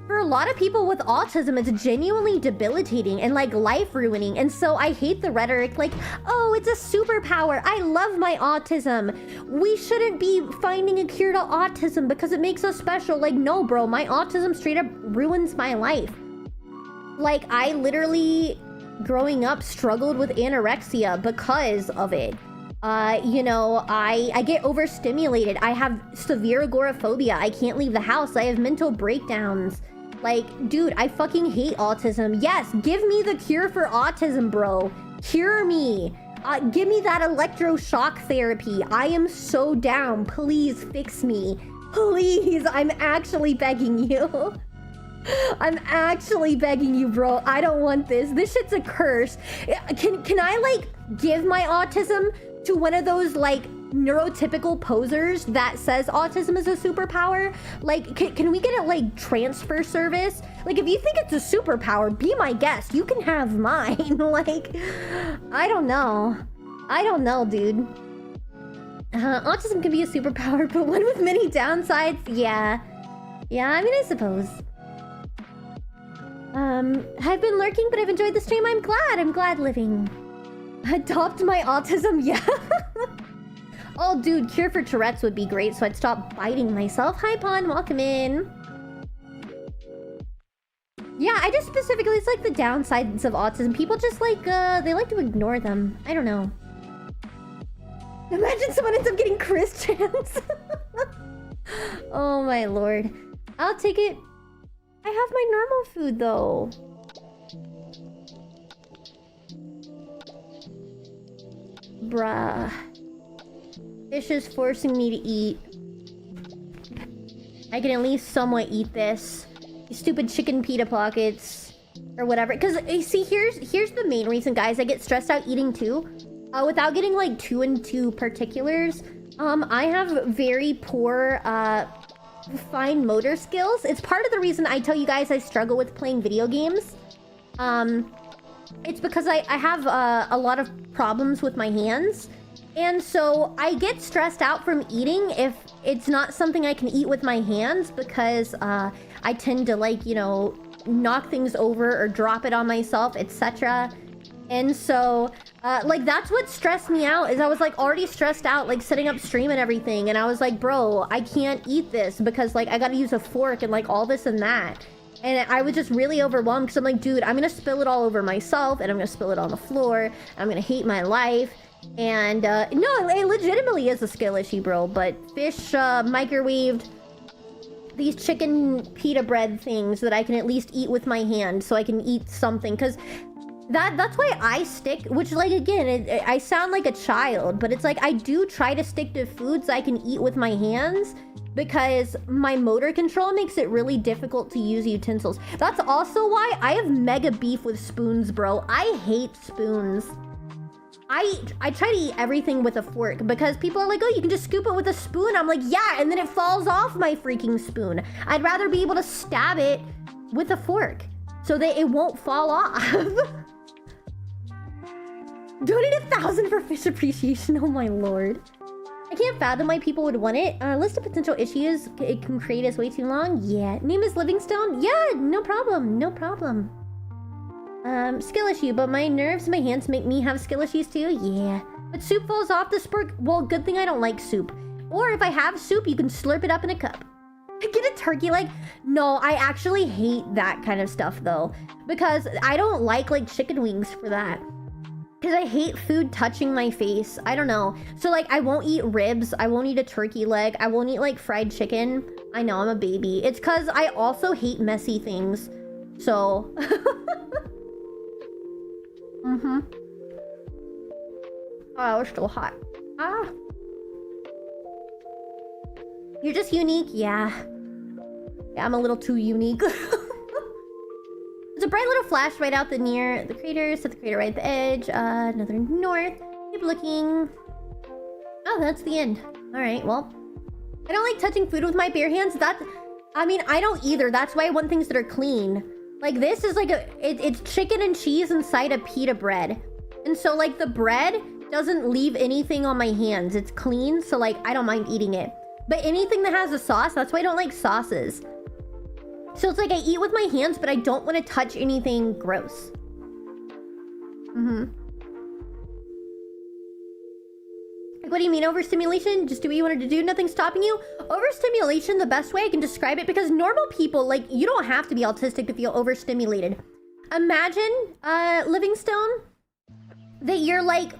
for a lot of people with autism, it's genuinely debilitating and like life ruining. And so I hate the rhetoric like, oh, it's a superpower. I love my autism. We shouldn't be finding a cure to autism because it makes us special. Like, no, bro, my autism straight up ruins my life. Like, I literally, growing up, struggled with anorexia because of it. You know, I get overstimulated. I have severe agoraphobia. I can't leave the house. I have mental breakdowns. Like, dude, I fucking hate autism. Yes, give me the cure for autism, bro. Cure me. Give me that electroshock therapy. I am so down. Please fix me. Please, I'm actually begging you. I'm actually begging you, bro. I don't want this. This shit's a curse. Can I, like, give my autism to one of those, like, neurotypical posers that says autism is a superpower? Like, can we get it, like, transfer service? Like, if you think it's a superpower, be my guest. You can have mine. Like, I don't know. I don't know, dude. Autism can be a superpower, but one with many downsides? Yeah. Yeah, I mean, I suppose. I've been lurking, but I've enjoyed the stream. I'm glad living. Adopt my autism? Yeah. Oh, dude, cure for Tourette's would be great, so I'd stop biting myself. Hi, Pon, welcome in. Yeah, I just specifically, it's like the downsides of autism. People just like, they like to ignore them. I don't know. Imagine someone ends up getting Christians. Oh, my lord. I'll take it. I have my normal food, though. Bruh. Fish is forcing me to eat. I can at least somewhat eat this. These stupid chicken pita pockets. Or whatever. Because, see, here's the main reason, guys. I get stressed out eating, too. Without getting, like, too into particulars. I have very poor, fine motor skills. It's part of the reason I tell you guys I struggle with playing video games. It's because I have a lot of problems with my hands. And so I get stressed out from eating if it's not something I can eat with my hands, because I tend to, like, you know, knock things over or drop it on myself, etc. And so, like, that's what stressed me out, is I was, like, already stressed out, like, setting up stream and everything. And I was like, bro, I can't eat this because, like, I gotta use a fork and, like, all this and that. And I was just really overwhelmed because I'm like, dude, I'm gonna spill it all over myself, and I'm gonna spill it on the floor. I'm gonna hate my life. And, no, it legitimately is a skill issue, bro. But fish, microwaved these chicken pita bread things that I can at least eat with my hand, so I can eat something. Because that's why I stick, which, like, again, I sound like a child, but it's like I do try to stick to foods I can eat with my hands, because my motor control makes it really difficult to use utensils. That's also why I have mega beef with spoons, bro. I hate spoons. I try to eat everything with a fork, because people are like, oh, you can just scoop it with a spoon. I'm like, yeah, and then it falls off my freaking spoon. I'd rather be able to stab it with a fork so that it won't fall off. Donate 1,000 for fish appreciation. Oh my lord. I can't fathom why people would want it. List of potential issues it can create is way too long. Yeah. Name is Livingstone. Yeah, no problem. No problem. Skill issue, but my nerves and my hands make me have skill issues too. Yeah. But soup falls off the spork. Well, good thing I don't like soup. Or if I have soup, you can slurp it up in a cup. Get a turkey leg? No, I actually hate that kind of stuff though, because I don't like chicken wings for that. Because I hate food touching my face. I don't know. So, like, I won't eat ribs. I won't eat a turkey leg. I won't eat, like, fried chicken. I know, I'm a baby. It's because I also hate messy things. So. Mm-hmm. Oh, it's still hot. Ah. You're just unique? Yeah. Yeah, I'm a little too unique. There's a bright little flash right out near the crater. Set the crater right at the edge. Another north. Keep looking. Oh, that's the end. Alright, well. I don't like touching food with my bare hands. I mean, I don't either. That's why I want things that are clean. Like, this is like it's chicken and cheese inside a pita bread. And so, like, the bread doesn't leave anything on my hands. It's clean, so, like, I don't mind eating it. But anything that has a sauce, that's why I don't like sauces. So it's like I eat with my hands, but I don't want to touch anything gross. Like, what do you mean overstimulation? Just do what you wanted to do, nothing's stopping you? Overstimulation, the best way I can describe it, because normal people, like, you don't have to be autistic to feel overstimulated. Imagine, Livingstone, that you're like,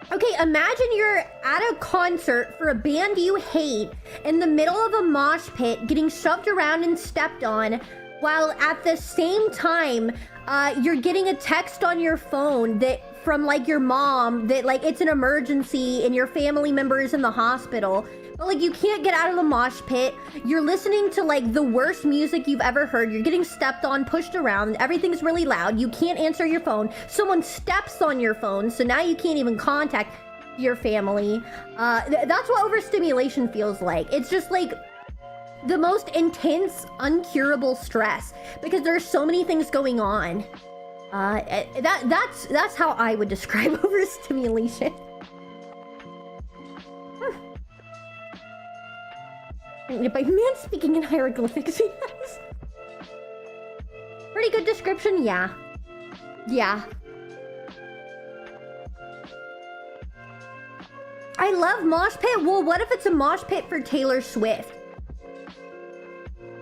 okay, imagine you're at a concert for a band you hate in the middle of a mosh pit, getting shoved around and stepped on, while at the same time, you're getting a text on your phone that from like your mom that like it's an emergency and your family member is in the hospital. But like you can't get out of the mosh pit. You're listening to like the worst music you've ever heard. You're getting stepped on, pushed around. Everything's really loud. You can't answer your phone. Someone steps on your phone. So now you can't even contact your family. That's what overstimulation feels like. It's just like the most intense, uncurable stress because there's so many things going on. That's how I would describe overstimulation. By man speaking in hieroglyphics, yes. Pretty good description, yeah. Yeah. I love mosh pit. Well, what if it's a mosh pit for Taylor Swift?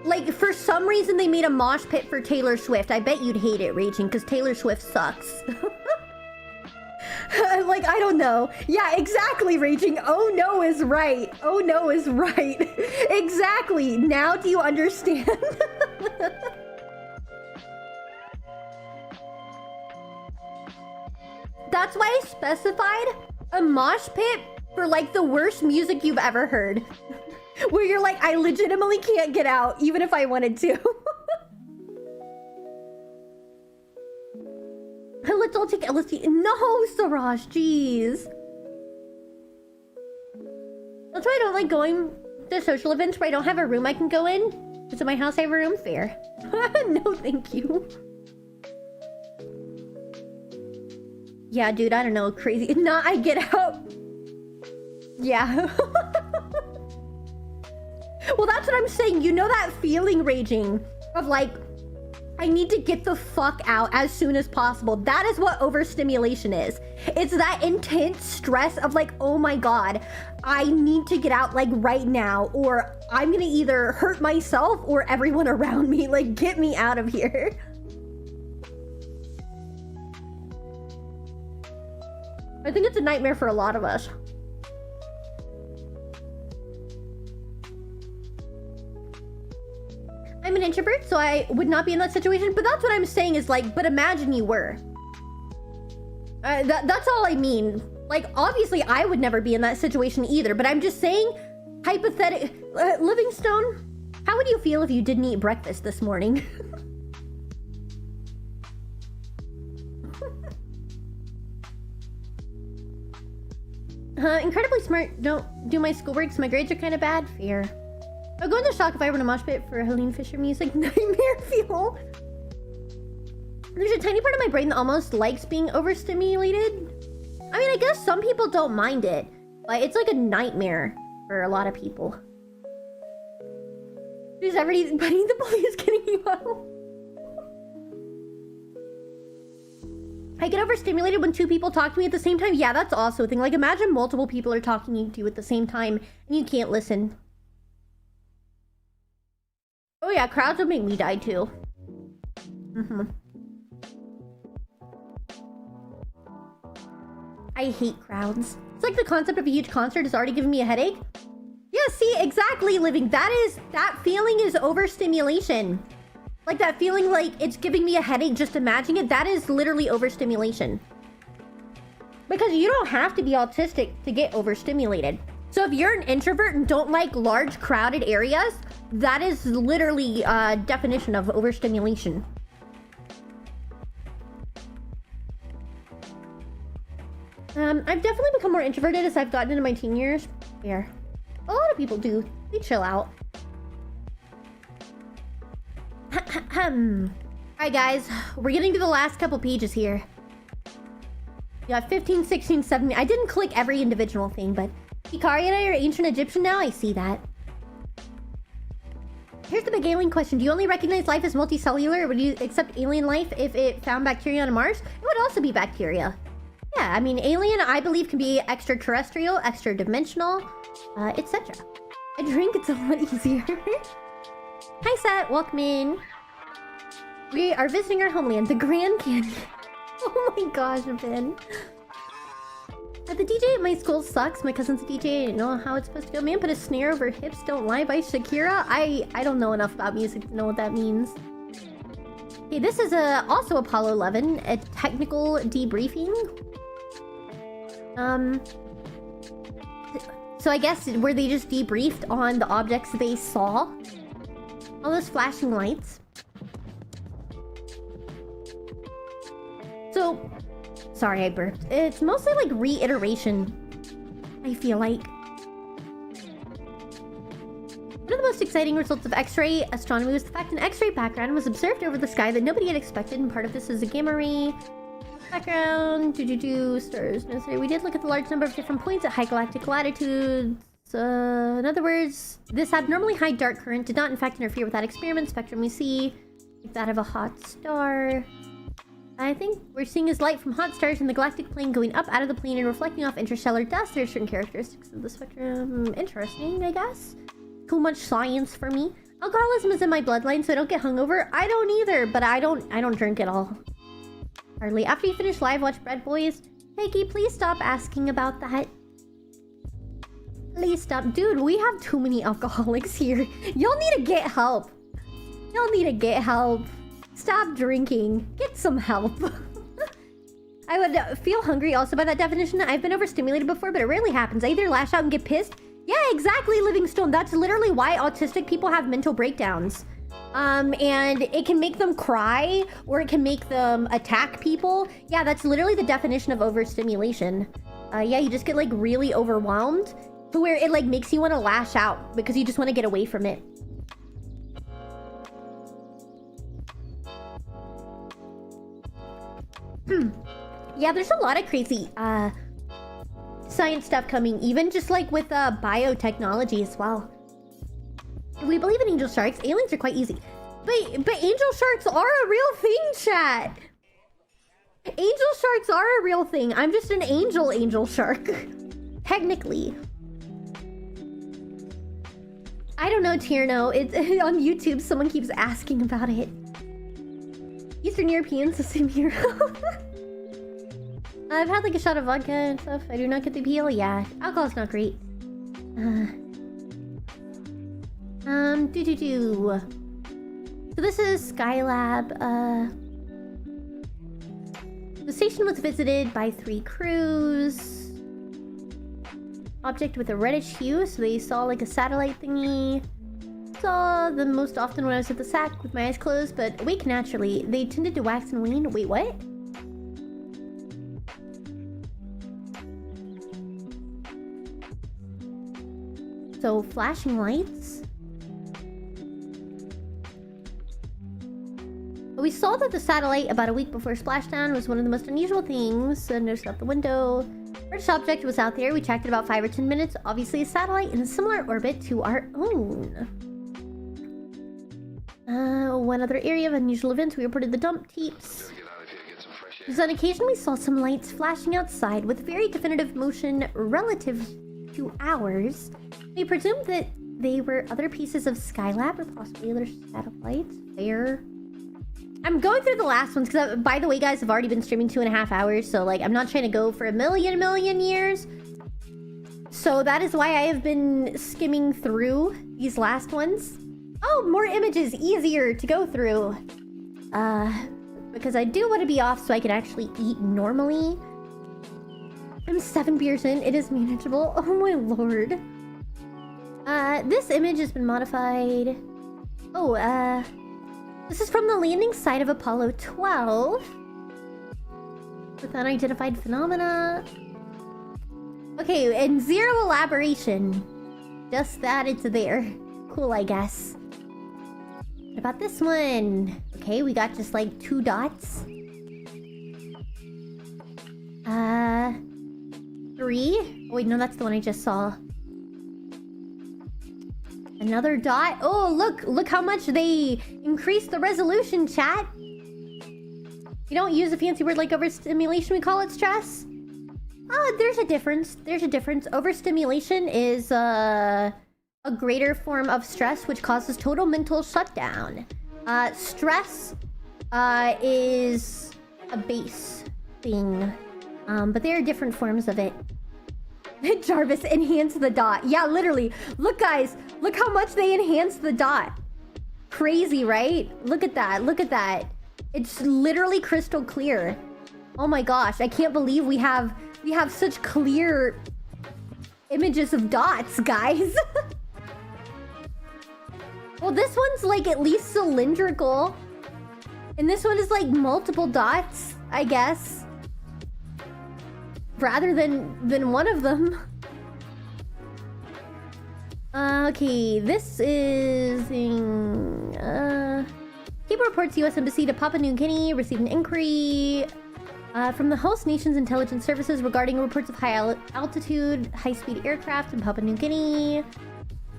Like, for some reason they made a mosh pit for Taylor Swift. I bet you'd hate it, Raging, because Taylor Swift sucks. Like, I don't know. Yeah, exactly, Raging. Oh no is right. Oh no is right. Exactly. Now do you understand? That's why I specified a mosh pit for like the worst music you've ever heard. Where you're like, I legitimately can't get out, even if I wanted to. Let's all take LSD. No, Siraj, jeez. That's why I don't like going to social events where I don't have a room I can go in. Because at my house I have a room. Fair. No, thank you. Yeah, dude, I don't know. Crazy. Nah, I get out. Yeah. Well, that's what I'm saying. You know that feeling, Raging, of like, I need to get the fuck out as soon as possible. That is what overstimulation is. It's that intense stress of like, oh my god, I need to get out like right now, or I'm gonna either hurt myself or everyone around me. Like, get me out of here. I think it's a nightmare for a lot of us. I'm an introvert, so I would not be in that situation. But that's what I'm saying is like, but imagine you were. That's all I mean. Like, obviously, I would never be in that situation either. But I'm just saying, hypothetic. Livingstone, how would you feel if you didn't eat breakfast this morning? Incredibly smart. Don't do my schoolwork, so my grades are kind of bad. Fair. I'll go into shock if I were in a mosh pit for Helene Fisher music. Nightmare fuel. There's a tiny part of my brain that almost likes being overstimulated. I mean, I guess some people don't mind it, but it's like a nightmare for a lot of people. Is everybody the police getting you out? I get overstimulated when two people talk to me at the same time. Yeah, that's also a thing. Like, imagine multiple people are talking to you at the same time and you can't listen. Oh yeah, crowds would make me die too. I hate crowds. It's like the concept of a huge concert is already giving me a headache. Yeah, see, exactly, Living. That feeling is overstimulation. Like that feeling like it's giving me a headache just imagining it. That is literally overstimulation. Because you don't have to be autistic to get overstimulated. So if you're an introvert and don't like large crowded areas, that is literally a definition of overstimulation. I've definitely become more introverted as I've gotten into my teen years. Yeah. A lot of people do. They chill out. Alright guys, we're getting to the last couple pages here. You got 15, 16, 17. I didn't click every individual thing, but Hikari and I are ancient Egyptian now. I see that. Here's the big alien question. Do you only recognize life as multicellular, or would you accept alien life if it found bacteria on Mars? It would also be bacteria. Yeah, I mean, alien, I believe, can be extraterrestrial, extra-dimensional, etc. I drink, it's a lot easier. Hi, Seth. Welcome in. We are visiting our homeland, the Grand Canyon. Oh my gosh, Ben. The DJ at my school sucks. My cousin's a DJ. I didn't know how it's supposed to go. Man, put a snare over hips don't lie by Shakira. I don't know enough about music to know what that means. Okay, this is also Apollo 11, a technical debriefing. So I guess where they just debriefed on the objects they saw. All those flashing lights. So, sorry I burped. It's mostly like reiteration, I feel like. One of the most exciting results of X-ray astronomy was the fact an X-ray background was observed over the sky that nobody had expected, and part of this is a gamma ray background. Stars necessary. We did look at the large number of different points at high galactic latitudes. In other words, this abnormally high dark current did not in fact interfere with that experiment spectrum we see, like that of a hot star. I think we're seeing is light from hot stars in the galactic plane going up out of the plane and reflecting off interstellar dust. There are certain characteristics of the spectrum. Interesting, I guess. Too much science for me. Alcoholism is in my bloodline, so I don't get hungover. I don't either, but I don't drink at all. Hardly. After you finish live, watch Bread Boys. Peggy, please stop asking about that. Please stop. Dude, we have too many alcoholics here. Y'all need to get help. Y'all need to get help. Stop drinking. Get some help. I would feel hungry also by that definition. I've been overstimulated before, but it rarely happens. I either lash out and get pissed. Yeah, exactly, Livingstone. That's literally why autistic people have mental breakdowns. And it can make them cry, or it can make them attack people. Yeah, that's literally the definition of overstimulation. Yeah, you just get like really overwhelmed to where it like makes you want to lash out because you just want to get away from it. Yeah, there's a lot of crazy science stuff coming, even just like with biotechnology as well. We believe in angel sharks. Aliens are quite easy. But angel sharks are a real thing, chat. Angel sharks are a real thing. I'm just an angel shark. Technically. I don't know, Tierno. It's on YouTube. Someone keeps asking about it. Eastern Europeans, the same here. I've had like a shot of vodka and stuff. I do not get the appeal. Yeah, alcohol's not great. So this is Skylab. The station was visited by 3 crews. Object with a reddish hue, so they saw like a satellite thingy. Saw them most often when I was at the SAC with my eyes closed, but awake naturally. They tended to wax and wane. Wait, what? So, flashing lights. We saw that the satellite about a week before splashdown was one of the most unusual things. Noticed out the window. British object was out there. We tracked it about 5 or 10 minutes. Obviously a satellite in a similar orbit to our own. One other area of unusual events. We reported the dump teeps. Because on occasion we saw some lights flashing outside with very definitive motion relative to ours. We presumed that they were other pieces of Skylab or possibly other satellites. Fair. I'm going through the last ones because, by the way, guys, I've already been streaming 2.5 hours. So, like, I'm not trying to go for a million years. So that is why I have been skimming through these last ones. Oh, more images, easier to go through. Because I do want to be off so I can actually eat normally. I'm 7 beers in. It is manageable. Oh my lord. This image has been modified. Oh, this is from the landing site of Apollo 12. With unidentified phenomena. Okay, and 0 elaboration. Just that it's there. Cool, I guess. What about this one? Okay, we got just like 2 dots. 3. Oh wait, no, that's the one I just saw. Another dot. Oh, look how much they increased the resolution, chat. You don't use a fancy word like overstimulation, we call it stress. There's a difference. There's a difference. Overstimulation is a greater form of stress, which causes total mental shutdown. Stress is a base thing, but there are different forms of it. Jarvis, enhance the dot. Yeah, literally. Look, guys. Look how much they enhanced the dot. Crazy, right? Look at that. Look at that. It's literally crystal clear. Oh my gosh. I can't believe we have such clear images of dots, guys. Well, this one's like at least cylindrical. And this one is like multiple dots, I guess. Rather than one of them. Okay, this is... Cable reports U.S. Embassy to Papua New Guinea received an inquiry from the host nation's intelligence services regarding reports of high-altitude, high-speed aircraft in Papua New Guinea.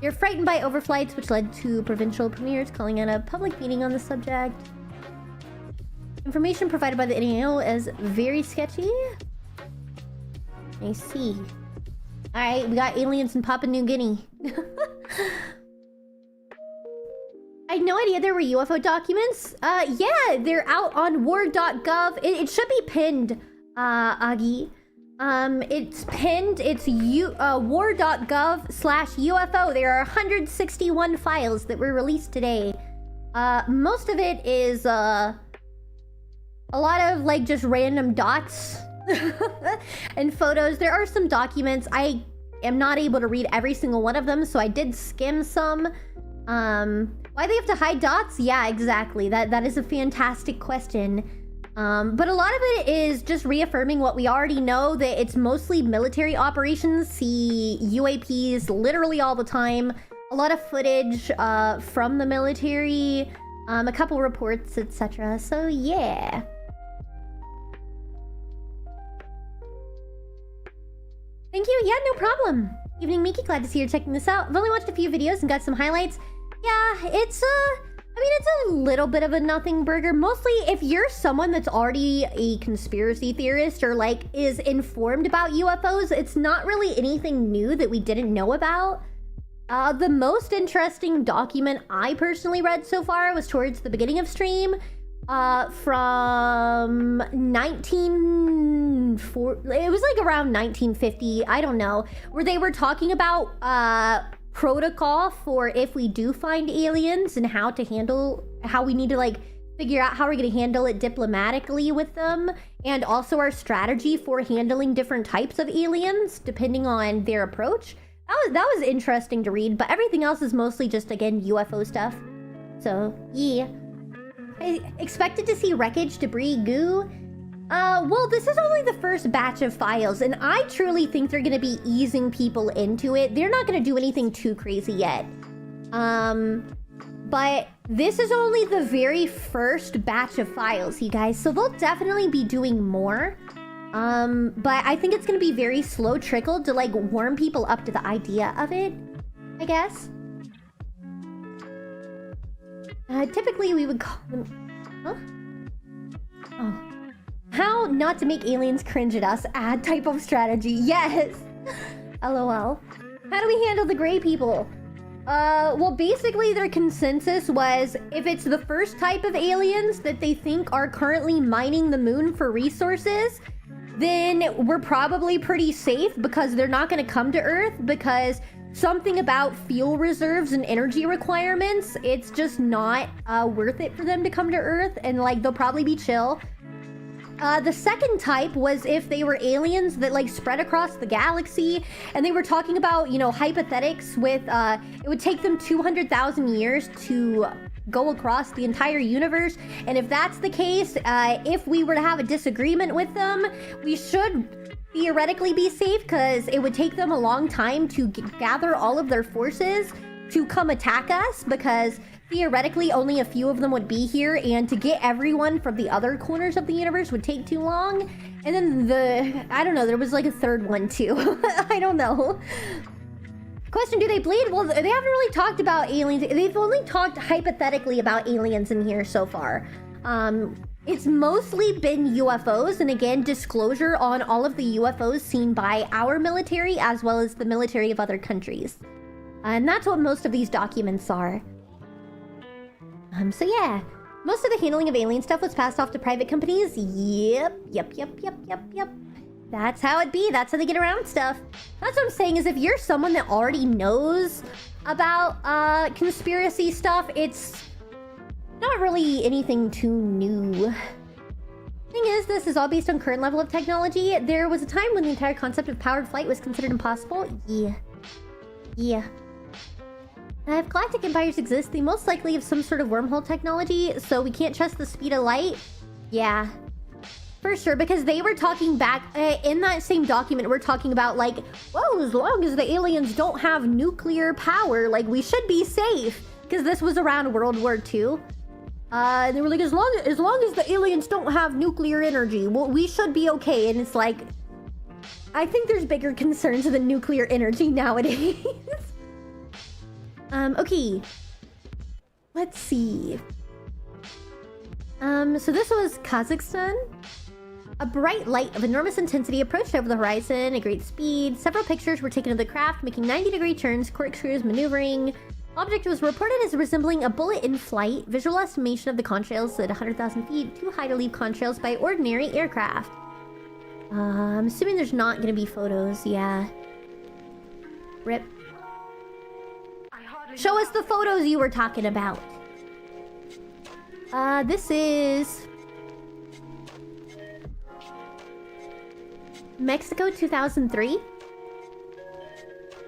They're frightened by overflights, which led to provincial premiers calling out a public meeting on the subject. Information provided by the NAO is very sketchy. I see. Alright, we got aliens in Papua New Guinea. I had no idea there were UFO documents. Yeah, they're out on war.gov. It should be pinned, Agi. It's pinned. It's war.gov/UFO. There are 161 files that were released today. Most of it is, a lot of, like, just random dots. And photos. There are some documents. I am not able to read every single one of them, so I did skim some. Why they have to hide dots? Yeah, exactly. That is a fantastic question. But a lot of it is just reaffirming what we already know, that it's mostly military operations. See UAPs literally all the time. A lot of footage from the military, a couple reports, etc. So yeah. Thank you. Yeah, no problem. Evening, Miki. Glad to see you're checking this out. I've only watched a few videos and got some highlights. Yeah, it's it's a little bit of a nothing burger. Mostly if you're someone that's already a conspiracy theorist or like is informed about UFOs, it's not really anything new that we didn't know about. The most interesting document I personally read so far was towards the beginning of stream. From 1940, it was like around 1950, I don't know, where they were talking about protocol for if we do find aliens and how we need to like figure out how we're going to handle it diplomatically with them, and also our strategy for handling different types of aliens depending on their approach. That was interesting to read, but everything else is mostly just, again, UFO stuff. So yeah. I expected to see wreckage, debris, goo. Well, this is only the first batch of files, and I truly think they're gonna be easing people into it. They're not gonna do anything too crazy yet. But this is only the very first batch of files, you guys, so they'll definitely be doing more. But I think it's gonna be very slow trickle to, like, warm people up to the idea of it, I guess. Typically we would call them... Huh? Oh. How not to make aliens cringe at us, type of strategy. Yes! LOL. How do we handle the gray people? Well, basically their consensus was if it's the first type of aliens that they think are currently mining the moon for resources, then we're probably pretty safe because they're not going to come to Earth, because something about fuel reserves and energy requirements, it's just not worth it for them to come to Earth, and like they'll probably be chill. The second type was if they were aliens that like spread across the galaxy, and they were talking about, you know, hypothetics with it would take them 200,000 years to go across the entire universe, and if that's the case, if we were to have a disagreement with them, we should theoretically be safe, because it would take them a long time to gather all of their forces to come attack us, because theoretically only a few of them would be here, and to get everyone from the other corners of the universe would take too long. And then I don't know, there was like a third one too. I don't know. Question, do they bleed? Well, they haven't really talked about aliens. They've only talked hypothetically about aliens in here so far. It's mostly been UFOs, and again, disclosure on all of the UFOs seen by our military as well as the military of other countries. And that's what most of these documents are. So yeah, most of the handling of alien stuff was passed off to private companies. Yep. That's how it be. That's how they get around stuff. That's what I'm saying, is if you're someone that already knows about conspiracy stuff, it's not really anything too new. Thing is, this is all based on current level of technology. There was a time when the entire concept of powered flight was considered impossible. Yeah. If galactic empires exist, they most likely have some sort of wormhole technology, so we can't trust the speed of light. Yeah. For sure, because they were talking back in that same document, we're talking about like, well, as long as the aliens don't have nuclear power, like we should be safe. Because this was around World War II. They were like, as long as the aliens don't have nuclear energy, well, we should be okay. And it's like, I think there's bigger concerns than nuclear energy nowadays. Okay. Let's see. So this was Kazakhstan. A bright light of enormous intensity approached over the horizon at great speed. Several pictures were taken of the craft, making 90-degree turns, corkscrews, maneuvering. Object was reported as resembling a bullet in flight. Visual estimation of the contrails at 100,000 feet, too high to leave contrails by ordinary aircraft. I'm assuming there's not gonna be photos, yeah. Rip. Show us the photos you were talking about. This is Mexico 2003.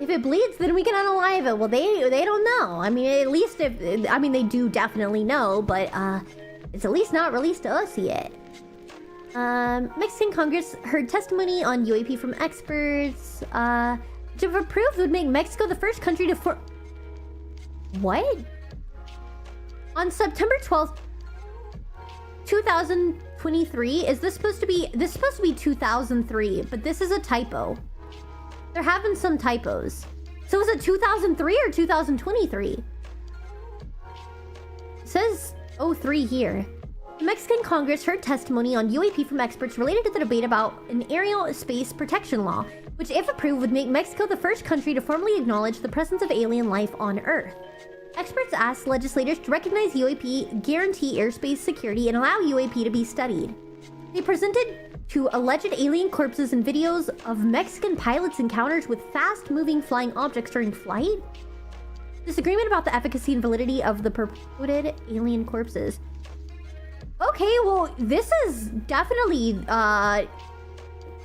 If it bleeds, then we can unalive it. Well, they don't know. I mean, at least they do definitely know, but it's at least not released to us yet. Mexican Congress heard testimony on UAP from experts. Which if approved would make Mexico the first country to What? On September 12th, 2023, is this supposed to be 2003, but this is a typo. They're having some typos. So is it 2003 or 2023? It says 03 here. The Mexican Congress heard testimony on UAP from experts related to the debate about an aerial space protection law, which if approved would make Mexico the first country to formally acknowledge the presence of alien life on Earth. Experts asked legislators to recognize UAP, guarantee airspace security, and allow UAP to be studied. They presented to alleged alien corpses and videos of Mexican pilots' encounters with fast-moving flying objects during flight. Disagreement about the efficacy and validity of the purported alien corpses. Okay, well, this is definitely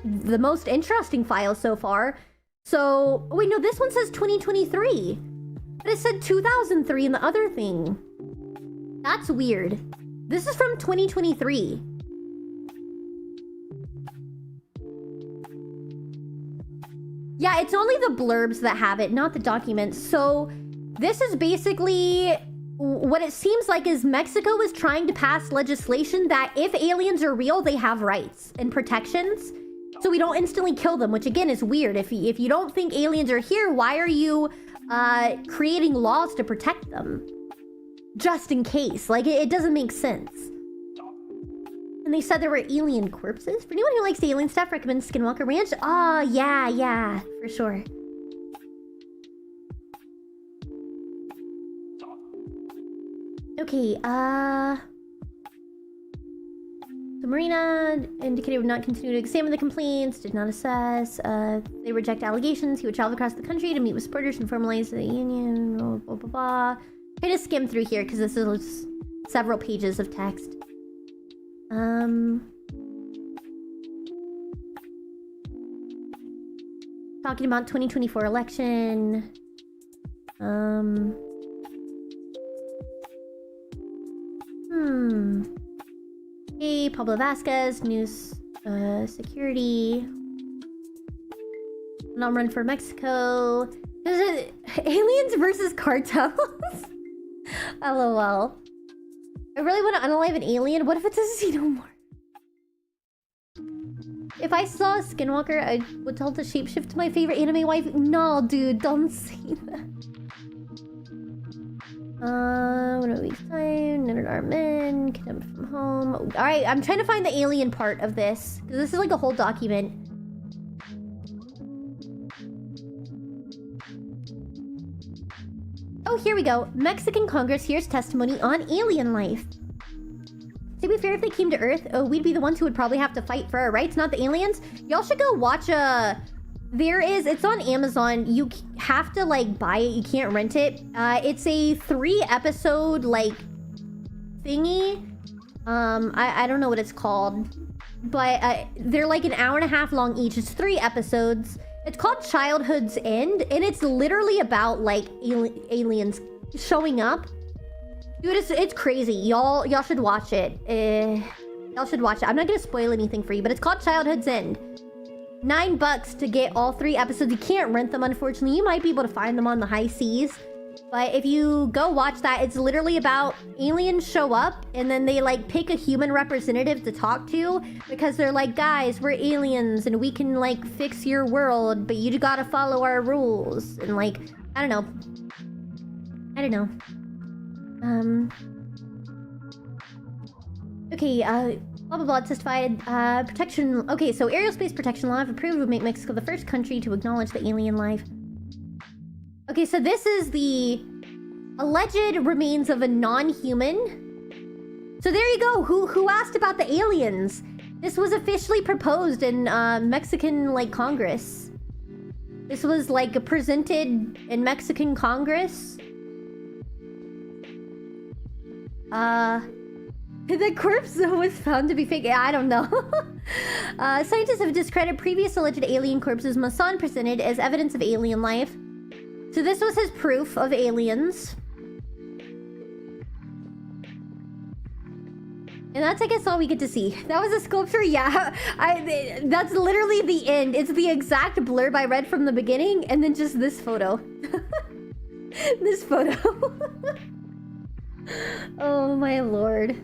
the most interesting file so far. So, wait, no, this one says 2023. But it said 2003 in the other thing. That's weird. This is from 2023. Yeah, it's only the blurbs that have it, not the documents. So this is basically what it seems like is Mexico is trying to pass legislation that if aliens are real, they have rights and protections. So we don't instantly kill them, which again is weird. If you don't think aliens are here, why are you creating laws to protect them? Just in case. Like, it doesn't make sense. And they said there were alien corpses. For anyone who likes the alien stuff, recommend Skinwalker Ranch. Oh, yeah, for sure. Okay, the Marina indicated would not continue to examine the complaints, did not assess. They reject allegations. He would travel across the country to meet with supporters and formalize the union. Blah, blah, blah, blah. Try to skim through here because this is several pages of text. Talking about 2024 election. Hey, Pablo Vasquez, news, security. Not run for Mexico. Is it aliens versus cartels? LOL. I really want to unalive an alien. What if it's a xenomorph? If I saw a skinwalker, I would tell it to shapeshift to my favorite anime wife. No, dude, don't say that. What are we time? Knitted our men, condemned from home. Alright, I'm trying to find the alien part of this. Because this is like a whole document. Oh, here we go. Mexican Congress hears testimony on alien life. To be fair, if they came to Earth, we'd be the ones who would probably have to fight for our rights, not the aliens. Y'all should go watch it's on Amazon. You have to, like, buy it. You can't rent it. It's a 3-episode, like, thingy. I don't know what it's called. But, they're, like, an hour and a half long each. It's 3 episodes. It's called Childhood's End. And it's literally about, like, aliens showing up. Dude, it's crazy. Y'all should watch it. Y'all should watch it. I'm not gonna spoil anything for you, but it's called Childhood's End. $9 to get all 3 episodes. You can't rent them, unfortunately. You might be able to find them on the high seas. But if you go watch that, it's literally about aliens show up and then they like pick a human representative to talk to because they're like, guys, we're aliens and we can like fix your world, but you gotta follow our rules. And like, I don't know. Okay, blah blah blah testified. Protection. Okay, so aerospace protection law, if approved, would make Mexico the first country to acknowledge the alien life. Okay, so this is the alleged remains of a non-human. So there you go. Who asked about the aliens? This was officially proposed in Mexican like Congress. This was like presented in Mexican Congress. The corpse was found to be fake. I don't know. Scientists have discredited previous alleged alien corpses Masson presented as evidence of alien life. So this was his proof of aliens. And that's, I guess, all we get to see. That was a sculpture? Yeah. That's literally the end. It's the exact blurb I read from the beginning, and then just this photo. This photo. Oh, my lord.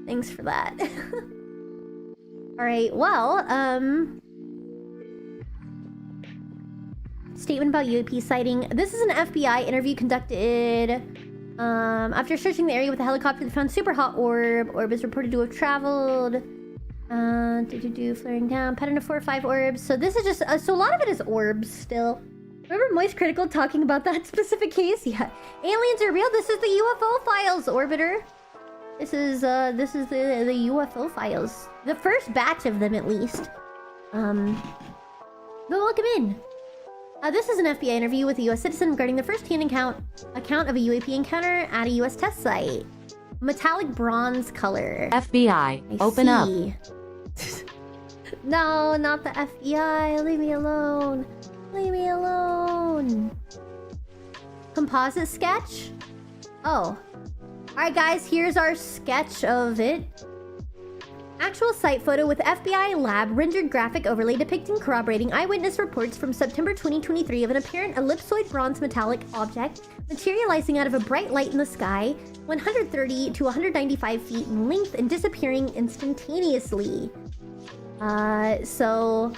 Thanks for that. Alright, well, statement about UAP sighting. This is an FBI interview conducted after searching the area with a helicopter. They found super hot orb. Orb is reported to have traveled. Flaring down. Pattern of 4 or 5 orbs. So this is just so a lot of it is orbs still. Remember Moist Critical talking about that specific case? Yeah. Aliens are real. This is the UFO files, Orbiter. This is the UFO files. The first batch of them, at least. But welcome in. This is an FBI interview with a U.S. citizen regarding the first-hand account of a UAP encounter at a U.S. test site. Metallic bronze color. FBI, open up. No, not the FBI. Leave me alone. Leave me alone. Composite sketch? Oh. Alright guys, here's our sketch of it. Actual site photo with FBI lab rendered graphic overlay depicting corroborating eyewitness reports from September 2023 of an apparent ellipsoid bronze metallic object materializing out of a bright light in the sky, 130 to 195 feet in length and disappearing instantaneously. So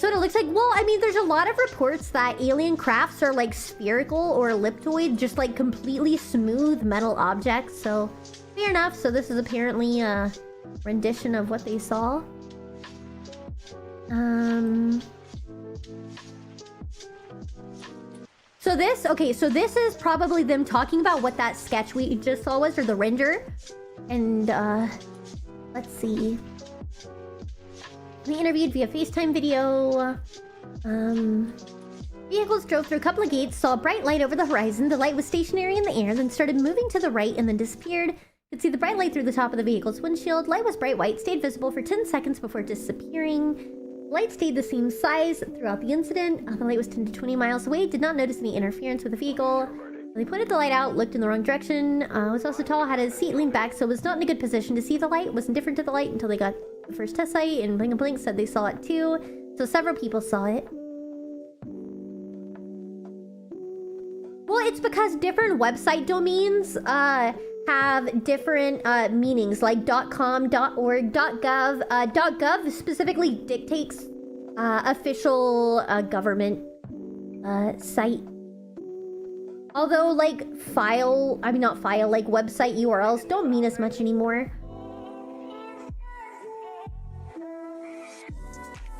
what it looks like, well, I mean, there's a lot of reports that alien crafts are like spherical or elliptoid, just like completely smooth metal objects, so fair enough. So this is apparently a rendition of what they saw. So this is probably them talking about what that sketch we just saw was, or the render. And let's see. We interviewed via FaceTime video. Vehicles drove through a couple of gates, saw a bright light over the horizon. The light was stationary in the air, then started moving to the right and then disappeared. Could see the bright light through the top of the vehicle's windshield. Light was bright white, stayed visible for 10 seconds before disappearing. Light stayed the same size throughout the incident. The light was 10 to 20 miles away. Did not notice any interference with the vehicle. They pointed the light out, looked in the wrong direction. Was also tall, had his seat leaned back, so was not in a good position to see the light. Was indifferent to the light until they got the first test site, and Blink and Blink said they saw it too. So several people saw it. Well, it's because different website domains have different meanings, like .com, .org, .gov. .gov specifically dictates official government site. Although, like, like website URLs don't mean as much anymore.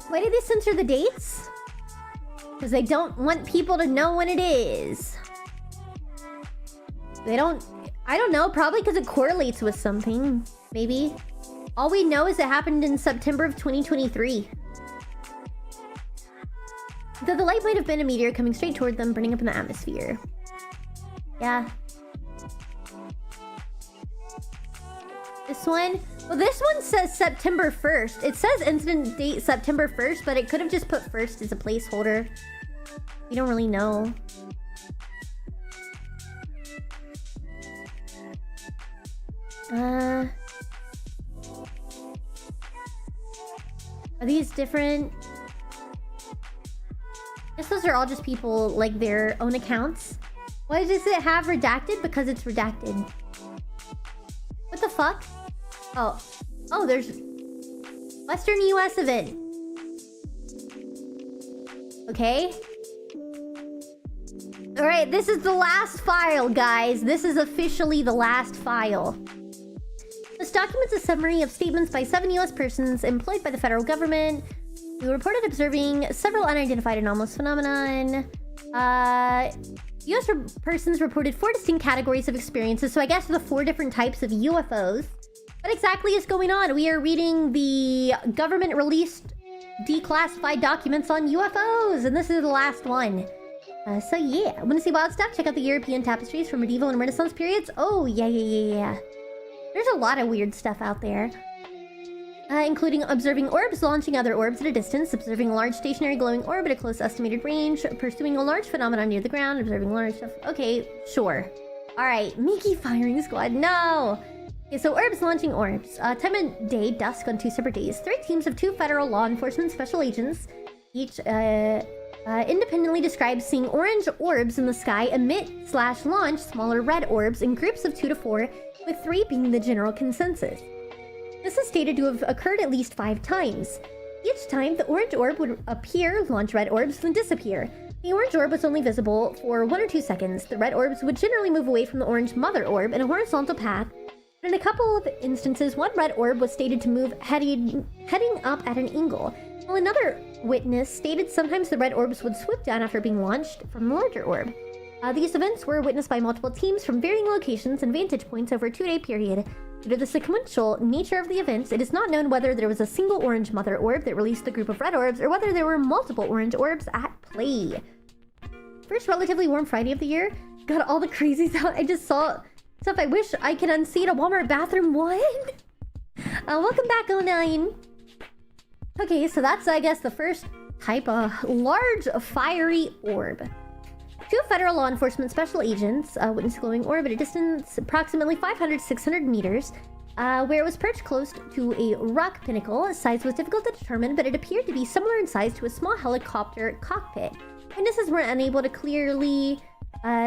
Why did they censor the dates? Because they don't want people to know when it is. I don't know, probably because it correlates with something, maybe. All we know is it happened in September of 2023. Though the light might have been a meteor coming straight toward them, burning up in the atmosphere. Yeah. This one? Well, this one says September 1st. It says incident date September 1st, but it could have just put 1st as a placeholder. You don't really know. Are these different? I guess those are all just people, like, their own accounts. Why does it have redacted? Because it's redacted. What the fuck? Oh, there's Western US event. Okay. Alright, this is the last file, guys. This is officially the last file. This documents a summary of statements by 7 US persons employed by the federal government who reported observing several unidentified anomalous phenomenon. US persons reported 4 distinct categories of experiences, so I guess the 4 different types of UFOs. What exactly is going on? We are reading the government-released declassified documents on UFOs, and this is the last one. So yeah, want to see wild stuff? Check out the European tapestries from medieval and Renaissance periods. Oh, yeah. There's a lot of weird stuff out there. Including observing orbs launching other orbs at a distance, observing a large stationary glowing orb at a close estimated range, pursuing a large phenomenon near the ground, observing large stuff. Okay, sure. Alright, Miki firing squad. No! Okay, so orbs launching orbs. Time of day, dusk on 2 separate days. 3 teams of 2 federal law enforcement special agents, each independently describes seeing orange orbs in the sky emit/launch smaller red orbs in groups of 2 to 4, with 3 being the general consensus. This is stated to have occurred at least 5 times. Each time, the orange orb would appear, launch red orbs, then disappear. The orange orb was only visible for 1 or 2 seconds. The red orbs would generally move away from the orange mother orb in a horizontal path, but in a couple of instances, one red orb was stated to move heading up at an angle, while another witness stated sometimes the red orbs would swoop down after being launched from the larger orb. These events were witnessed by multiple teams from varying locations and vantage points over a 2-day period. Due to the sequential nature of the events, it is not known whether there was a single orange mother orb that released the group of red orbs, or whether there were multiple orange orbs at play. First relatively warm Friday of the year. Got all the crazies out. I just saw stuff I wish I could unsee at a Walmart bathroom. What? Welcome back, 09. Okay, so that's, I guess, the first type of large fiery orb. 2 federal law enforcement special agents witnessed a glowing orb at a distance approximately 500-600 meters, where it was perched close to a rock pinnacle. Size was difficult to determine, but it appeared to be similar in size to a small helicopter cockpit. Witnesses were unable to clearly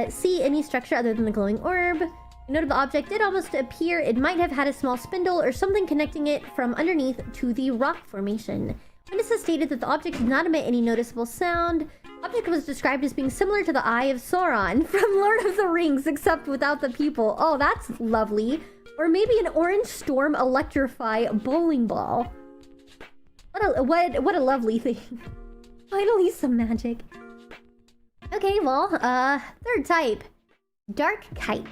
see any structure other than the glowing orb. The note of the object did almost appear it might have had a small spindle or something connecting it from underneath to the rock formation. Witnesses stated that the object did not emit any noticeable sound. The object was described as being similar to the Eye of Sauron from Lord of the Rings, except without the people. Oh, that's lovely. Or maybe an orange storm electrify bowling ball. What a lovely thing. Finally, some magic. Okay, well, third type. Dark kite.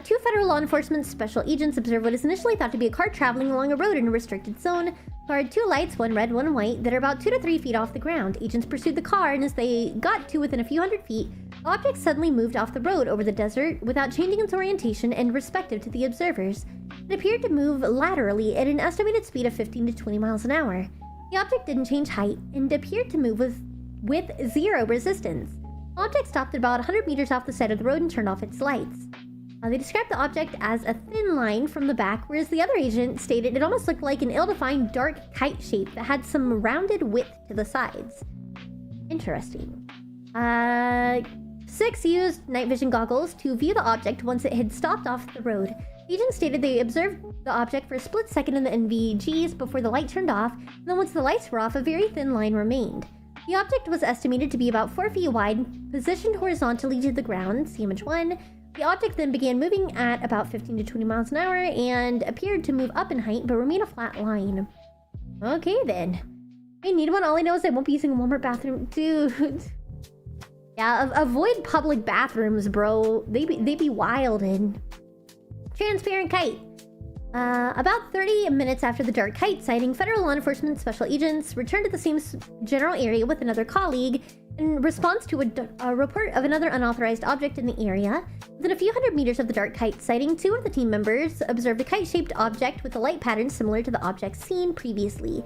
2 federal law enforcement special agents observed what is initially thought to be a car traveling along a road in a restricted zone. The car had 2 lights, one red, one white, that are about 2 to 3 feet off the ground. Agents pursued the car, and as they got to within a few hundred feet, the object suddenly moved off the road over the desert without changing its orientation and respective to the observers. It appeared to move laterally at an estimated speed of 15 to 20 miles an hour. The object didn't change height and appeared to move with 0 resistance. The object stopped at about 100 meters off the side of the road and turned off its lights. They described the object as a thin line from the back, whereas the other agent stated it almost looked like an ill-defined dark kite shape that had some rounded width to the sides. Interesting. 6 used night vision goggles to view the object once it had stopped off the road. Agents stated they observed the object for a split second in the NVGs before the light turned off, and then once the lights were off, a very thin line remained. The object was estimated to be about 4 feet wide, positioned horizontally to the ground, see image 1. The object then began moving at about 15 to 20 miles an hour and appeared to move up in height but remain a flat line. Okay then. I need one. All I know is I won't be using a Walmart bathroom. Dude. Yeah, avoid public bathrooms, bro. They be wild and... Transparent kite. About 30 minutes after the dark kite sighting, federal law enforcement special agents returned to the same general area with another colleague in response to a report of another unauthorized object in the area. Within a few hundred meters of the dark kite sighting, 2 of the team members observed a kite-shaped object with a light pattern similar to the object seen previously.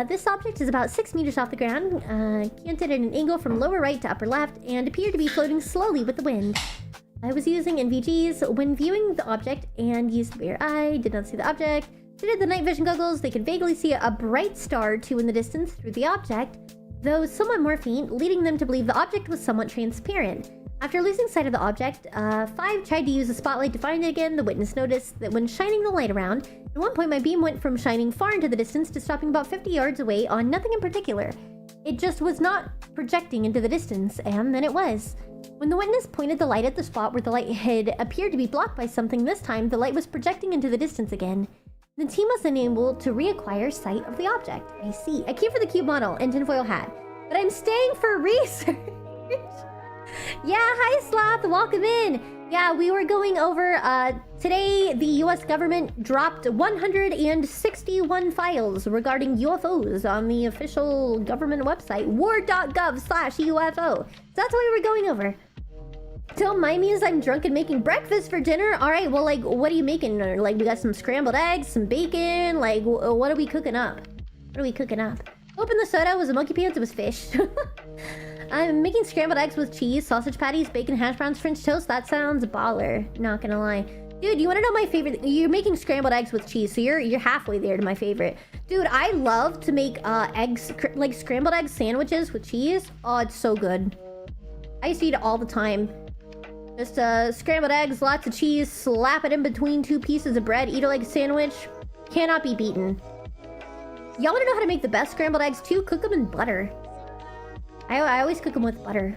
This object is about 6 meters off the ground, canted at an angle from lower right to upper left, and appeared to be floating slowly with the wind. I was using NVGs when viewing the object and used the bare eye, did not see the object. Did the night vision goggles, they could vaguely see a bright star or 2 in the distance through the object, though somewhat more faint, leading them to believe the object was somewhat transparent. After losing sight of the object, 5 tried to use a spotlight to find it again. The witness noticed that when shining the light around, at one point my beam went from shining far into the distance to stopping about 50 yards away on nothing in particular. It just was not projecting into the distance, and then it was. When the witness pointed the light at the spot where the light had appeared to be blocked by something this time, the light was projecting into the distance again. The team was unable to reacquire sight of the object. I see. I came for the cube model and tinfoil hat, but I'm staying for research. Yeah, hi Sloth, welcome in. Yeah, we were going over, today the US government dropped 161 files regarding UFOs on the official government website, war.gov/UFO. So that's what we were going over. Don't mind me as I'm drunk and making breakfast for dinner. Alright, well, like, what are you making? Like, we got some scrambled eggs, some bacon, like, what are we cooking up? What are we cooking up? Open the soda, was a monkey pants, it was fish. I'm making scrambled eggs with cheese, sausage patties, bacon, hash browns, French toast. That sounds baller, not gonna lie. Dude, you wanna know my favorite? You're making scrambled eggs with cheese, so you're halfway there to my favorite. Dude, I love to make eggs, like scrambled egg sandwiches with cheese. Oh, it's so good. I used to eat it all the time. Just scrambled eggs, lots of cheese, slap it in between 2 pieces of bread, eat it like a sandwich. Cannot be beaten. Y'all wanna know how to make the best scrambled eggs too? Cook them in butter. I always cook them with butter.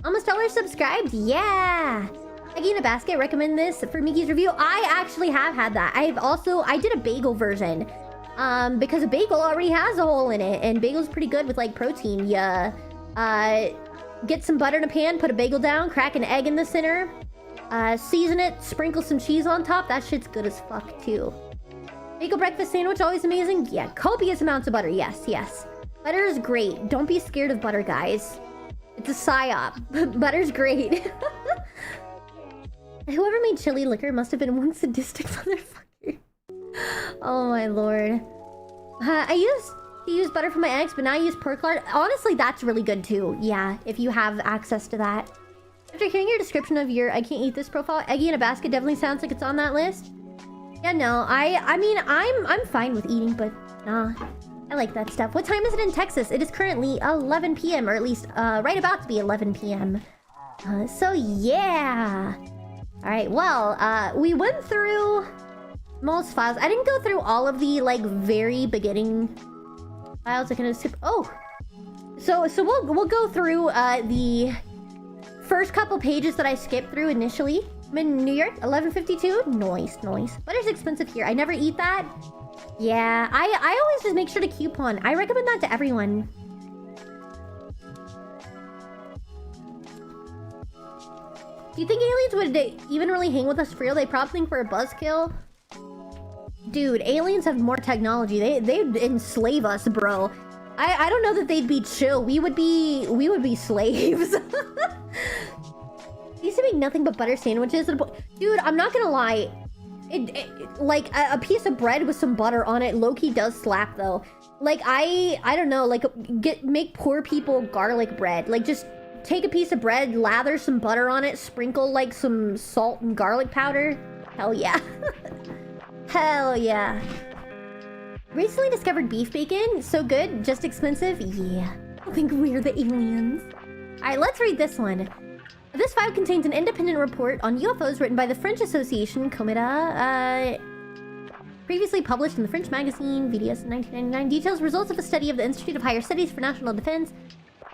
Almost $1 subscribed? Yeah! Eggie in a basket, recommend this for Miki's review. I actually have had that. I did a bagel version. Because a bagel already has a hole in it, and bagel's pretty good with like protein. Yeah. Get some butter in a pan, put a bagel down, crack an egg in the center, season it, sprinkle some cheese on top. That shit's good as fuck too. Bagel breakfast sandwich, always amazing. Yeah, copious amounts of butter. Yes, yes. Butter is great. Don't be scared of butter, guys. It's a psyop. Butter's great. Whoever made chili liquor must have been one sadistic motherfucker. Oh my lord. I used to use butter for my eggs, but now I use pork lard. Honestly, that's really good too. Yeah, if you have access to that. After hearing your description of your I can't eat this profile, Eggie in a basket definitely sounds like it's on that list. Yeah, no, I mean, I'm fine with eating, but nah. I like that stuff. What time is it in Texas? It is currently 11 p.m. or at least right about to be 11 p.m. So yeah. All right. Well, we went through most files. I didn't go through all of the like very beginning files. I can assume. Oh, so we'll go through the first couple pages that I skipped through initially. I'm in New York, 11:52. Nice. Butter's expensive here. I never eat that. Yeah, I always just make sure to coupon. I recommend that to everyone. Do you think aliens would even really hang with us for real? They probably think we're a buzzkill. Dude, aliens have more technology. They'd enslave us, bro. I don't know that they'd be chill. We would be slaves. They used to make nothing but butter sandwiches. Dude, I'm not gonna lie. Like a piece of bread with some butter on it low-key does slap though. Like I don't know, like make poor people garlic bread. Like just take a piece of bread, lather some butter on it, sprinkle like some salt and garlic powder. Hell yeah. Hell yeah. Recently discovered beef bacon. So good, just expensive. Yeah. I think we're the aliens. Alright, let's read this one. This file contains an independent report on UFOs written by the French Association Comita, previously published in the French magazine VDS in 1999. Details results of a study of the Institute of Higher Studies for National Defense.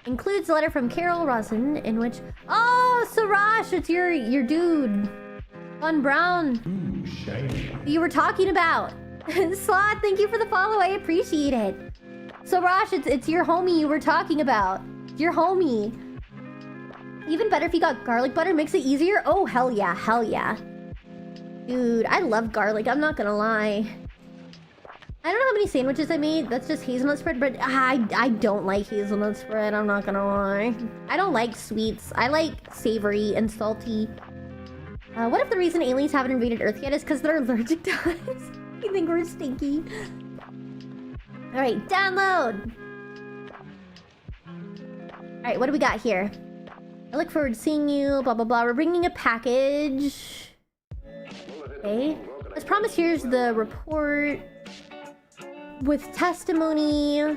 Includes a letter from Carol Rosen in which... Oh, Sarash, it's your dude. Von Brown. Shiny. You were talking about. Sloth, thank you for the follow. I appreciate it. Sarash, it's your homie you were talking about. Your homie. Even better if you got garlic butter, makes it easier. Oh, hell yeah, hell yeah. Dude, I love garlic, I'm not gonna lie. I don't know how many sandwiches I made. That's just hazelnut spread, but I don't like hazelnut spread, I'm not gonna lie. I don't like sweets. I like savory and salty. What if the reason aliens haven't invaded Earth yet is because they're allergic to us? You think we're stinky? Alright, download! Alright, what do we got here? I look forward to seeing you, blah blah blah. We're bringing a package. Okay. As promised, here's the report. With testimony. I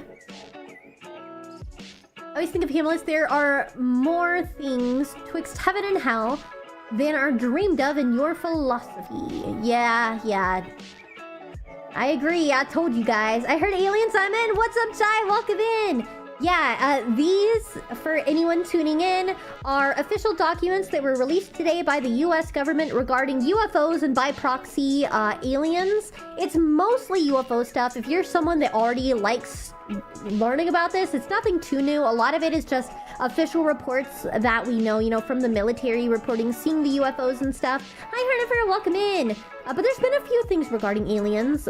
always think of Hamlet, there are more things twixt heaven and hell than are dreamed of in your philosophy. Yeah. I agree, I told you guys. I heard aliens, I'm in. What's up, Chai? Welcome in. Yeah, these, for anyone tuning in, are official documents that were released today by the US government regarding UFOs and by proxy aliens. It's mostly UFO stuff. If you're someone that already likes learning about this, it's nothing too new. A lot of it is just official reports that we know, you know, from the military reporting, seeing the UFOs and stuff. Hi, Hernifer, welcome in. But there's been a few things regarding aliens.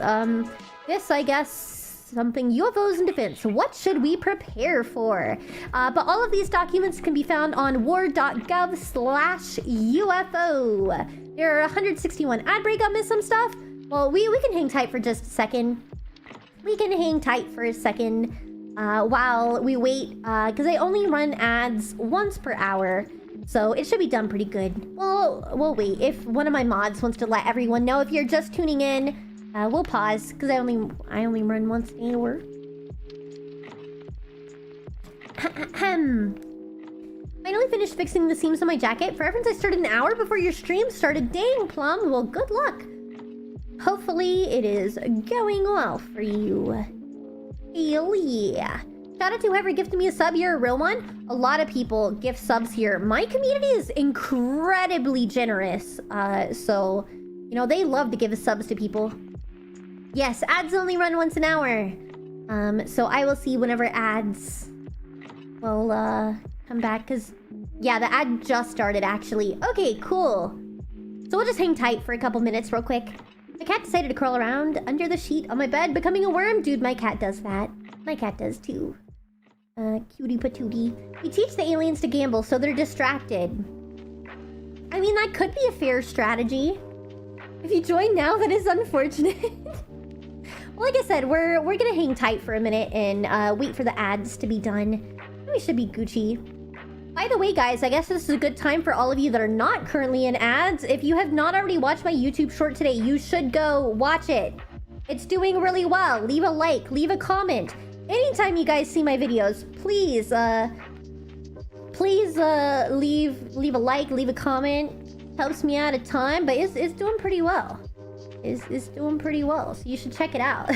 This, I guess... something UFOs and defense. What should we prepare for? But all of these documents can be found on war.gov/UFO. There are 161 ad break. I missed some stuff. Well, we can hang tight for just a second. We can hang tight for a second while we wait, because I only run ads once per hour. So it should be done pretty good. Well, we'll wait. If one of my mods wants to let everyone know, if you're just tuning in, we'll pause because I only run once an hour. Finally finished fixing the seams on my jacket. For reference, I started an hour before your stream started. Dang, Plum. Well, good luck. Hopefully, it is going well for you. Hell yeah. Shout out to whoever gifted me a sub. You're a real one. A lot of people gift subs here. My community is incredibly generous. So, you know, they love to give subs to people. Yes, ads only run once an hour. So I will see whenever ads will come back, because yeah, the ad just started actually. Okay, cool. So we'll just hang tight for a couple minutes real quick. My cat decided to crawl around under the sheet on my bed, becoming a worm. Dude, my cat does that. My cat does too. Cutie patootie. We teach the aliens to gamble so they're distracted. I mean, that could be a fair strategy. If you join now, that is unfortunate. Well, like I said, we're gonna hang tight for a minute and wait for the ads to be done. We should be Gucci. By the way, guys, I guess this is a good time for all of you that are not currently in ads. If you have not already watched my YouTube short today, you should go watch it. It's doing really well. Leave a like, leave a comment. Anytime you guys see my videos, please leave a like, leave a comment. Helps me out a ton, but it's doing pretty well. It's doing pretty well, so you should check it out.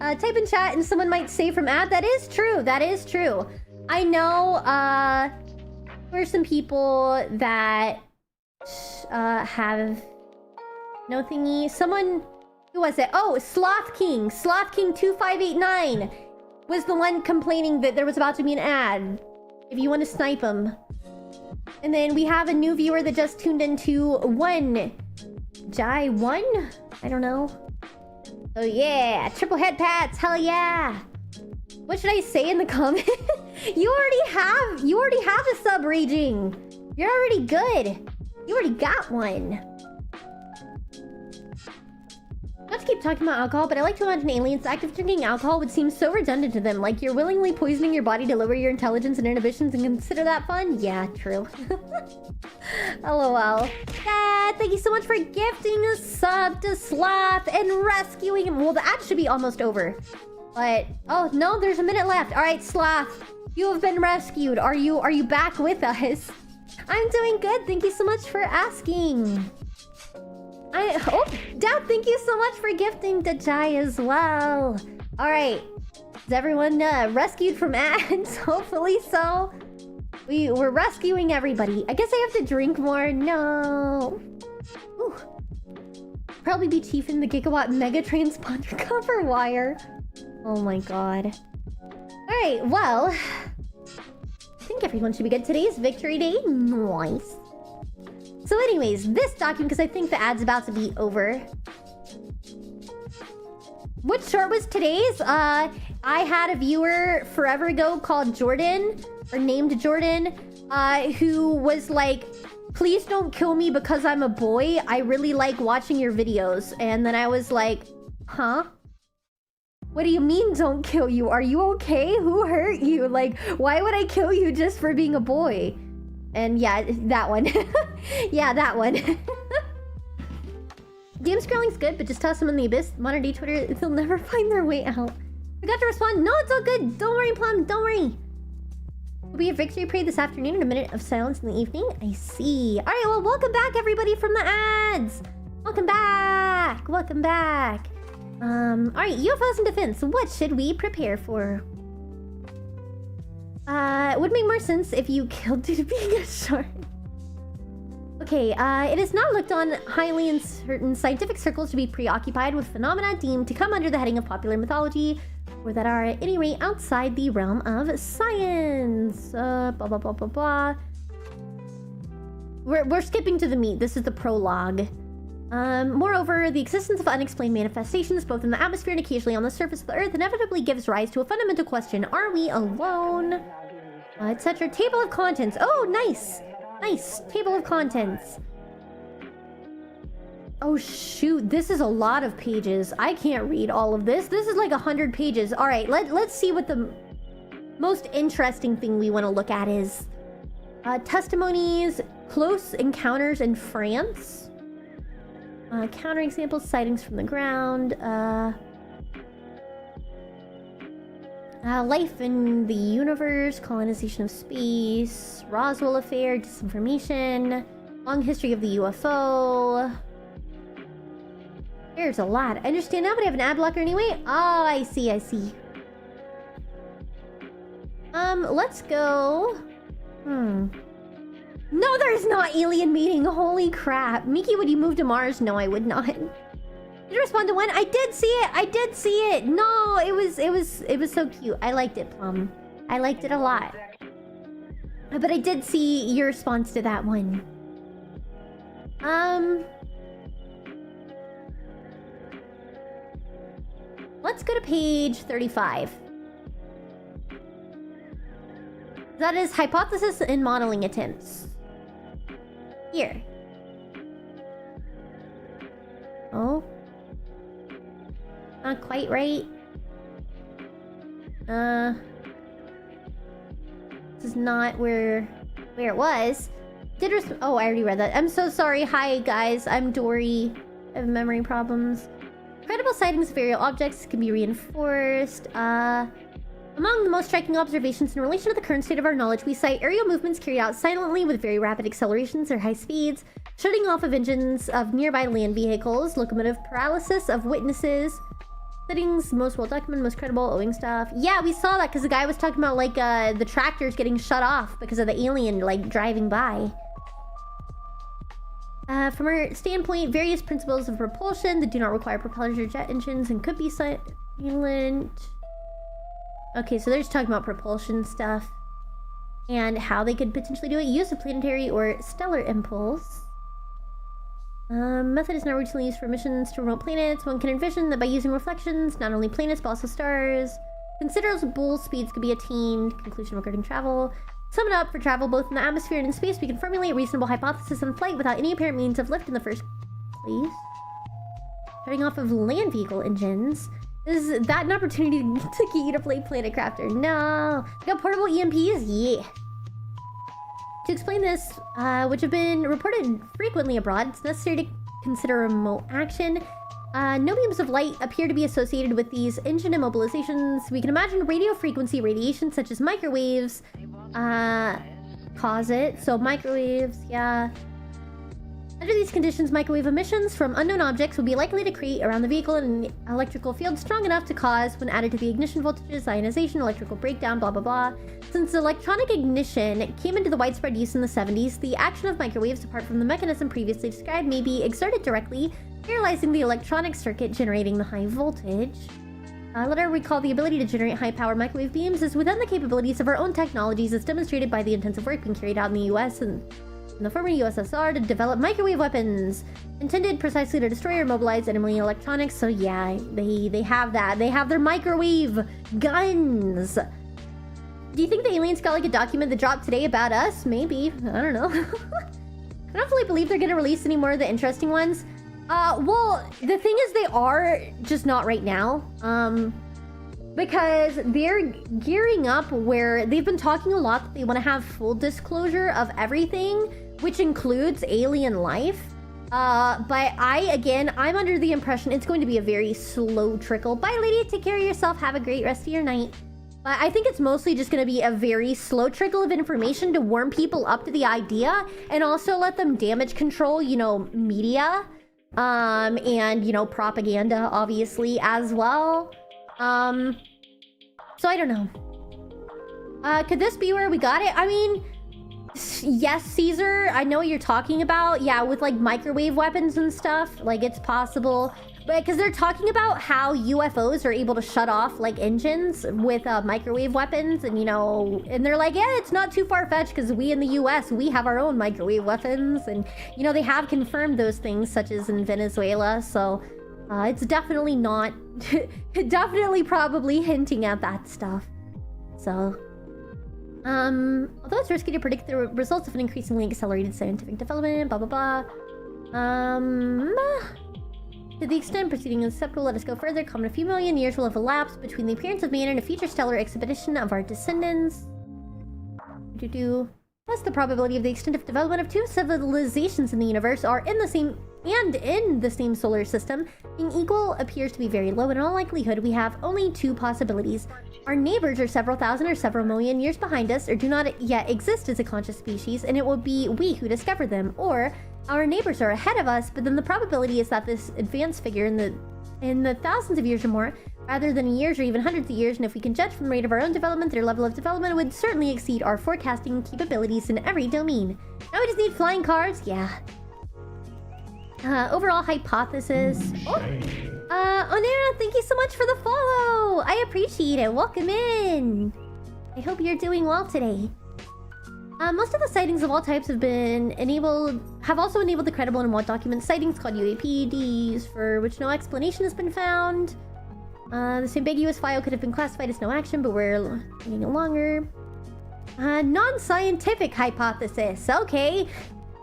Type in chat and someone might say from ad. That is true. That is true. I know there are some people that have no thingy. Someone, who was it? Oh, Sloth King 2589 was the one complaining that there was about to be an ad. If you want to snipe him. And then we have a new viewer that just tuned into Jai 1? I don't know. Oh yeah, triple head pats, hell yeah. What should I say in the comment? You already have a sub raging. You're already good. You already got one. Not to keep talking about alcohol, but I like to imagine aliens active drinking alcohol would seem so redundant to them. Like you're willingly poisoning your body to lower your intelligence and inhibitions and consider that fun? Yeah, true. LOL. Dad, thank you so much for gifting a sub to Sloth and rescuing him. Well, the ad should be almost over. But, oh, no, there's a minute left. All right, Sloth. You have been rescued. Are you back with us? I'm doing good. Thank you so much for asking. Doubt, thank you so much for gifting to Jai as well. All right. Is everyone rescued from ads? Hopefully so. We're rescuing everybody. I guess I have to drink more. No. Ooh. Probably be chief in the gigawatt mega transponder cover wire. Oh my god. All right. Well, I think everyone should be good. Today's victory day. Nice. So anyways, this document, because I think the ad's about to be over. What short was today's? I had a viewer forever ago called Jordan, or named Jordan, who was like, please don't kill me because I'm a boy. I really like watching your videos. And then I was like, huh? What do you mean don't kill you? Are you okay? Who hurt you? Like, why would I kill you just for being a boy? And yeah, that one. Yeah, that one. Game scrolling's good, but just toss them in the abyss. Modern day Twitter, they'll never find their way out. Forgot to respond. No, it's all good. Don't worry, Plum. Don't worry. Will be a victory parade this afternoon and a minute of silence in the evening. I see. All right, well, welcome back, everybody, from the ads. Welcome back. Welcome back. All right, UFOs in defense. What should we prepare for? It would make more sense if you killed due to being a shark. Okay, it is not looked on highly in certain scientific circles to be preoccupied with phenomena deemed to come under the heading of popular mythology, or that are at any rate outside the realm of science. Blah, blah, blah, blah, blah. We're skipping to the meat. This is the prologue. Moreover, the existence of unexplained manifestations, both in the atmosphere and occasionally on the surface of the Earth, inevitably gives rise to a fundamental question. Are we alone? Etc. Table of contents. Oh, nice! Nice. Table of contents. Oh, shoot. This is a lot of pages. I can't read all of this. This is like 100 pages. All right, let's see what the most interesting thing we want to look at is. Testimonies, close encounters in France. Counterexamples, sightings from the ground. Life in the universe, colonization of space, Roswell affair, disinformation, long history of the UFO. There's a lot. I understand now, but I have an ad blocker anyway. Oh, I see, I see. Let's go. No, there's not alien meeting. Holy crap. Miki, would you move to Mars? No, I would not. Did you respond to one? I did see it. I did see it. No, it was so cute. I liked it, Plum. I liked it a lot. But I did see your response to that one. Let's go to page 35. That is hypothesis and modeling attempts. Here. Oh. Not quite right. This is not where it was. Oh, I already read that. I'm so sorry. Hi, guys. I'm Dory. I have memory problems. Credible sightings of aerial objects can be reinforced. Among the most striking observations in relation to the current state of our knowledge, we cite aerial movements carried out silently with very rapid accelerations or high speeds, shutting off of engines of nearby land vehicles, locomotive paralysis of witnesses, sightings most well documented, most credible, owing stuff. Yeah, we saw that because the guy was talking about like the tractors getting shut off because of the alien like driving by. From our standpoint, various principles of propulsion that do not require propellers or jet engines and could be silent. Okay, so they're just talking about propulsion stuff and how they could potentially do it. Use of planetary or stellar impulse. Method is not routinely used for missions to remote planets. One can envision that by using reflections, not only planets but also stars, considerable speeds could be attained. Conclusion regarding travel. Sum it up, for travel both in the atmosphere and in space, we can formulate reasonable hypothesis on flight without any apparent means of lift in the first place. Shutting off of land vehicle engines. Is that an opportunity to get you to play Planet Crafter? No. We got portable EMPs? Yeah. To explain this, which have been reported frequently abroad, it's necessary to consider remote action. No beams of light appear to be associated with these engine immobilizations. We can imagine radio frequency radiation such as microwaves cause it. So microwaves, yeah. Under these conditions, microwave emissions from unknown objects would be likely to create around the vehicle an electrical field strong enough to cause, when added to the ignition voltages, ionization, electrical breakdown, blah blah blah. Since electronic ignition came into the widespread use in the 70s, the action of microwaves, apart from the mechanism previously described, may be exerted directly, paralyzing the electronic circuit generating the high voltage. Let her recall the ability to generate high-power microwave beams is within the capabilities of our own technologies, as demonstrated by the intensive work being carried out in the US and in the former USSR to develop microwave weapons intended precisely to destroy or immobilize enemy electronics. So yeah, they have that. They have their microwave guns. Do you think the aliens got like a document that dropped today about us? Maybe. I don't know. I don't fully believe they're gonna release any more of the interesting ones. Well, the thing is they are, just not right now. Because they're gearing up where they've been talking a lot that they want to have full disclosure of everything, which includes alien life. But I'm under the impression it's going to be a very slow trickle. Bye, lady. Take care of yourself. Have a great rest of your night. But I think it's mostly just going to be a very slow trickle of information to warm people up to the idea and also let them damage control, you know, media. And, you know, propaganda, obviously, as well. So I don't know. Could this be where we got it? I mean, yes, Caesar, I know what you're talking about. Yeah, with like microwave weapons and stuff, like it's possible. But because they're talking about how UFOs are able to shut off like engines with microwave weapons, and you know, and they're like, yeah, it's not too far-fetched because we in the US, we have our own microwave weapons, and you know, they have confirmed those things, such as in Venezuela. So it's definitely not, definitely probably hinting at that stuff. So, although it's risky to predict the results of an increasingly accelerated scientific development, blah blah blah. To the extent proceeding is acceptable, let us go further. Common a few million years will have elapsed between the appearance of man and a future stellar expedition of our descendants. Thus, the probability of the extent of development of two civilizations in the universe are in the same solar system being equal appears to be very low. In all likelihood, we have only two possibilities. Our neighbors are several thousand or several million years behind us, or do not yet exist as a conscious species, and it will be we who discover them. Or our neighbors are ahead of us, but then the probability is that this advanced figure in the thousands of years or more, rather than years or even hundreds of years, and if we can judge from the rate of our own development, their level of development would certainly exceed our forecasting capabilities in every domain. Now we just need flying cars? Yeah. Overall hypothesis. Onera, thank you so much for the follow! I appreciate it. Welcome in. I hope you're doing well today. Most of the sightings of all types have also enabled the credible and what document sightings called UAPDs, for which no explanation has been found. This ambiguous file could have been classified as no action, but we're getting it longer. Non-scientific hypothesis. Okay.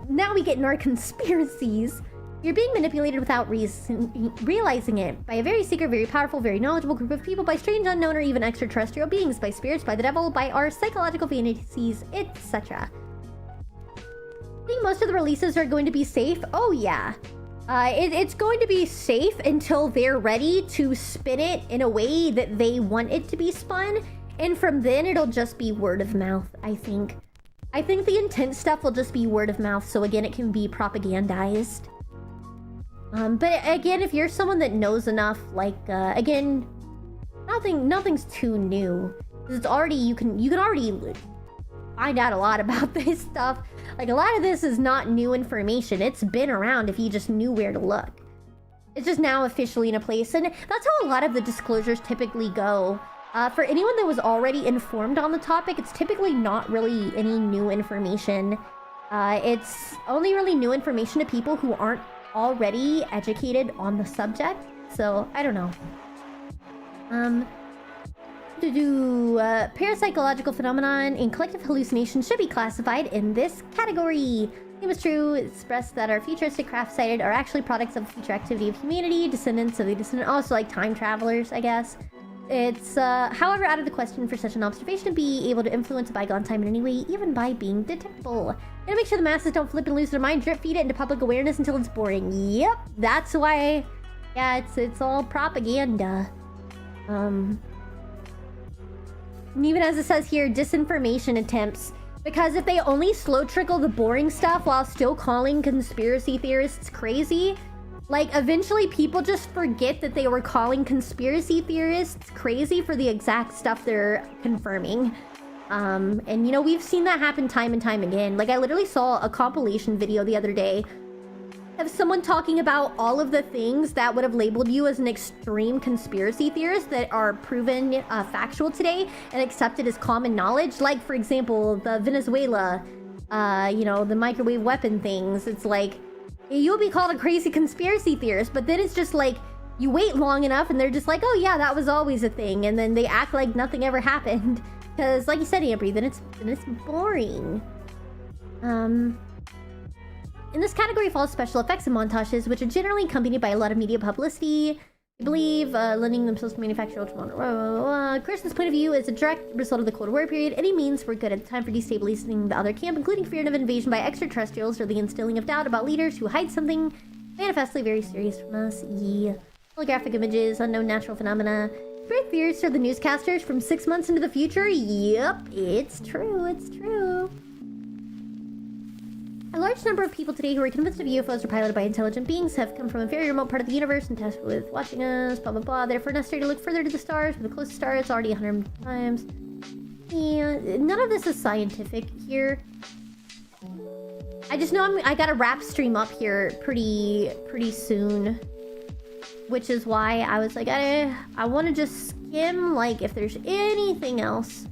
Now we get in our conspiracies. You're being manipulated without realizing it by a very secret, very powerful, very knowledgeable group of people, by strange, unknown, or even extraterrestrial beings, by spirits, by the devil, by our psychological fantasies, etc. I think most of the releases are going to be safe. Oh yeah. It's going to be safe until they're ready to spin it in a way that they want it to be spun. And from then, it'll just be word of mouth, I think. I think the intense stuff will just be word of mouth, so again, it can be propagandized. But again, if you're someone that knows enough, like, again, nothing's too new. It's already, you can already find out a lot about this stuff. Like, a lot of this is not new information. It's been around if you just knew where to look. It's just now officially in a place, and that's how a lot of the disclosures typically go. For anyone that was already informed on the topic, it's typically not really any new information. It's only really new information to people who aren't already educated on the subject. So, I don't know. Parapsychological phenomenon and collective hallucination should be classified in this category. It was true, expressed that our futuristic craft sighted are actually products of future activity of humanity, descendants of the descendant, also like time travelers, I guess. It's, however, out of the question for such an observation to be able to influence a bygone time in any way, even by being detectable. Gotta make sure the masses don't flip and lose their mind, drip feed it into public awareness until it's boring. Yep, that's why Yeah, it's all propaganda. And even as it says here, disinformation attempts. Because if they only slow trickle the boring stuff while still calling conspiracy theorists crazy, like eventually people just forget that they were calling conspiracy theorists crazy for the exact stuff they're confirming. And you know, we've seen that happen time and time again. Like I literally saw a compilation video the other day of someone talking about all of the things that would have labeled you as an extreme conspiracy theorist that are proven factual today and accepted as common knowledge. Like, for example, the Venezuela, you know, the microwave weapon things. It's like, you'll be called a crazy conspiracy theorist, but then it's just like, you wait long enough and they're just like, oh yeah, that was always a thing. And then they act like nothing ever happened. Because, like you said, Ambry, then it's boring. In this category falls special effects and montages, which are generally accompanied by a lot of media publicity. I believe, lending themselves to manufacture Christian's point of view is a direct result of the Cold War period. Any means were good at the time for destabilizing the other camp, including fear of invasion by extraterrestrials or the instilling of doubt about leaders who hide something manifestly very serious from us. Yeah. Holographic images, unknown natural phenomena. Great theories for the newscasters from 6 months into the future. Yep, it's true, it's true. A large number of people today who are convinced of UFOs are piloted by intelligent beings have come from a very remote part of the universe and tasked with watching us, blah blah blah. Therefore necessary to look further to the stars, but the closest star is already 100 times. Yeah, none of this is scientific here. I just know I got a rap stream up here pretty soon. Which is why I was like, I want to just skim, like, if there's anything else.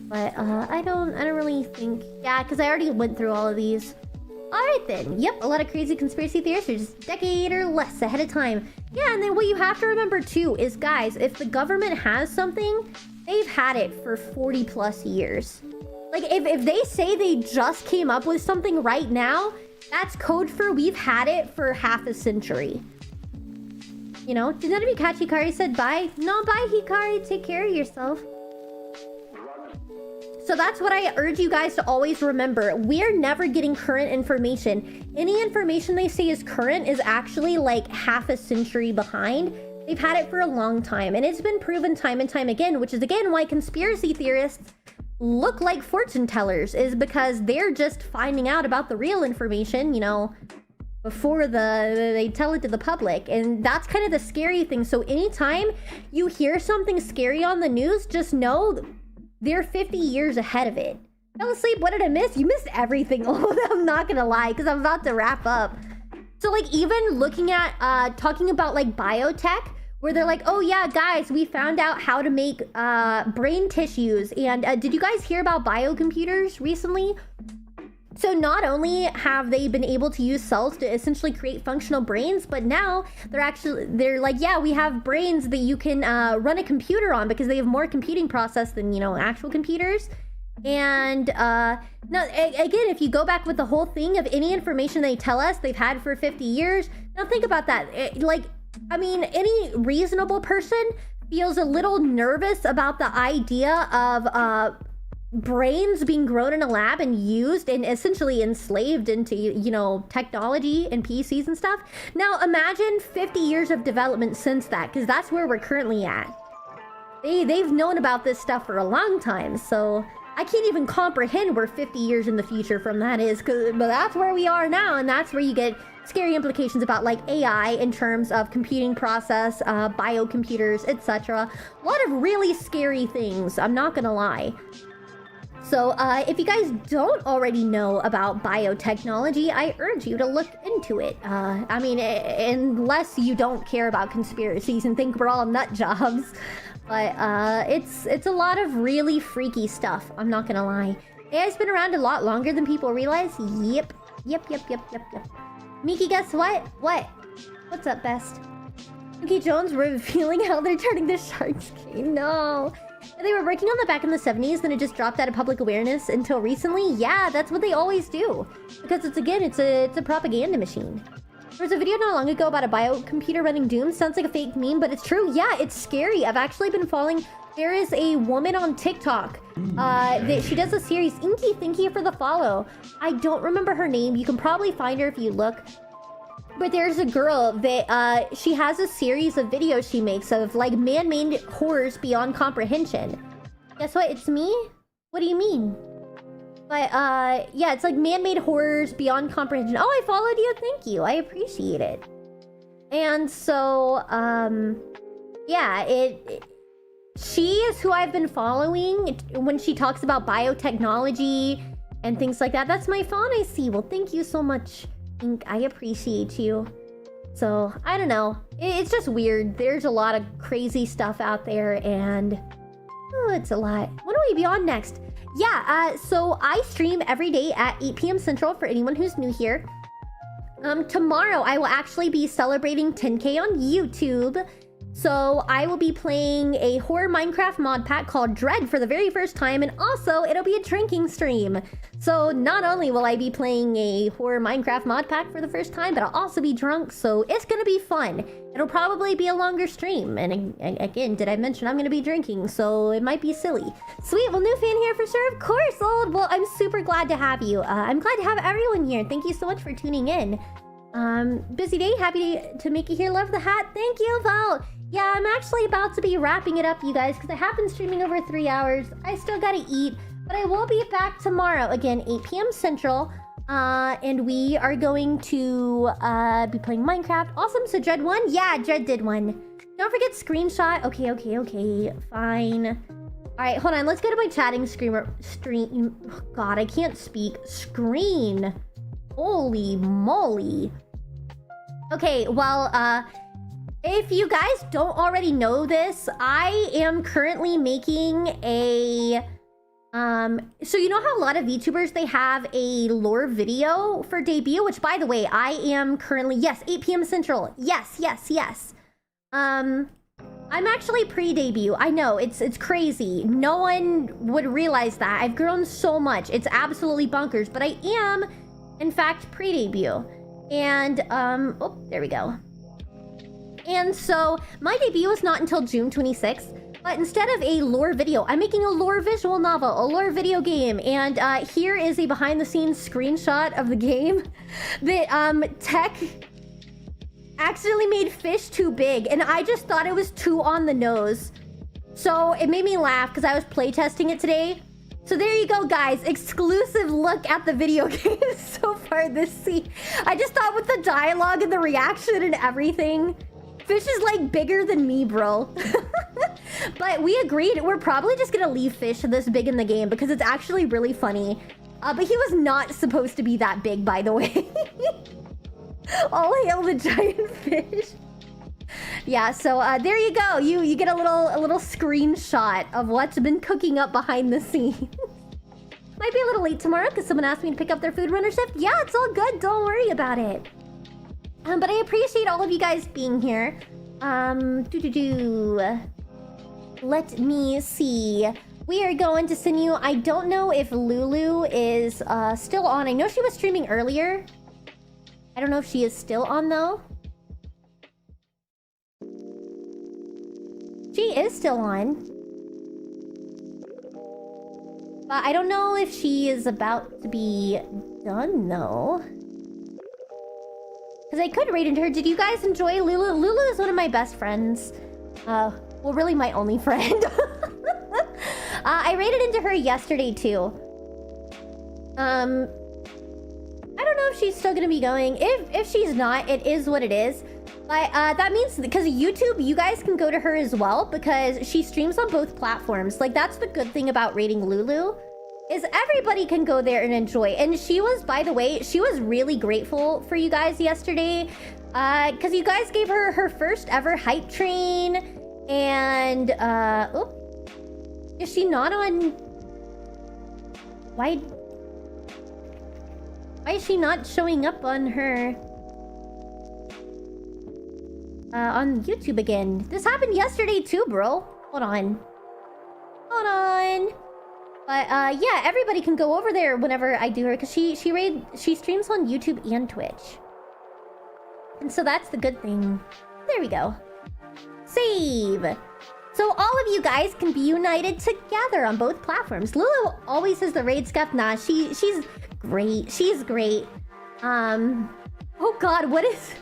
But, I don't really think... Yeah, because I already went through all of these. Alright then. Yep, a lot of crazy conspiracy theorists are just a decade or less ahead of time. Yeah, and then what you have to remember, too, is, guys, if the government has something, they've had it for 40 plus years. Like, if they say they just came up with something right now, that's code for we've had it for half a century. You know, did none of you catch Hikari said bye? No, bye Hikari, take care of yourself. So that's what I urge you guys to always remember. We're never getting current information. Any information they say is current is actually like half a century behind. They've had it for a long time, and it's been proven time and time again, which is again why conspiracy theorists look like fortune tellers, is because they're just finding out about the real information, you know, before they tell it to the public. And that's kind of the scary thing. So anytime you hear something scary on the news, just know they're 50 years ahead of it. Fell asleep, what did I miss? You missed everything. Oh, I'm not gonna lie, because I'm about to wrap up. So like even looking at talking about like biotech, where they're like, oh yeah guys, we found out how to make brain tissues. And did you guys hear about biocomputers recently? So not only have they been able to use cells to essentially create functional brains, but now they're like, yeah, we have brains that you can run a computer on because they have more computing process than, you know, actual computers. And now again, if you go back with the whole thing of any information they tell us they've had for 50 years, now think about that. Like, I mean, any reasonable person feels a little nervous about the idea of brains being grown in a lab and used and essentially enslaved into, you know, technology and PCs and stuff. Now imagine 50 years of development since that, because that's where we're currently at. They've known about this stuff for a long time, so I can't even comprehend where 50 years in the future from that is, but that's where we are now, and that's where you get scary implications about like AI in terms of computing process, biocomputers, etc. A lot of really scary things, I'm not gonna lie. So if you guys don't already know about biotechnology, I urge you to look into it. I mean, unless you don't care about conspiracies and think we're all nut jobs. But it's a lot of really freaky stuff, I'm not gonna lie. AI's been around a lot longer than people realize. Yep. Miki, guess what? What? What's up, best? Miki Jones revealing how they're turning the Sharks game. No. They were working on that back in the 70s, then it just dropped out of public awareness until recently. Yeah, that's what they always do. Because it's a propaganda machine. There was a video not long ago about a biocomputer running Doom. Sounds like a fake meme, but it's true. Yeah, it's scary. I've actually been following... There is a woman on TikTok. She does a series. Inky, thank you for the follow. I don't remember her name. You can probably find her if you look. But there's a girl that she has a series of videos she makes of like man-made horrors beyond comprehension. Guess what? It's me? What do you mean? But yeah, it's like man-made horrors beyond comprehension. Oh, I followed you. Thank you. I appreciate it. And so yeah, she is who I've been following when she talks about biotechnology and things like that. That's my phone I see. Well, thank you so much, Ink. I appreciate you. So, I don't know. It's just weird. There's a lot of crazy stuff out there, and oh, it's a lot. What do we be on next? Yeah, so I stream every day at 8 p.m. Central for anyone who's new here. Tomorrow I will actually be celebrating 10K on YouTube. So I will be playing a horror Minecraft mod pack called Dread for the very first time, and also it'll be a drinking stream. So not only will I be playing a horror Minecraft mod pack for the first time, but I'll also be drunk, so it's gonna be fun. It'll probably be a longer stream, and again, did I mention I'm gonna be drinking, so it might be silly. Sweet, well, new fan here for sure, of course, old. Well, I'm super glad to have you. I'm glad to have everyone here. Thank you so much for tuning in. Busy day, happy to make you here. Love the hat. Thank you, Val. Yeah, I'm actually about to be wrapping it up, you guys, because I have been streaming over 3 hours. I still gotta eat, but I will be back tomorrow, again, 8 p.m. Central. And we are going to be playing Minecraft. Awesome, so Dread won? Yeah, Dread did one. Don't forget screenshot. Okay, fine. Alright, hold on, let's go to my chatting stream. Oh, God, I can't speak. Screen. Holy moly. Okay, well, if you guys don't already know this, I am currently making a... So you know how a lot of VTubers, they have a lore video for debut? Which, by the way, I am currently... Yes, 8 p.m. Central. Yes. I'm actually pre-debut. I know, it's crazy. No one would realize that. I've grown so much. It's absolutely bonkers. But I am, in fact, pre-debut. And, oh, there we go. And so, my debut is not until June 26th. But instead of a lore video, I'm making a lore visual novel, a lore video game. And here is a behind-the-scenes screenshot of the game. That Tech accidentally made fish too big, and I just thought it was too on the nose. So it made me laugh because I was playtesting it today. So there you go, guys. Exclusive look at the video game so far this season. I just thought with the dialogue and the reaction and everything, Fish is like bigger than me, bro. But we agreed we're probably just gonna leave Fish this big in the game because it's actually really funny. But he was not supposed to be that big, by the way. All hail the giant fish. Yeah, so there you go. You get a little screenshot of what's been cooking up behind the scenes. Might be a little late tomorrow because someone asked me to pick up their food runner shift. Yeah, it's all good. Don't worry about it. But I appreciate all of you guys being here. Let me see. We are going to send you... I don't know if Lulu is still on. I know she was streaming earlier. I don't know if she is still on, though. She is still on. But I don't know if she is about to be done, though. Because I could raid into her. Did you guys enjoy Lulu? Lulu is one of my best friends. Well, really my only friend. I raided into her yesterday, too. I don't know if she's still gonna be going. If she's not, it is what it is. But that means, because of YouTube, you guys can go to her as well, because she streams on both platforms. Like, that's the good thing about raiding Lulu, is everybody can go there and enjoy. And she was, by the way, she was really grateful for you guys yesterday, because you guys gave her her first ever hype train. And oh, is she not on? Why is she not showing up on her on YouTube again? This happened yesterday too, bro. Hold on. But yeah, everybody can go over there whenever I do her, because she streams on YouTube and Twitch. And so that's the good thing. There we go. Save. So all of you guys can be united together on both platforms. Lulu always has the raid scuff. Nah, she's great. She's great. Oh God, what is...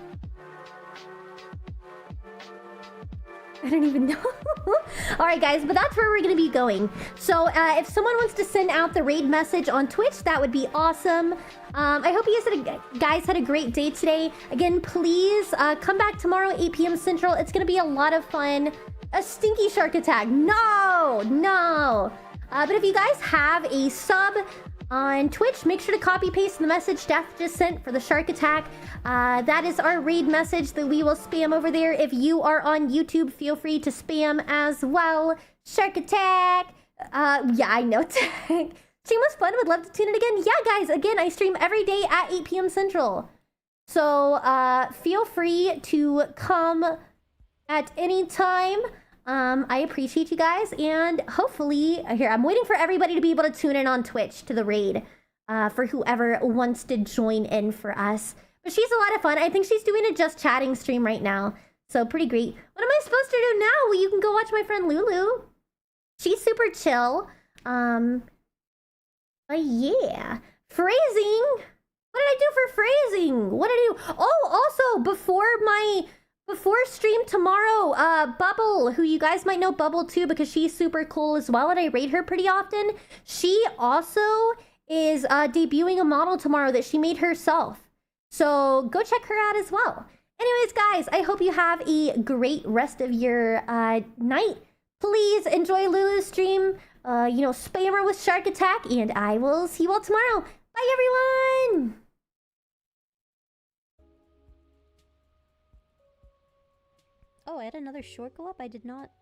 I don't even know. Alright guys, but that's where we're gonna be going. So if someone wants to send out the raid message on Twitch, that would be awesome. I hope you guys had a great day today. Again, please come back tomorrow, 8 p.m. Central. It's gonna be a lot of fun. A stinky shark attack. No! No! But if you guys have a sub on Twitch, make sure to copy paste the message Steph just sent for the shark attack. That is our raid message that we will spam over there. If you are on YouTube, feel free to spam as well. Shark attack. Yeah, I know. Shameless fun. Would love to tune in again. Yeah, guys. Again, I stream every day at 8 p.m. Central. So feel free to come at any time. I appreciate you guys, and hopefully, here, I'm waiting for everybody to be able to tune in on Twitch to the raid, for whoever wants to join in for us. But she's a lot of fun. I think she's doing a just chatting stream right now, so pretty great. What am I supposed to do now? Well, you can go watch my friend Lulu. She's super chill. Yeah. Phrasing? What did I do for phrasing? What did I do? Oh, also, before stream tomorrow, Bubble, who you guys might know Bubble too because she's super cool as well and I raid her pretty often. She also is debuting a model tomorrow that she made herself. So go check her out as well. Anyways, guys, I hope you have a great rest of your night. Please enjoy Lulu's stream. Spam her with Shark Attack, and I will see you all tomorrow. Bye, everyone! Oh, I had another short go up? I did not